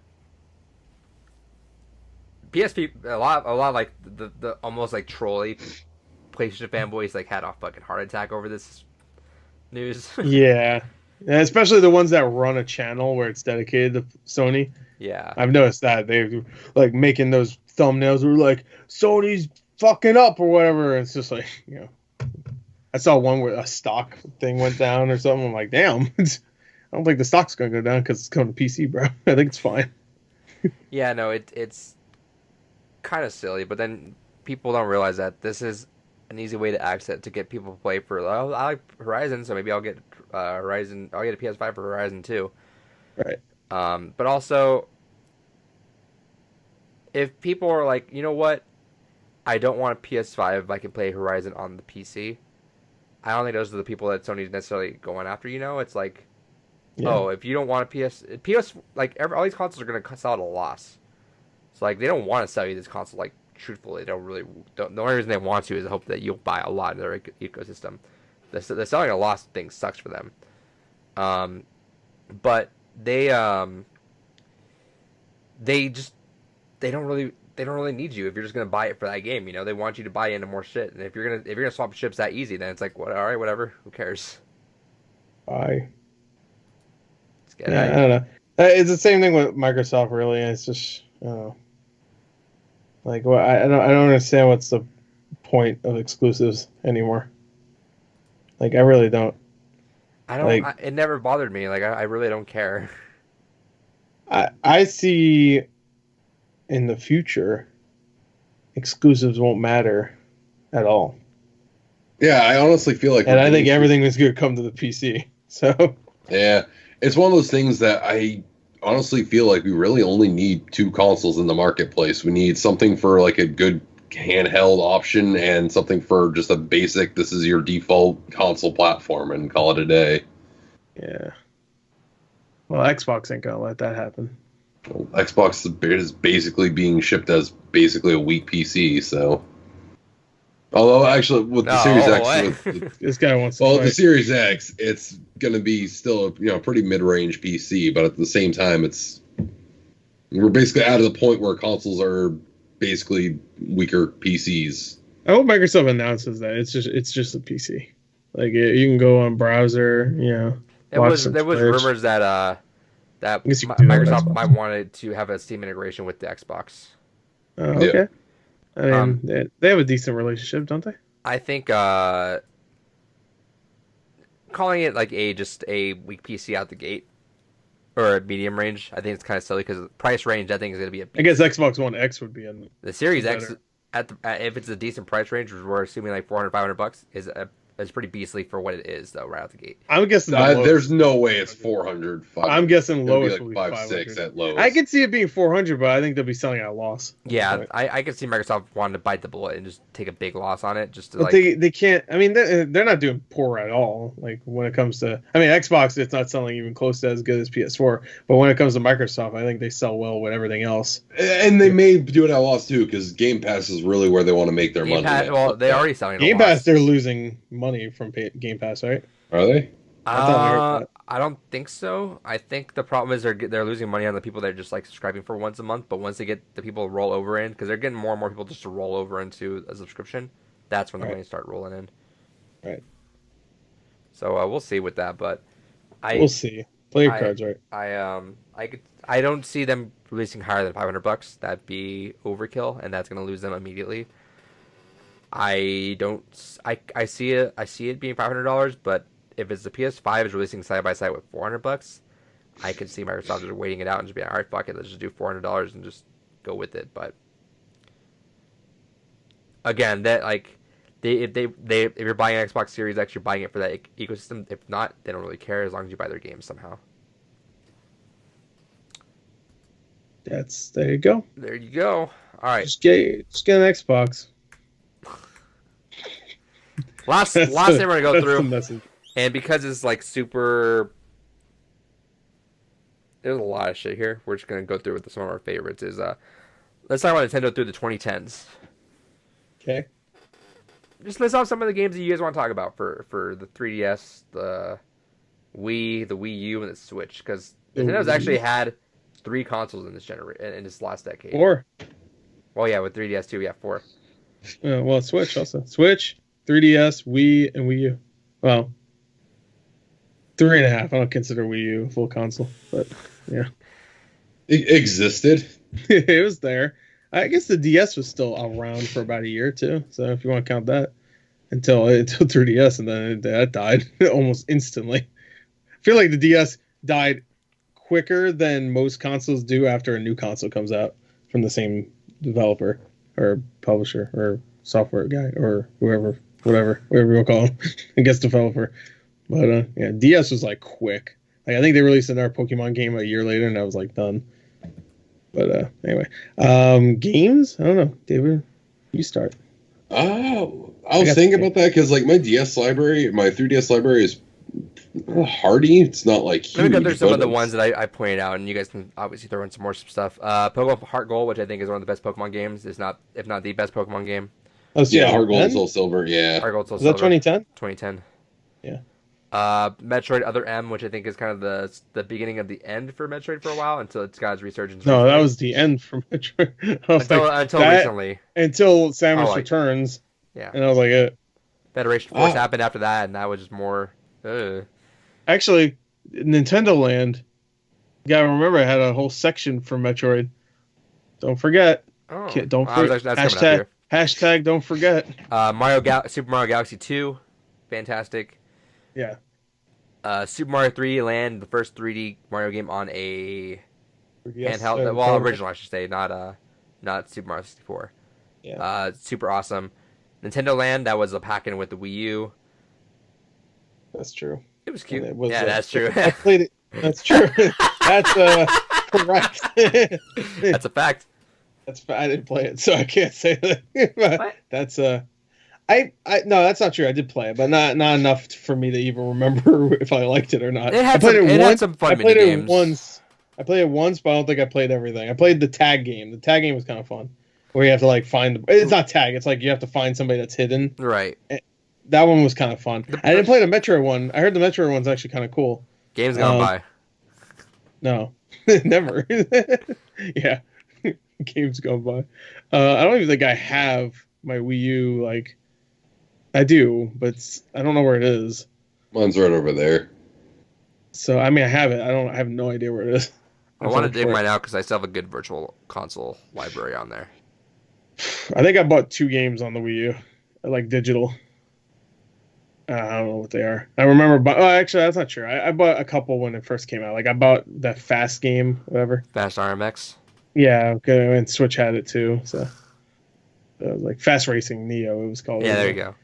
PSP a lot like the almost like trolly PlayStation fanboys like had a fucking heart attack over this news. Yeah. And especially the ones that run a channel where it's dedicated to Sony. Yeah. I've noticed that. They're like making those thumbnails where like Sony's fucking up or whatever. It's just like, you know. I saw one where a stock thing went down or something. I'm like, damn. I don't think the stock's going to go down because it's going to PC, bro. I think it's fine. Yeah, no, it's kind of silly, but then people don't realize that this is an easy way to access to get people to play for. Oh, I like Horizon, so maybe I'll get Horizon. I'll get a PS5 for Horizon 2. Right. But also, if people are like, you know what, I don't want a PS5 if I can play Horizon on the PC. I don't think those are the people that Sony's necessarily going after. You know, it's like, oh, if you don't want a PS, like all these consoles are going to sell at a loss. So like they don't want to sell you this console like truthfully. They don't really. The only reason they want to is hope that you'll buy a lot in their ecosystem. The selling a loss thing sucks for them. But they don't really need you if you're just gonna buy it for that game. You know, they want you to buy into more shit. And if you're gonna swap ships that easy, then it's like, what? All right, whatever. Who cares? Bye. I don't know. It's the same thing with Microsoft, really. It's just, I don't know. Like, well, I don't understand what's the point of exclusives anymore. Like, I really don't. I don't. Like, It never bothered me. Like I really don't care. I see in the future exclusives won't matter at all. Yeah, I honestly feel like, And I think everything is going to come to the PC. So yeah, it's one of those things that I honestly feel like we really only need two consoles in the marketplace. We need something for like a good handheld option and something for just a basic, this is your default console platform, and call it a day. yeah. Well, Xbox ain't gonna let that happen. Well, Xbox is basically being shipped as basically a weak PC, so. Although, actually, with the Series X, This guy wants to well, fight. the Series X, it's going to be still a pretty mid-range PC, but at the same time, we're basically out of the point where consoles are basically weaker PCs. I hope Microsoft announces that it's just a PC. Like you can go on browser, There was rumors that I guess you could do that on Microsoft Xbox. might want to have a Steam integration with the Xbox. Oh, okay. Yeah. I mean, they have a decent relationship, don't they? I think calling it like just a weak PC out the gate or a medium range, I think it's kind of silly because price range I think is going to be I guess Xbox One X would be in the Series better. X if it's a decent price range, which we're assuming like $400-$500 is pretty beastly for what it is though right out the gate. I'm guessing There's no way it's 400. I'm guessing It'll lowest be will like be 5.6 at lowest. I could see it being 400, but I think they'll be selling at a loss. Yeah, I could see Microsoft wanting to bite the bullet and just take a big loss on it just to But they can't. I mean, they're not doing poor at all. Like when it comes to, I mean, Xbox, it's not selling even close to as good as PS4. But when it comes to Microsoft, I think they sell well with everything else. And they may do it at a loss too, because Game Pass is really where they want to make their money. Well, they're already selling it Game Pass. They're losing money from Game Pass, right? Are they? I don't think so. I think the problem is they're losing money on the people that are just like subscribing for once a month. But once they get the people to roll over in, because they're getting more and more people just to roll over into a subscription, that's when the money start rolling in. Right. So we'll see with that, but we'll see. Play your cards right. I don't see them releasing higher than $500. That'd be overkill, and that's gonna lose them immediately. I see it being $500, but if it's the PS5 is releasing side by side with $400, I could see Microsoft just waiting it out and just being all right, fuck it, let's just do $400 and just go with it. But again, that like if you're buying an Xbox Series X, you're buying it for that ecosystem. If not, they don't really care as long as you buy their games somehow. There you go. There you go. All right, just get an Xbox. Last thing we're gonna go through. And because it's like super, there's a lot of shit here. We're just gonna go through with some of our favorites. Let's talk about Nintendo through the 2010s. Okay. Just list off some of the games that you guys want to talk about for the 3DS, the Wii, the Wii U, and the Switch. Because Nintendo's actually had 3 consoles in this last decade. 4. Well, yeah, with 3DS too, we have 4. Well, Switch also. Switch, 3DS, Wii, and Wii U. Well. 3.5. I don't consider Wii U a full console, but yeah. It existed. It was there. I guess the DS was still around for about a year or two. So if you want to count that, until 3DS, and then that died almost instantly. I feel like the DS died quicker than most consoles do after a new console comes out from the same developer or publisher or software guy or whatever you call him. I guess developer. But yeah, DS was like quick. Like I think they released another Pokemon game a year later, and I was like done. But anyway, games. I don't know, David. You start. Oh, I was thinking about that because like my 3DS library is hardy. It's not like huge. Let me go through some of the ones that I pointed out, and you guys can obviously throw in some more stuff. Pokemon Heart Gold, which I think is one of the best Pokemon games, if not the best Pokemon game. Oh, so yeah, Heart Gold and Soul Silver. Yeah, Heart Gold, Soul Silver. Is that 2010? 2010. Yeah. Metroid Other M, which I think is kind of the beginning of the end for Metroid for a while until it's got its resurgence. No, that was the end for Metroid. Until recently. Until Samus Returns. Yeah. And I was like, Federation Force happened after that, and that was just more. Actually, Nintendo Land. You gotta remember, it had a whole section for Metroid. Don't forget, Oh, Don't forget. that's coming up here. Hashtag don't forget. Super Mario Galaxy 2, fantastic. Yeah. Super Mario 3 Land, the first 3D Mario game on a handheld. Original, I should say, not Super Mario 64. Yeah. Super awesome. Nintendo Land, that was a pack-in with the Wii U. That's true. It was cute. Was, that's true. I played it. That's true. That's correct. That's a fact. I didn't play it, so I can't say that. What? That's no, that's not true. I did play it, but not enough for me to even remember if I liked it or not. It had some fun mini games. I played it once, but I don't think I played everything. I played the tag game. The tag game was kind of fun, where you have to like find. It's not tag. It's like you have to find somebody that's hidden. Right. That one was kind of fun. I didn't play the Metro one. I heard the Metro one's actually kind of cool. Games gone by. No, never. Yeah. Games go by. I don't even think I have my Wii U. Like, I do, but I don't know where it is. Mine's right over there. So I mean, I have it. I have no idea where it is. I want to dig mine out because I still have a good virtual console library on there. I think I bought 2 games on the Wii U, like digital. I don't know what they are. I remember. Actually, that's not true. I bought a couple when it first came out. Like I bought that Fast game, whatever. Fast RMX. Yeah, okay, and Switch had it too. So it was like Fast Racing Neo. It was called. Yeah, there you go.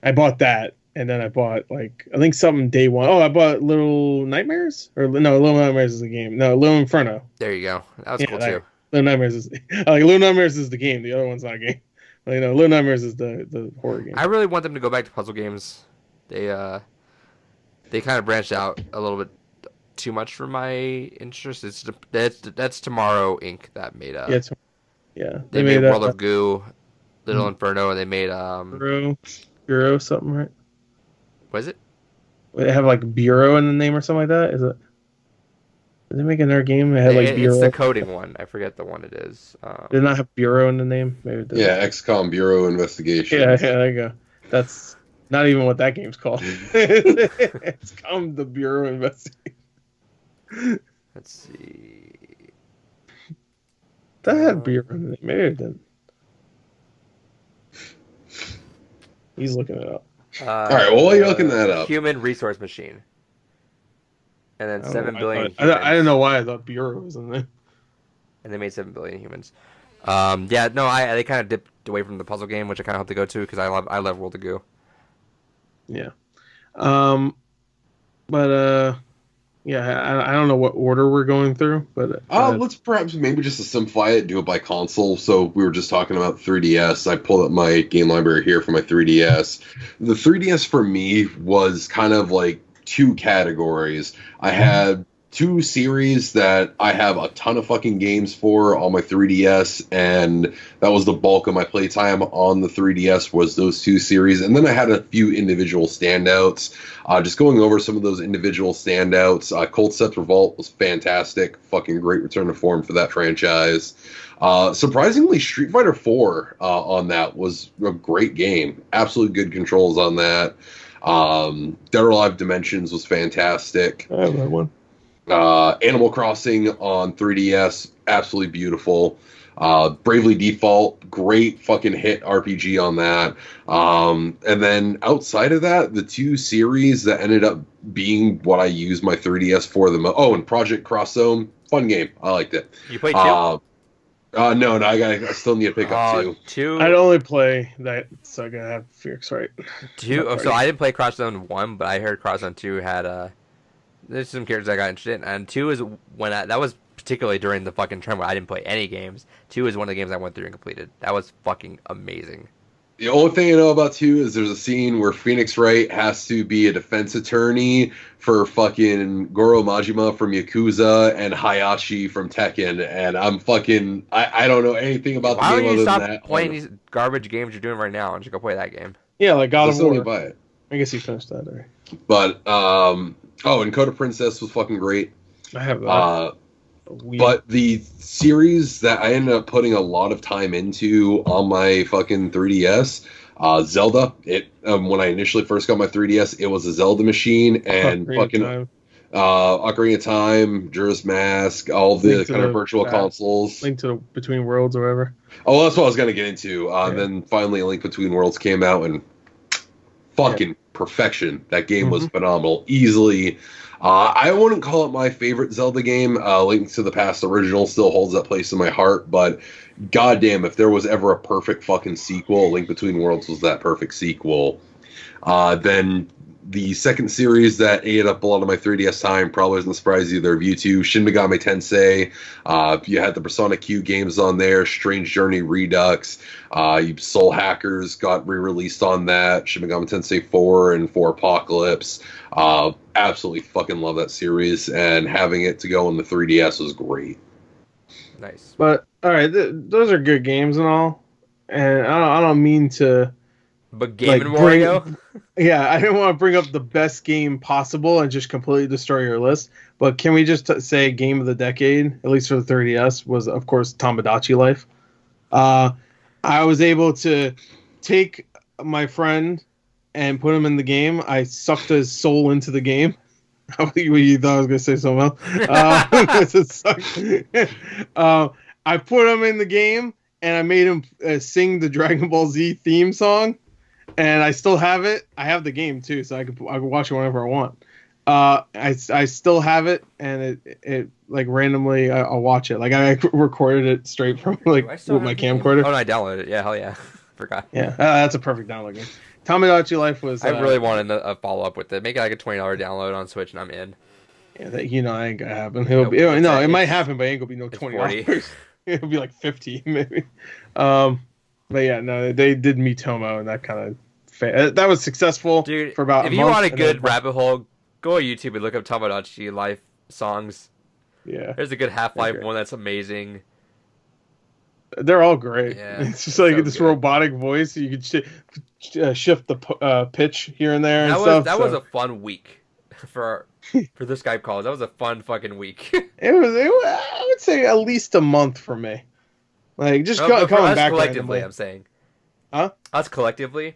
I bought that, and then I bought like I think something day one. Oh, I bought Little Nightmares, or no, Little Nightmares is the game. No, Little Inferno. There you go. That was cool too. Little Nightmares is Little Nightmares is the game. The other one's not a game. Like, Little Nightmares is the horror game. I really want them to go back to puzzle games. They kind of branched out a little bit too much for my interest. That's Tomorrow Inc. that made they made World of Goo, Little Inferno, and they made Bureau something, right? What is it? They have like Bureau in the name or something like that. Is it? Did they make another game that had like Bureau? It's the coding one. I forget the one it is. Did it not have Bureau in the name? Maybe it did. Yeah, XCOM Bureau Investigation. Yeah, there you go. That's not even what that game's called. XCOM the Bureau Investigation. Let's see. That had Bureau in the name. Maybe it didn't. He's looking it up. All right, well, while you're looking that up. Human Resource Machine. And then 7 billion. I didn't know why I thought Bureau was in there. And they made 7 billion humans. They kind of dipped away from the puzzle game, which I kind of hope to go to because I love World of Goo. Yeah. Yeah, I don't know what order we're going through, but let's perhaps maybe just to simplify it, do it by console. So we were just talking about 3DS. I pulled up my game library here for my 3DS. The 3DS for me was kind of like 2 categories. I had 2 series that I have a ton of fucking games for on my 3DS, and that was the bulk of my playtime on the 3DS was those 2 series. And then I had a few individual standouts. Just going over some of those individual standouts, Cold Step Revolt was fantastic. Fucking great return to form for that franchise. Surprisingly, Street Fighter 4 on that was a great game. Absolutely good controls on that. Dead or Alive Dimensions was fantastic. I have that one. Animal Crossing on 3DS, absolutely beautiful. Bravely Default, great fucking hit RPG on that. And then outside of that, the 2 series that ended up being what I used my 3DS for the most. Oh, and Project Cross Zone, fun game. I liked it. You played 2? No, I still need to pick up 2. 2. I'd only play that, so I gotta have Felix right. 2. Oh, so I didn't play Cross Zone 1, but I heard Cross Zone 2 had there's some characters I got interested in, and 2 is when that was particularly during the fucking term where I didn't play any games. 2 is one of the games I went through and completed. That was fucking amazing. The only thing I know about 2 is there's a scene where Phoenix Wright has to be a defense attorney for fucking Goro Majima from Yakuza and Hayashi from Tekken, and I'm fucking I don't know anything about the game other than that. Why don't you stop playing these garbage games you're doing right now and just go play that game? Yeah, like God of War. Buy it. I guess you finished that already. But and Coda Princess was fucking great. I have that. But the series that I ended up putting a lot of time into on my fucking 3DS, Zelda. When I initially first got my 3DS, it was a Zelda machine, and Ocarina of Time, Majora's Mask, all the Link to kind of the virtual Past. consoles. Link to the Between Worlds or whatever. Oh, that's what I was going to get into. And then finally, Link Between Worlds came out, and fucking perfection. That game was phenomenal. Easily. I wouldn't call it my favorite Zelda game. Link to the Past original still holds that place in my heart, but goddamn, if there was ever a perfect fucking sequel, Link Between Worlds was that perfect sequel. Then the second series that ate up a lot of my 3DS time probably doesn't surprise either of you two. Shin Megami Tensei. You had the Persona Q games on there. Strange Journey Redux. Soul Hackers got re-released on that. Shin Megami Tensei 4 and 4 Apocalypse. Absolutely fucking love that series, and having it to go on the 3DS was great. Nice. But all right, those are good games and all, and I don't mean to. But Game and Wario? Yeah, I didn't want to bring up the best game possible and just completely destroy your list. But can we just say game of the decade, at least for the 3DS, was, of course, Tamagotchi Life. I was able to take my friend and put him in the game. I sucked his soul into the game. You thought I was going to say something else? I put him in the game, and I made him sing the Dragon Ball Z theme song. And I still have it. I have the game too, so I can watch it whenever I want. I still have it, and it like randomly I'll watch it. Like I recorded it straight from like with my camcorder. Oh, no, I downloaded it. Yeah, hell yeah, forgot. Yeah, that's a perfect download game. Tamagotchi Life was. I really wanted a follow up with it. Make it like a $20 download on Switch, and I'm in. Yeah, that, that ain't gonna happen. It might happen, but it ain't gonna be no $20. It'll be like 50 maybe. But yeah, no, they did Miitomo, and that kind of that was successful. Dude, for about. If you want a good rabbit hole, go on YouTube and look up Tamagotchi Life songs. Yeah, there's a good Half-Life one that's amazing. They're all great. Yeah, it's just like this robotic voice. You could shift the pitch here and there. That was a fun week for the Skype calls. That was a fun fucking week. It was. I would say at least a month for me. Like just coming back collectively. randomly. I'm saying, huh? Us collectively.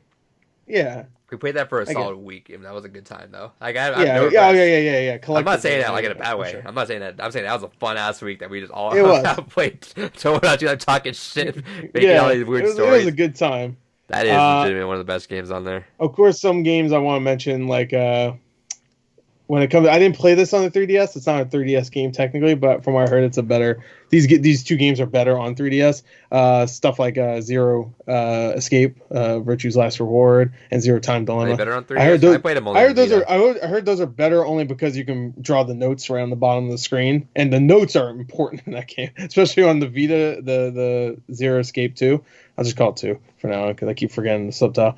Yeah. We played that for a solid week, and that was a good time though. Like yeah. I'm not saying that like in a bad way. Sure. I'm not saying that. I'm saying that was a fun ass week that we just all played. Tomodachi, like talking shit, making all these weird stories. It was a good time. That is legitimately one of the best games on there. Of course, some games I want to mention, like when it comes, I didn't play this on the 3DS. It's not a 3DS game technically, but from what I heard, it's a better. These two games are better on 3DS. Stuff like Zero Escape, Virtue's Last Reward, and Zero Time Dilemma. Are they better on 3DS? I played them only. I heard those are better only because you can draw the notes around the bottom of the screen, and the notes are important in that game, especially on the Vita. The Zero Escape 2. I'll just call it 2 for now because I keep forgetting the subtitle.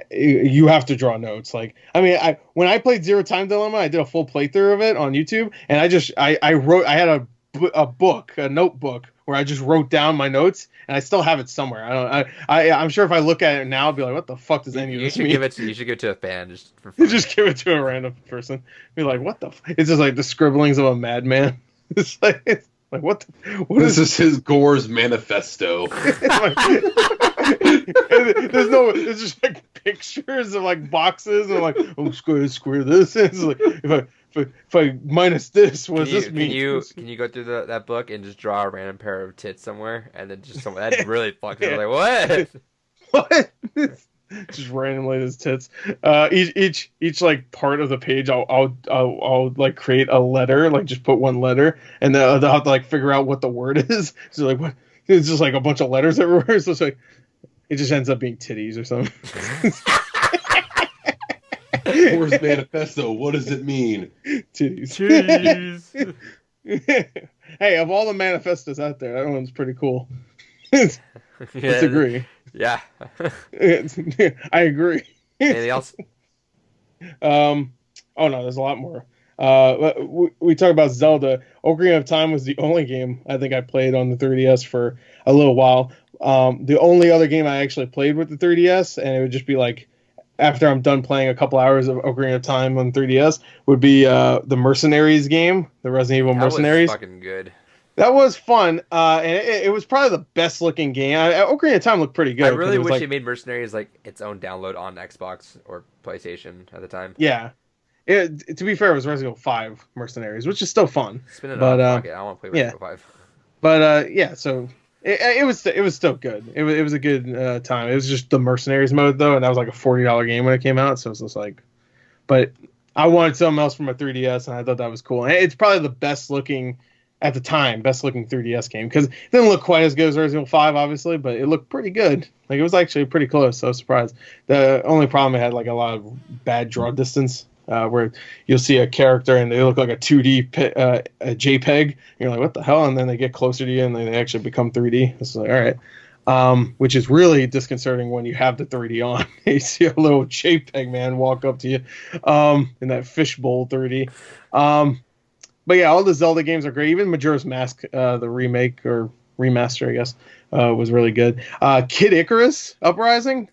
You have to draw notes. Like, I mean, when I played Zero Time Dilemma, I did a full playthrough of it on YouTube, and I wrote. I had a notebook where I just wrote down my notes, and I still have it somewhere. I'm sure if I look at it now, I'll be like, what the fuck does any of this mean? You should give it to a fan just for fun. Just give it to a random person. Be like, what the? It's just like the scribblings of a madman. It's like what? This is his Gore's manifesto. It's just like pictures of like boxes and like, oh, square this. It's like if I minus this, what does this mean? Can you go through that book and just draw a random pair of tits somewhere and then just somewhere that really fucks me. Like what? Just randomly his tits. Each like part of the page, I'll like create a letter, like just put one letter, and then I'll have to like figure out what the word is. So like what? It's just like a bunch of letters everywhere. So it's like it just ends up being titties or something. Gore's manifesto. What does it mean? Titties. Hey, of all the manifestos out there, that one's pretty cool. Let's agree. Yeah. I agree. Anything else? Oh no, there's a lot more. We talk about Zelda. Ocarina of Time was the only game I think I played on the 3DS for a little while. The only other game I actually played with the 3DS, and it would just be like after I'm done playing a couple hours of Ocarina of Time on 3DS, would be the Mercenaries game, the Resident Evil Mercenaries. That was fucking good. That was fun, and it was probably the best looking game. Ocarina of Time looked pretty good. I really wish they made Mercenaries like its own download on Xbox or PlayStation at the time. Yeah, To be fair, it was Resident Evil 5 Mercenaries, which is still fun. Spin it But off. Fuck it. I want to play Resident Evil 5. But yeah, so it was still good. It was a good time. It was just the Mercenaries mode though, and that was like a $40 game when it came out. So it's just like, but I wanted something else from a 3DS, and I thought that was cool. And it's probably the best looking at the time, best looking 3DS game, because it didn't look quite as good as Resident Evil 5, obviously, but it looked pretty good. Like it was actually pretty close. So I was surprised. The only problem, it had like a lot of bad draw distance. Where you'll see a character and they look like a 2D a JPEG. And you're like, what the hell? And then they get closer to you and they actually become 3D. It's like, all right. Which is really disconcerting when you have the 3D on. You see a little JPEG man walk up to you in that fishbowl 3D. But yeah, all the Zelda games are great. Even Majora's Mask, the remake or remaster, I guess, was really good. Kid Icarus Uprising,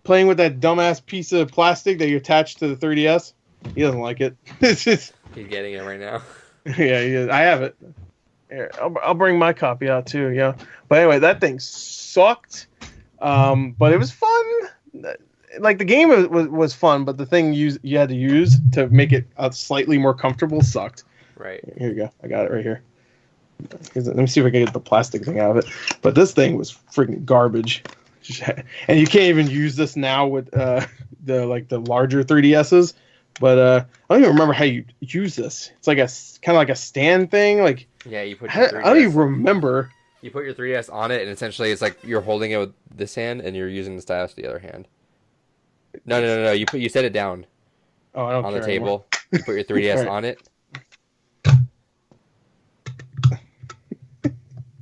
playing with that dumbass piece of plastic that you attach to the 3DS. He doesn't like it. It's just, He's getting it right now. yeah, he is. I have it. Here, I'll bring my copy out too. Yeah, but anyway, that thing sucked. But it was fun. Like the game was fun, but the thing you had to use to make it slightly more comfortable sucked. Right. Here you go. I got it right here. Let me see if I can get the plastic thing out of it. But this thing was freaking garbage. And you can't even use this now with the larger 3DSs. But I don't even remember how you use this. It's like kind of like a stand thing. Like yeah, you put. I don't even remember. You put your 3DS on it, and essentially it's like you're holding it with this hand, and you're using the stylus with the other hand. No. You set it down. Oh, I don't on care the table. Anymore. You put your 3DS Right. on it.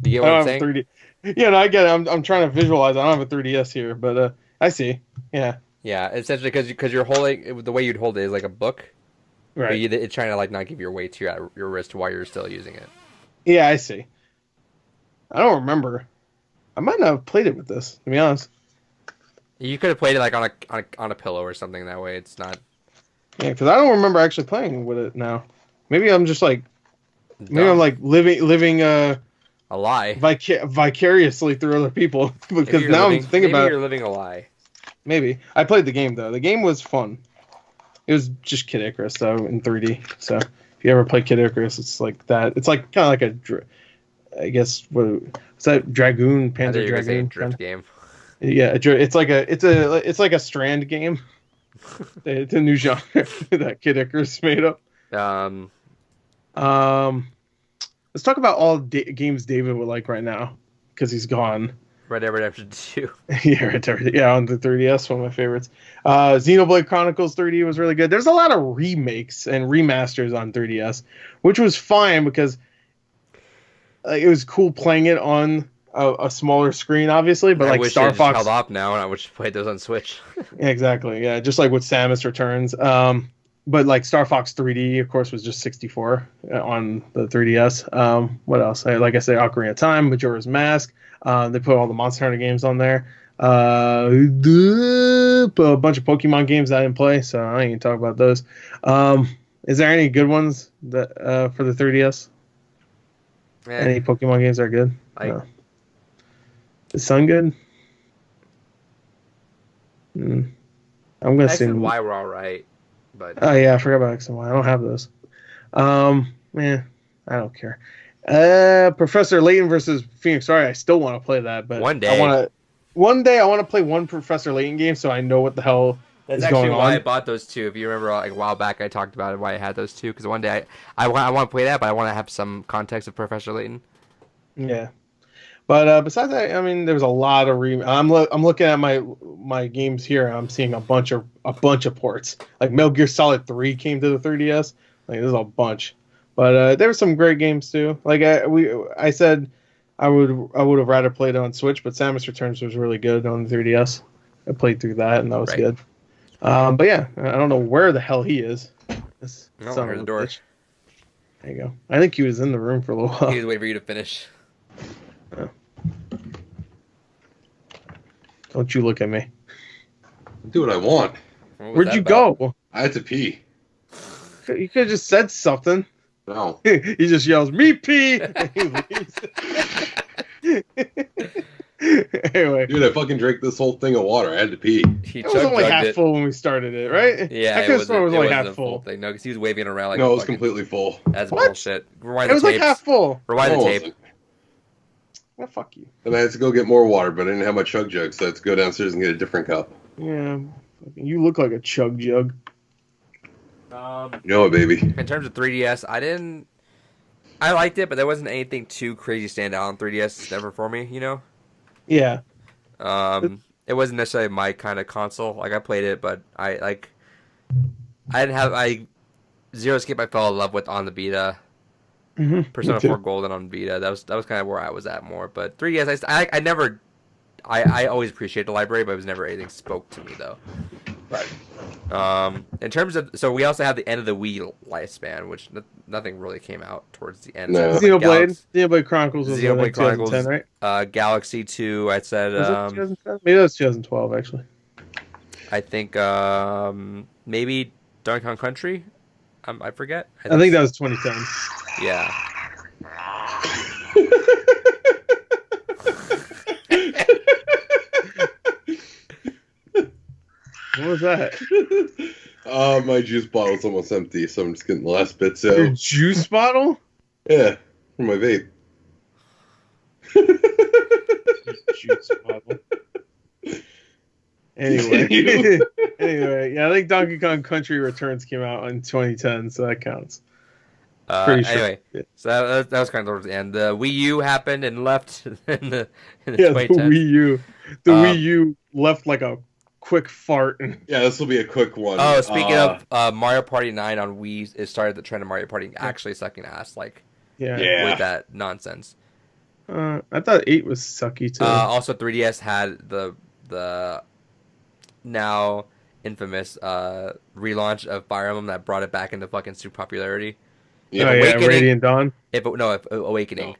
You get what I'm saying? 3D. Yeah, no, I get it. I'm trying to visualize. I don't have a 3DS here, but I see. Yeah. Yeah, essentially because you're holding it, the way you'd hold it is like a book, Right. but it's trying to like not give your weight to your wrist while you're still using it. Yeah, I see. I don't remember. I might not have played it with this, to be honest. You could have played it like on a pillow or something. That way, it's not. Yeah, because I don't remember actually playing with it now. Maybe I'm just like, maybe dumb. I'm like living a lie. Vicariously through other people. Because now I'm thinking about you're living a lie. Maybe I played the game though. The game was fun. It was just Kid Icarus though in 3D. So if you ever play Kid Icarus, it's like that. It's like kind of like I guess what's that Dragoon Panzer Dragoon drift game. Yeah, it's like a Strand game. It's a new genre that Kid Icarus made up. Let's talk about all games David would like right now because he's gone. Red Dead Redemption 2. yeah, on the 3DS, one of my favorites. Xenoblade Chronicles 3D was really good. There's a lot of remakes and remasters on 3DS, which was fine because it was cool playing it on a smaller screen, obviously. But I like wish Star it Fox held up now, and I wish I played those on Switch. Exactly. Yeah, just like with Samus Returns. But like Star Fox 3D, of course, was just 64 on the 3DS. What else? Like I said, Ocarina of Time, Majora's Mask. They put all the Monster Hunter games on there. A bunch of Pokemon games that I didn't play, so I ain't even talk about those. Is there any good ones that for the 3DS? Any Pokemon games that are good? No. Is Sun good? I'm gonna X say and Y were all right, but oh yeah, I forgot about X and Y. I don't have those. I don't care. Professor Layton versus Phoenix. Sorry, I still want to play that, but one day I want to play one Professor Layton game so I know what the hell that's is going actually why on. I bought those two. If you remember, like a while back, I talked about it, why I had those two. Because one day I want to play that, but I want to have some context of Professor Layton. Yeah, but besides that, I mean, there's a lot of I'm looking at my games here. And I'm seeing a bunch of ports. Like Metal Gear Solid 3 came to the 3DS. Like there's a bunch. But there were some great games too. Like I said, I would have rather played it on Switch, but Samus Returns was really good on the 3DS. I played through that and that was good. But yeah, I don't know where the hell he is. Here's the door. Bitch. There you go. I think he was in the room for a little while. He was waiting for you to finish. Oh. Don't you look at me. Do what I want. Where'd you go? I had to pee. You could have just said something. No. He just yells, "Me pee!" And he leaves. Anyway, Dude, I fucking drank this whole thing of water. I had to pee. He it was only chug-jugged half it. full when we started it, right? Yeah, I could have sworn it was only half wasn't a full. thing. No, because he was waving it around like No, a it was fucking... completely full. That's What? bullshit. Rewind It the was like tapes. half full. Rewind No, the it tape. wasn't. Well, fuck you. Then I had to go get more water, but I didn't have my chug jug, so I had to go downstairs and get a different cup. Yeah, you look like a chug jug. You know it, baby. In terms of 3DS, I liked it, but there wasn't anything too crazy stand out on 3DS ever for me, you know? Yeah. It wasn't necessarily my kind of console. Like, I played it, but I didn't have, Zero Escape I fell in love with on the Vita. Mm-hmm. Persona 4 Golden on Vita. That was kind of where I was at more. But 3DS, I always appreciate the library, but it was never anything spoke to me, though. Right. In terms of, so we also have the end of the Wii lifespan, which nothing really came out towards the end. No. So Xenoblade Chronicles was Xenoblade Chronicles, 2010, right? Galaxy 2, I said, Was it 2010? Maybe that was 2012, actually. I think, maybe Donkey Kong Country? I forget. I think that was 2010. Yeah. What was that? My juice bottle's almost empty, so I'm just getting the last bits Your out. juice bottle? Yeah, from my vape. Juice bottle. Anyway. Anyway, yeah, I think Donkey Kong Country Returns came out in 2010, so that counts. Pretty sure. Anyway, so that was kind of towards the end. The Wii U happened and left in the Yeah, 2010s. the Wii U. The Wii U left like a quick fart. Yeah, this will be a quick one. Oh, speaking of Mario Party 9 on Wii, it started the trend of Mario Party actually sucking ass, like Yeah. with that nonsense. I thought 8 was sucky too. Also, 3DS had the now infamous relaunch of Fire Emblem that brought it back into fucking super popularity. Yeah, Radiant Dawn. Awakening.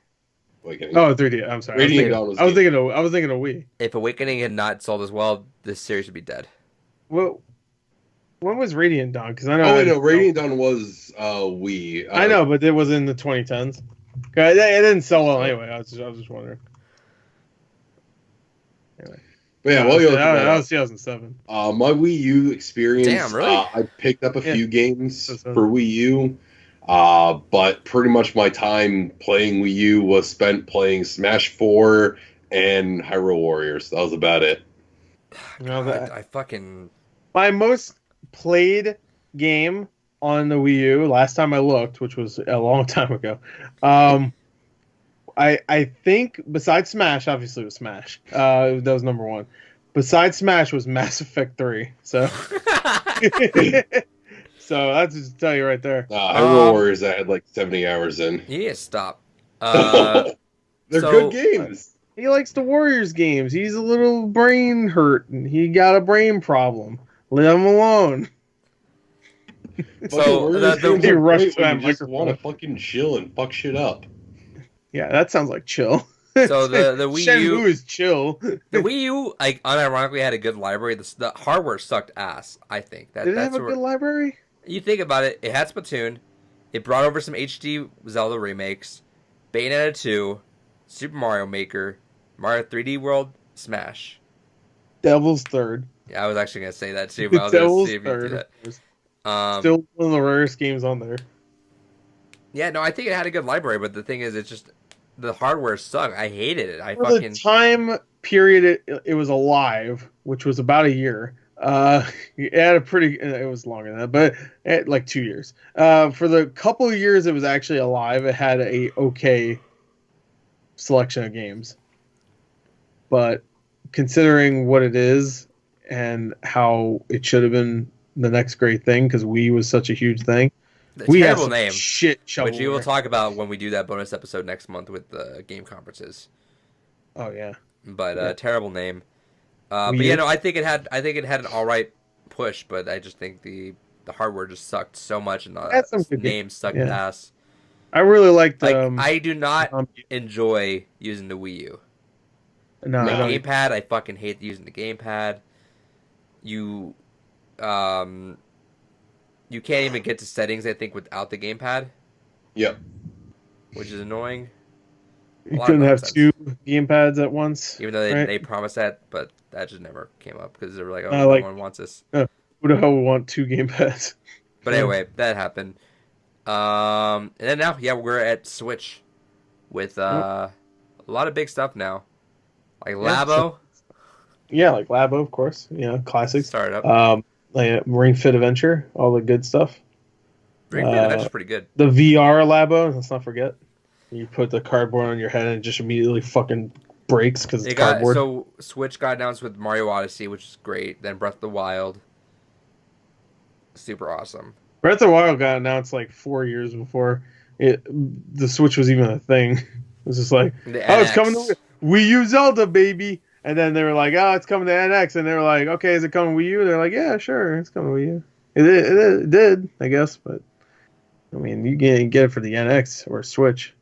Awakening. Oh, 3D. I'm sorry. Radiant Dawn was I was thinking of Wii. If Awakening had not sold as well, this series would be dead. Well, when was Radiant Dawn? Because I know. Oh, wait, no, Radiant Dawn was Wii. I know, but it was in the 2010s. It didn't sell well anyway. I was just wondering. Anyway. But yeah, that was 2007. My Wii U experience. Damn, really? I picked up a few games That's for Wii U, but pretty much my time playing Wii U was spent playing Smash 4 and Hyrule Warriors. That was about it. I fucking... My most played game on the Wii U, last time I looked, which was a long time ago, I think besides Smash, obviously it was Smash. That was number one. Besides Smash was Mass Effect 3. So, so that's just to tell you right there. Hyrule Warriors, I had like 70 hours in. You need to stop. They're good games. He likes the Warriors games. He's a little brain hurt, and he got a brain problem. Leave him alone. So he rushed when that you just microphone. want to fucking chill and fuck shit up. Yeah, that sounds like chill. So the Wii U Shenmue is chill. The Wii U, like, unironically had a good library. The hardware sucked ass, I think. Did it have a good library? You think about it, it had Splatoon. It brought over some HD Zelda remakes. Bayonetta 2. Super Mario Maker. Mario 3D World. Smash. Devil's Third. Yeah, I was actually going to say that too, but I was going to see if you do that. Still one of the rarest games on there. Yeah, no, I think it had a good library, but the thing is, it's just... The hardware sucked. I hated it. For the time period it was alive, which was about a year. It had a pretty. It was longer than that, but like 2 years. For the couple of years it was actually alive, it had a okay selection of games. But considering what it is and how it should have been the next great thing, because Wii was such a huge thing. We have some name, shit shovelware. which we will talk about when we do that bonus episode next month with the game conferences. Oh yeah, but terrible name. But you know, I think it had an all right push, but I just think the hardware just sucked so much, and the name sucked ass. I really liked. I do not enjoy using the Wii U. No, the gamepad. I fucking hate using the gamepad. You can't even get to settings, I think, without the gamepad. Yep. Which is annoying. You couldn't have two gamepads at once. Even though right? they promised that, but that just never came up because they were like, oh, No one wants this. Who the hell would want two gamepads? But anyway, that happened. And then now, yeah, we're at Switch with a lot of big stuff now, like Labo. Like Labo, of course. Classics. Startup. Like Ring Fit Adventure, all the good stuff. Ring Fit Adventure's pretty good. The VR Labo, let's not forget. You put the cardboard on your head and it just immediately fucking breaks because it's cardboard. So Switch got announced with Mario Odyssey, which is great. Then Breath of the Wild. Super awesome. Breath of the Wild got announced like 4 years before the Switch was even a thing. It was just like, it's coming to Wii U Zelda, baby. And then they were like, it's coming to NX. And they were like, okay, is it coming to Wii U? They're like, yeah, sure, it's coming to Wii U. It did, I guess. But, I mean, you can get it for the NX or Switch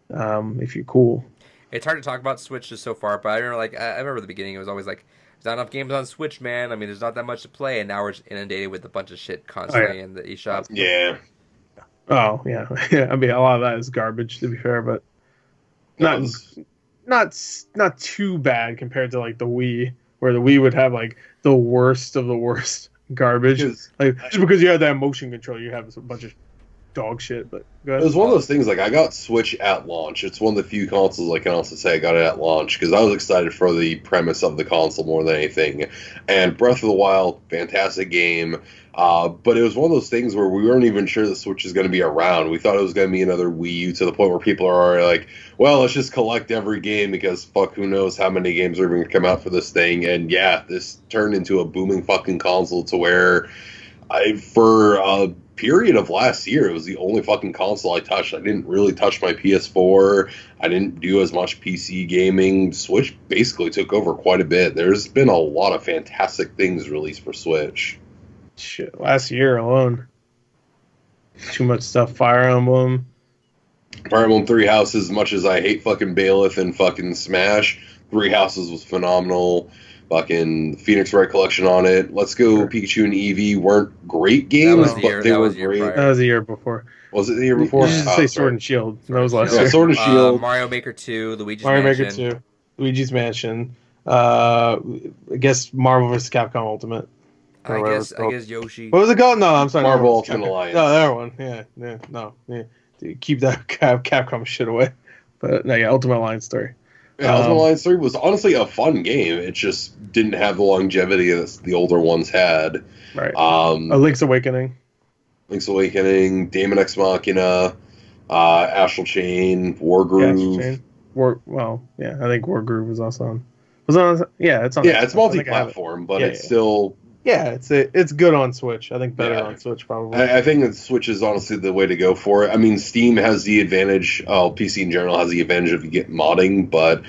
if you're cool. It's hard to talk about Switch just so far, but I remember the beginning, it was always like, there's not enough games on Switch, man. I mean, there's not that much to play, and now we're just inundated with a bunch of shit constantly in the eShop. Yeah. Oh, yeah. I mean, a lot of that is garbage, to be fair, but not too bad compared to, like, the Wii, where the Wii would have, like, the worst of the worst garbage. Just because you have that motion control, you have a bunch of dog shit, but go ahead. It was one of those things, like, I got Switch at launch. It's one of the few consoles I can also say I got it at launch, because I was excited for the premise of the console more than anything. And Breath of the Wild, fantastic game, but it was one of those things where we weren't even sure the Switch is going to be around. We thought it was going to be another Wii U, to the point where people are already like, well, let's just collect every game, because fuck, who knows how many games are going to come out for this thing. And yeah, this turned into a booming fucking console to where for a period of last year, it was the only fucking console I touched. I didn't really touch my PS4. I didn't do as much PC gaming. Switch basically took over quite a bit. There's been a lot of fantastic things released for Switch. Shit, last year alone. Too much stuff. Fire Emblem 3 Houses, as much as I hate fucking Byleth and fucking Smash, 3 Houses was phenomenal. Fucking Phoenix Wright Collection on it. Let's Go Pikachu and Eevee weren't great games, but they were great. That was the year before. Was it the year before? You should say Sword and Shield. That was last year. Sword and Shield. Mario Maker 2, Luigi's Mansion. Luigi's Mansion. I guess Marvel vs. Capcom Ultimate. I guess Yoshi. What was it called? No, I'm sorry. Marvel Ultimate Alliance. No, that one. Yeah. Dude, keep that Capcom shit away. But no, yeah, Ultimate Alliance story. Yeah, Ultimate Alliance 3 was honestly a fun game. It just didn't have the longevity that the older ones had. Right. Link's Awakening. Daemon X Machina, Astral Chain, Wargroove. I think Wargroove was also on. It's on. Yeah, it's multi-platform, but it's still. Yeah, it's good on Switch. I think better on Switch probably. I think that Switch is honestly the way to go for it. I mean, Steam has the advantage. PC in general has the advantage of you get modding, but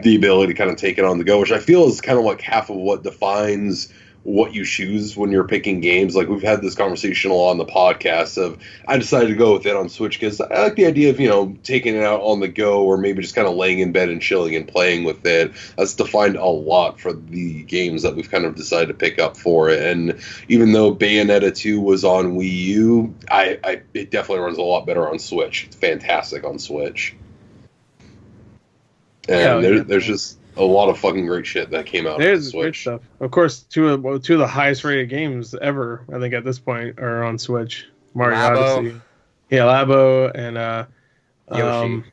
the ability to kind of take it on the go, which I feel is kind of like half of what defines what you choose when you're picking games. Like, we've had this conversation on the podcast of, I decided to go with it on Switch because I like the idea of, taking it out on the go, or maybe just kind of laying in bed and chilling and playing with it. That's defined a lot for the games that we've kind of decided to pick up for it. And even though Bayonetta 2 was on Wii U, it definitely runs a lot better on Switch. It's fantastic on Switch. And there's just a lot of fucking great shit that came out. There's great stuff. Of course, two of the highest rated games ever, I think, at this point, are on Switch. Mario Odyssey, Labo, and Yoshi.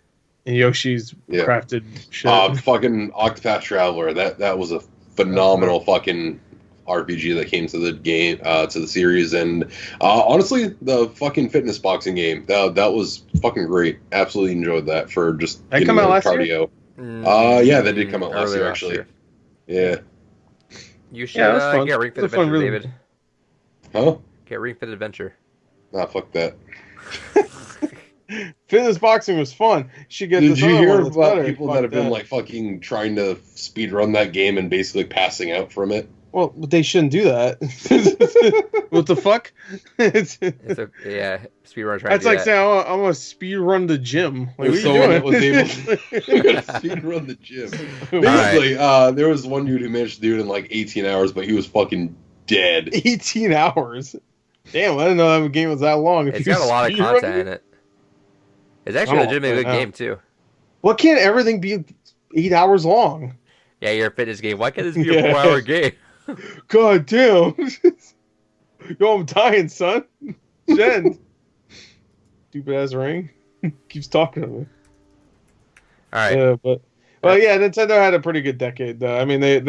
And Yoshi's crafted shit. Fucking Octopath Traveler. That was a phenomenal fucking RPG that came to the game, to the series, and honestly, the fucking fitness boxing game that was fucking great. Absolutely enjoyed that for just that come out last cardio. Year? Yeah, that did come out last year, actually. Yeah. You should get Ring Fit Adventure, David. Huh? Get Ring Fit Adventure. Nah, fuck that. Fitness boxing was fun. Did you hear about people that have been like fucking trying to speedrun that game and basically passing out from it? Well, but they shouldn't do that. What the fuck? Speedrun trying. That's like saying I'm gonna speedrun the gym. Like, if someone that was able to speedrun the gym. Basically, there was one dude who managed to do it in like 18 hours, but he was fucking dead. 18 hours? Damn, I didn't know that game was that long. It's got a lot of content in it. It's actually a legitimately good game too. Why can't everything be 8 hours long? Yeah, you're a fitness game. Why can't this be a 4-hour game? God damn. Yo, I'm dying, son. Jen. Stupid ass ring. Keeps talking to me. All right. Yeah, but well, yeah, Nintendo had a pretty good decade though. I mean, they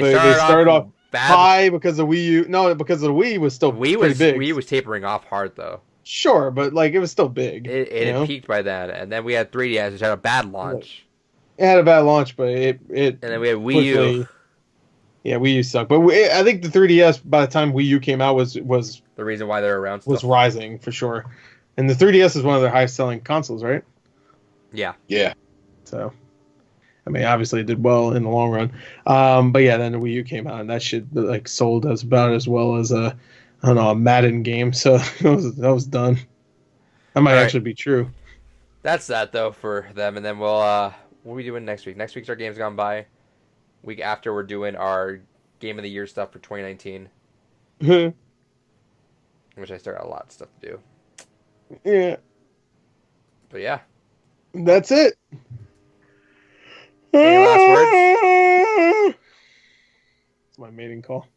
started off bad. high because the Wii U. No, because the Wii was still pretty big. Wii was tapering off hard though. Sure, but like it was still big. It peaked by then, and then we had 3DS, which had a bad launch. It had a bad launch, but it and then we had Wii U. Yeah, Wii U sucked, but I think the 3DS by the time Wii U came out was the reason why they're around. Was rising for sure, and the 3DS is one of their highest selling consoles, right? Yeah. Yeah. So, I mean, obviously it did well in the long run. But yeah, then the Wii U came out, and that shit like sold as about as well as a Madden game. So that was done. That might actually be true. That's that though for them, and then we'll what are we doing next week? Next week's our Games Gone By. Week after we're doing our Game of the Year stuff for 2019. Which I still got a lot of stuff to do. Yeah. But yeah. That's it. Any last words? It's my mating call.